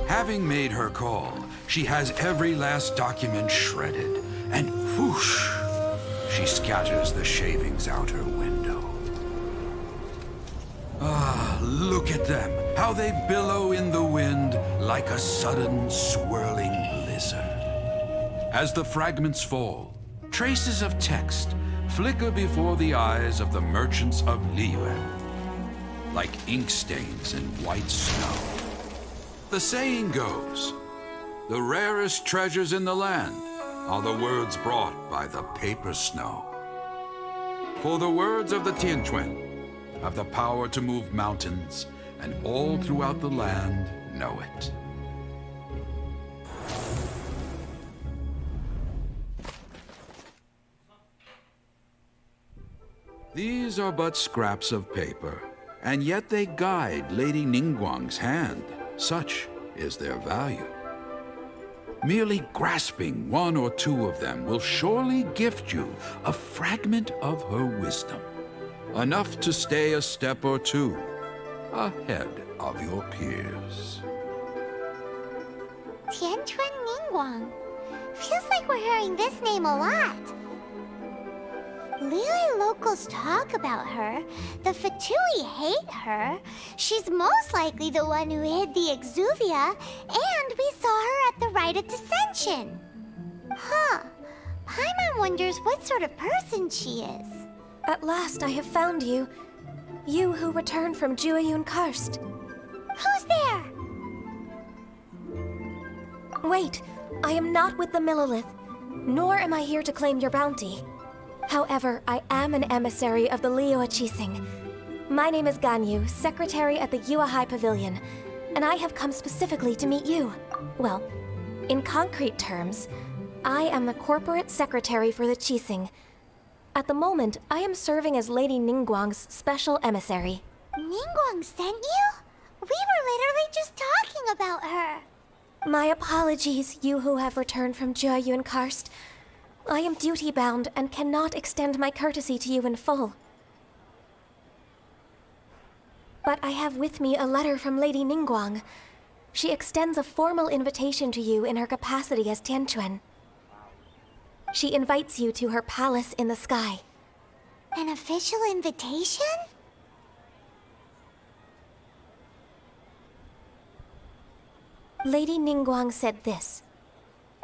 V: Having made her call, she has every last document shredded, and whoosh, she scatters the shavings out her window. Ah, look at them, how they billow in the wind like a sudden swirling blizzard. As the fragments fall, traces of text flicker before the eyes of the merchants of Liyue, like ink stains in white snow. The saying goes, the rarest treasures in the land are the words brought by the paper snow. For the words of the Tianquan have the power to move mountains, and all throughout the land know it. These are but scraps of paper, and yet they guide Lady Ningguang's hand. Such is their value. Merely grasping 1 or 2 of them will surely gift you a fragment of her wisdom, enough to stay a step or 2 ahead of your peers.
C: Tianchuan Ningguang. Feels like we're hearing this name a lot. Liyue locals talk about her. The Fatui hate her. She's most likely the one who hid the Exuvia, and we saw her at the Rite of Dissension. Huh. Paimon wonders what sort of person she is.
B: At last I have found you. You who returned from Jueyun Karst.
C: Who's there?
B: Wait, I am not with the Millelith, nor am I here to claim your bounty. However, I am an emissary of the Liyue Qixing. My name is Ganyu, secretary at the Yuehai Pavilion, and I have come specifically to meet you. Well, in concrete terms, I am the corporate secretary for the Qixing. At the moment, I am serving as Lady Ningguang's special emissary.
C: Ningguang sent you? We were literally just talking about her.
B: My apologies, you who have returned from Jueyun Karst. I am duty-bound and cannot extend my courtesy to you in full. But I have with me a letter from Lady Ningguang. She extends a formal invitation to you in her capacity as Tianquan. She invites you to her palace in the sky.
C: An official invitation?
B: Lady Ningguang said this.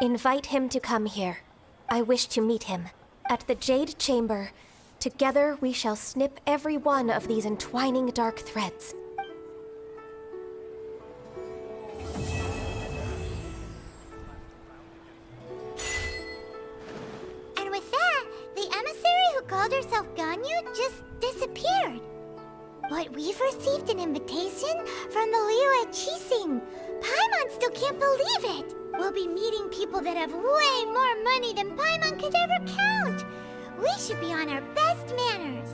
B: Invite him to come here. I wish to meet him. At the Jade Chamber, together we shall snip every one of these entwining dark threads.
C: And with that, the emissary who called herself Ganyu just disappeared. But we've received an invitation from the Liyue Qixing. Paimon still can't believe it. We'll be meeting people that have way more money than Paimon could ever count. We should be on our best manners.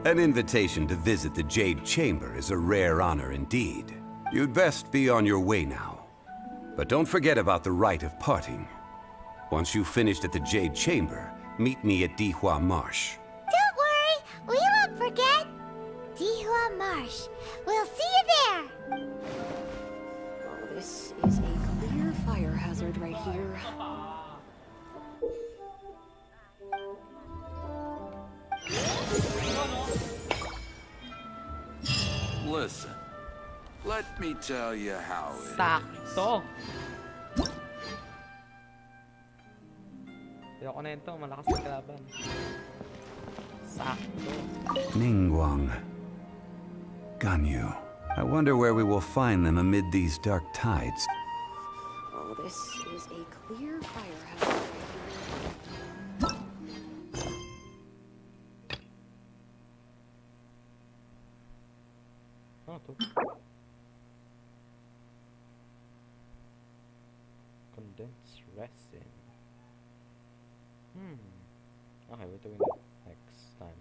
D: An invitation to visit the Jade Chamber is a rare honor indeed. You'd best be on your way now. But don't forget about the rite of parting. Once you've finished at the Jade Chamber, meet me at Dihua Marsh.
C: Don't worry, we won't forget. Dihua Marsh. We'll see you there.
M: Oh, this is a clear fire hazard right here.
V: Listen, let me tell you how it is.
A: Sakto. Ayoko na ito, malakas na kalaban. Sakto.
D: Ningguang. Ganyu. I wonder where we will find them amid these dark tides.
M: Oh, this is a clear fire hazard right here.
A: Ano to? Condensed resin. Okay, we're doing that next time.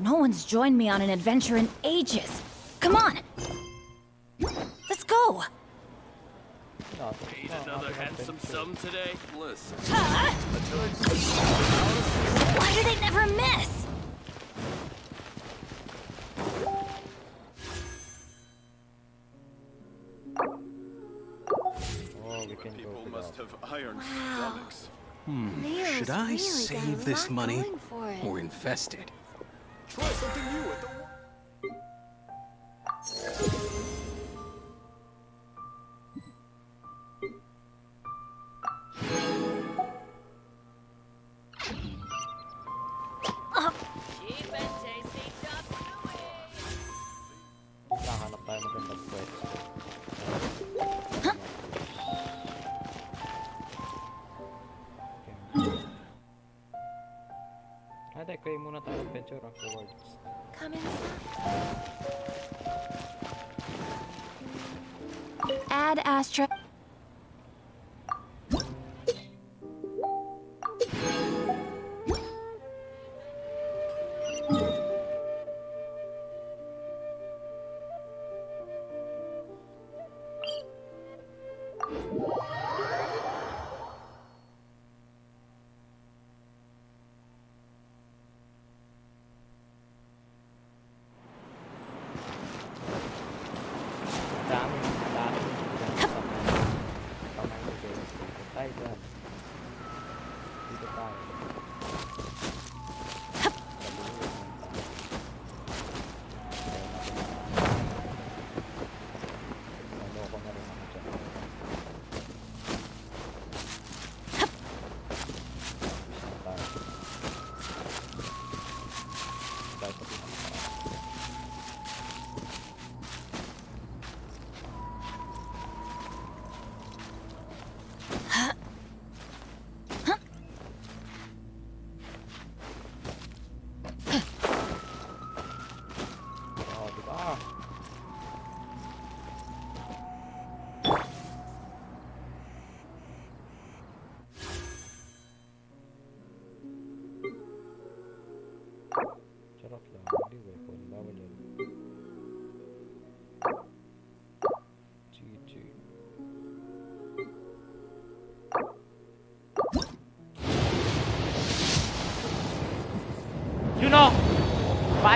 H: No one's joined me on an adventure in ages. Come on! Let's go!
S: Need another handsome sum today? Listen.
H: Why do they never miss?
A: Oh, we can
K: People
A: go
K: must have iron
C: Wow.
K: stomachs.
Q: Should I
C: really
Q: save
C: got a
Q: this
C: lot
Q: money
C: going for it.
Q: or invest it?
K: Try something new at the
A: Hanap tayo magandang pwesto. Ay, create muna tayo adventure afterwards.
B: Come inside. Add Astra.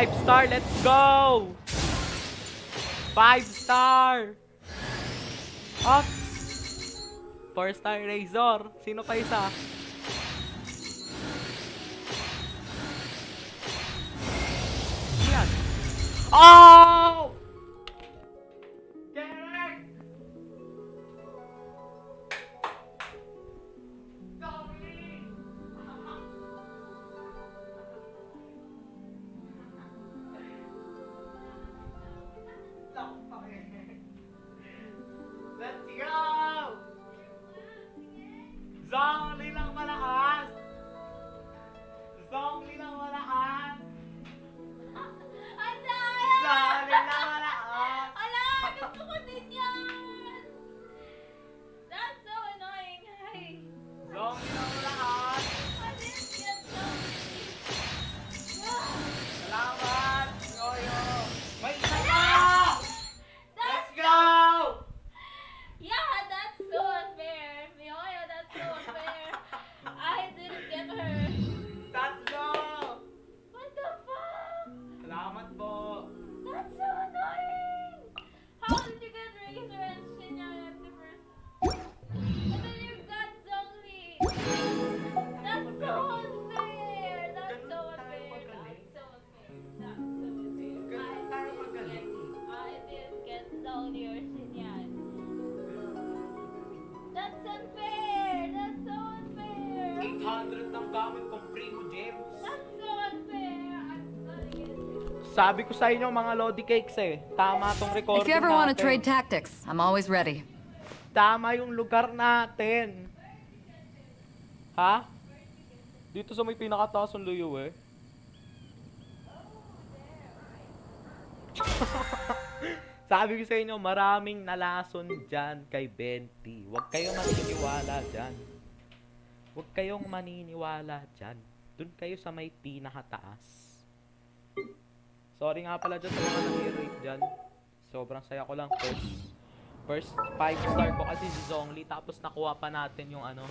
A: 5-star, let's go! 5-star! Up! 4-star Razor. Sino pa isa? Yan. Oh! Derek! Zhongli! Let's go! Zhongli lang malakas! Zhongli lang malakas! Zhongli lang malakas!
I: Ala! Gusto ko din yan! That's so annoying! Ay!
A: Zhongli lang malakas!
I: I didn't get Zhongli!
A: Salamat! Yoyo! May isa
I: Ala!
A: pa! Let's go!
I: Yeah, that's so unfair! Mioyo, that's so unfair! I didn't get her!
A: Tatlo!
I: What the fuck?
A: Salamat po!
I: That's so annoying! How did you get Razor and Shinya at the first? And then you got Zhongli! That's so unfair! That's so unfair! That's so unfair! That's so unfair! I didn't get Zhongli or Shinyan. That's unfair! That's so unfair!
A: 800 ng gamit kong primo, James.
I: That's so unfair! I'm gonna get you.
A: Sabi ko sa inyo mga Lodi Cakes eh. Tama tong recording
O: If you ever want to
A: natin.
O: trade tactics, I'm always ready.
A: Tama yung lugar natin. Ha? Dito sa may pinakataas ng Liyue eh. Sabi ko sa inyo, maraming nalason dyan kay Benti. Huwag kayong maniniwala dyan. Huwag kayong maniniwala dyan. Doon kayo sa may pinakataas. Sorry nga pala dyan sa mga nag-rate dyan. Sobrang saya ko lang. First 5-star ko kasi si Zhongli. Tapos nakuha pa natin yung ano.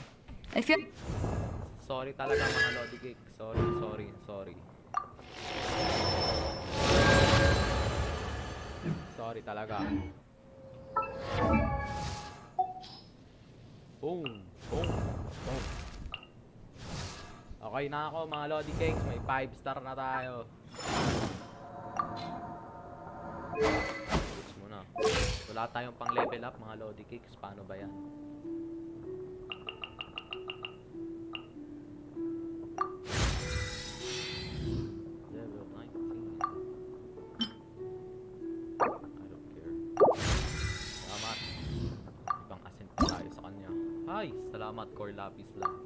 A: Sorry talaga mga Lodi Cake. Sorry. Sorry talaga. Boom. Okay na ako mga Lodi Cakes. May 5-star na tayo. Switch muna. Wala tayong pang level up mga Lodi Cakes. Paano ba yan? Level 19. I don't care. Salamat. Ibang asin pa tayo sa kanya. Ay, salamat core lapis lang.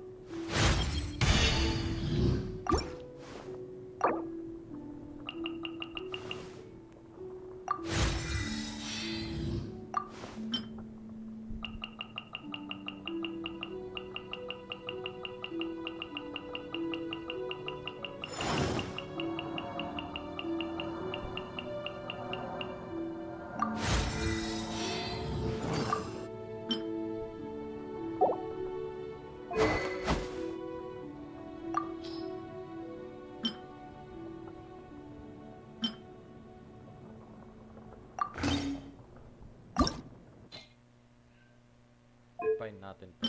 A: Find natin to.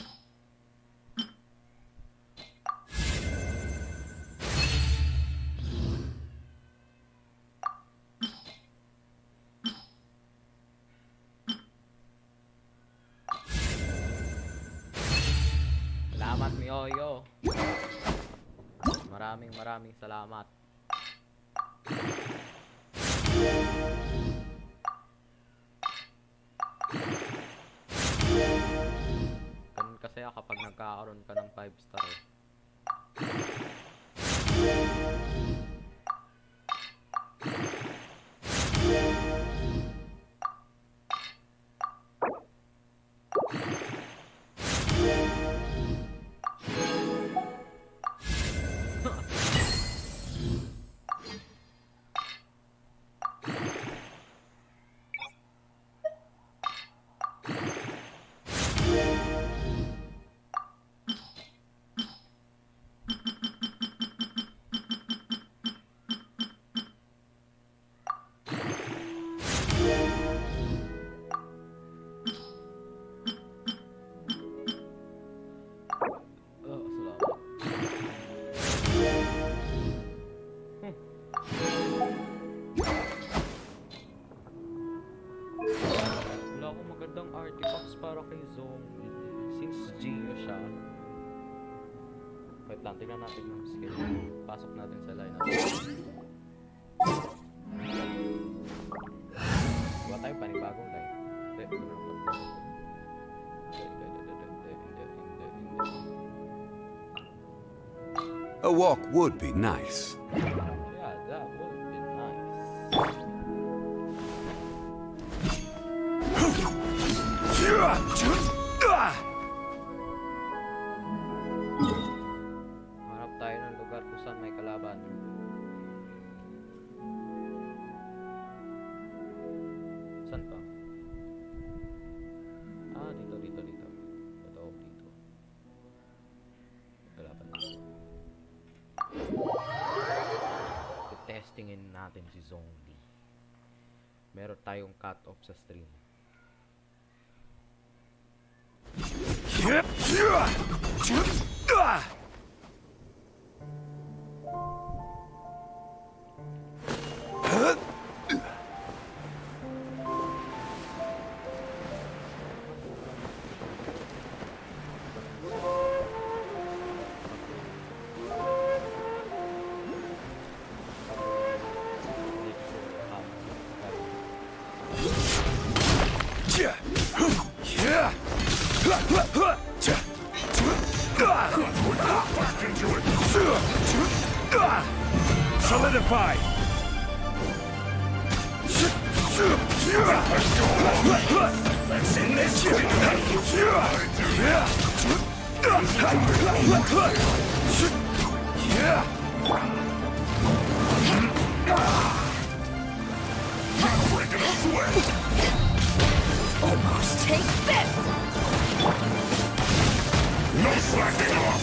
A: Salamat Mioyo. Maraming salamat. Ganun kasi kapag nagkakaroon ka ng 5-star eh. lang, tingnan natin yung skill. Pasok natin sa lineup. Gawa tayo panibagong line. Hindi, ito na lang.
D: A walk would be nice.
A: Yeah, that would be nice. Hanap tayo ng lugar kung saan may kalaban. Saan pa? Ah, dito. Ito, dito. Kalaban na. Testingin natin si Zhongli. Meron tayong cut off sa stream.
K: Solidify! Let's end this
H: Almost. Take this!
K: No slacking off!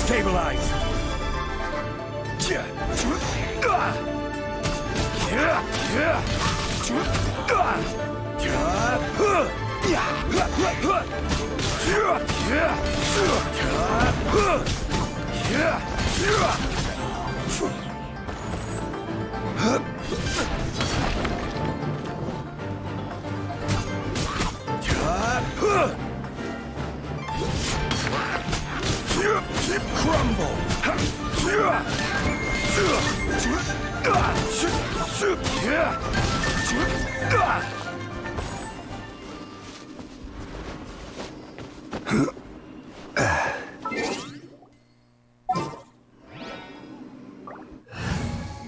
K: Stabilize! Crumble!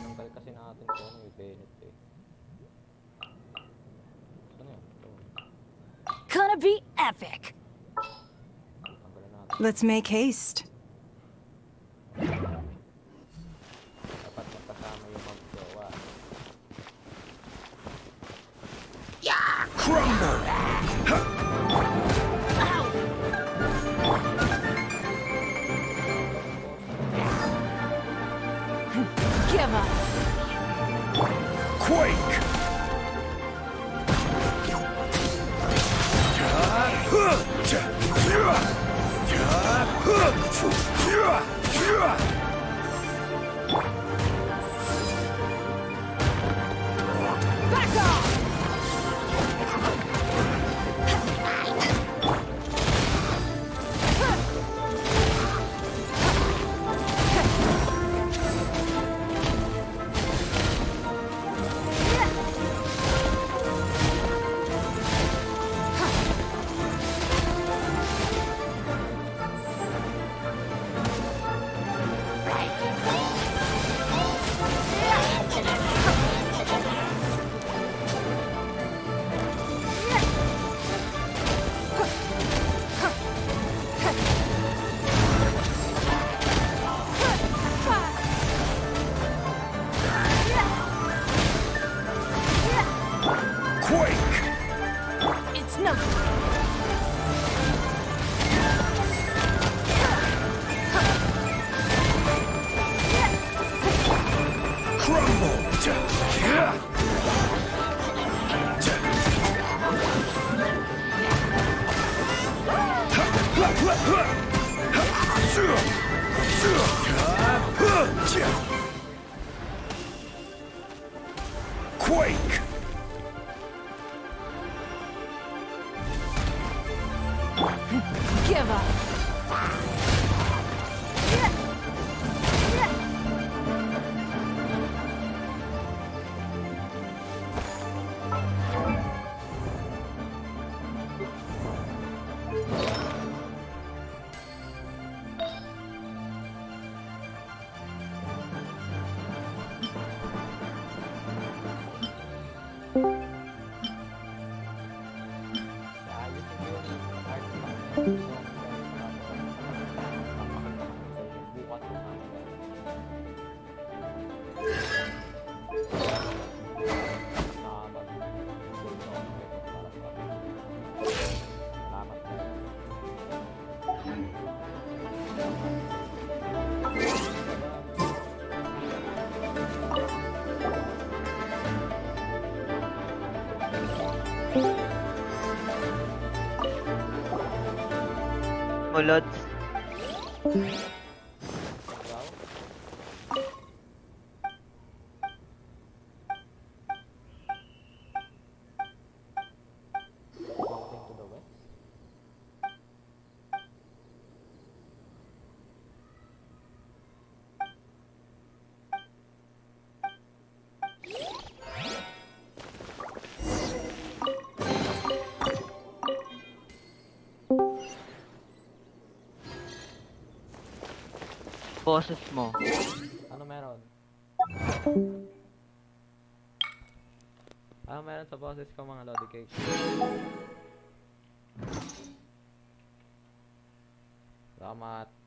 A: Tanggal kasi natin ito yung Bennett eh. Ano yun?
H: Gonna be epic!
G: Let's make haste.
A: Dapat magkasama yung magjowa.
K: Crumble!
H: Give up!
K: Quake!
H: Back off!
K: Quake!
H: Give up.
U: Mulods. Boses mo.
A: Ano meron? Ano meron sa boses ko mga Lodi Cake? Salamat.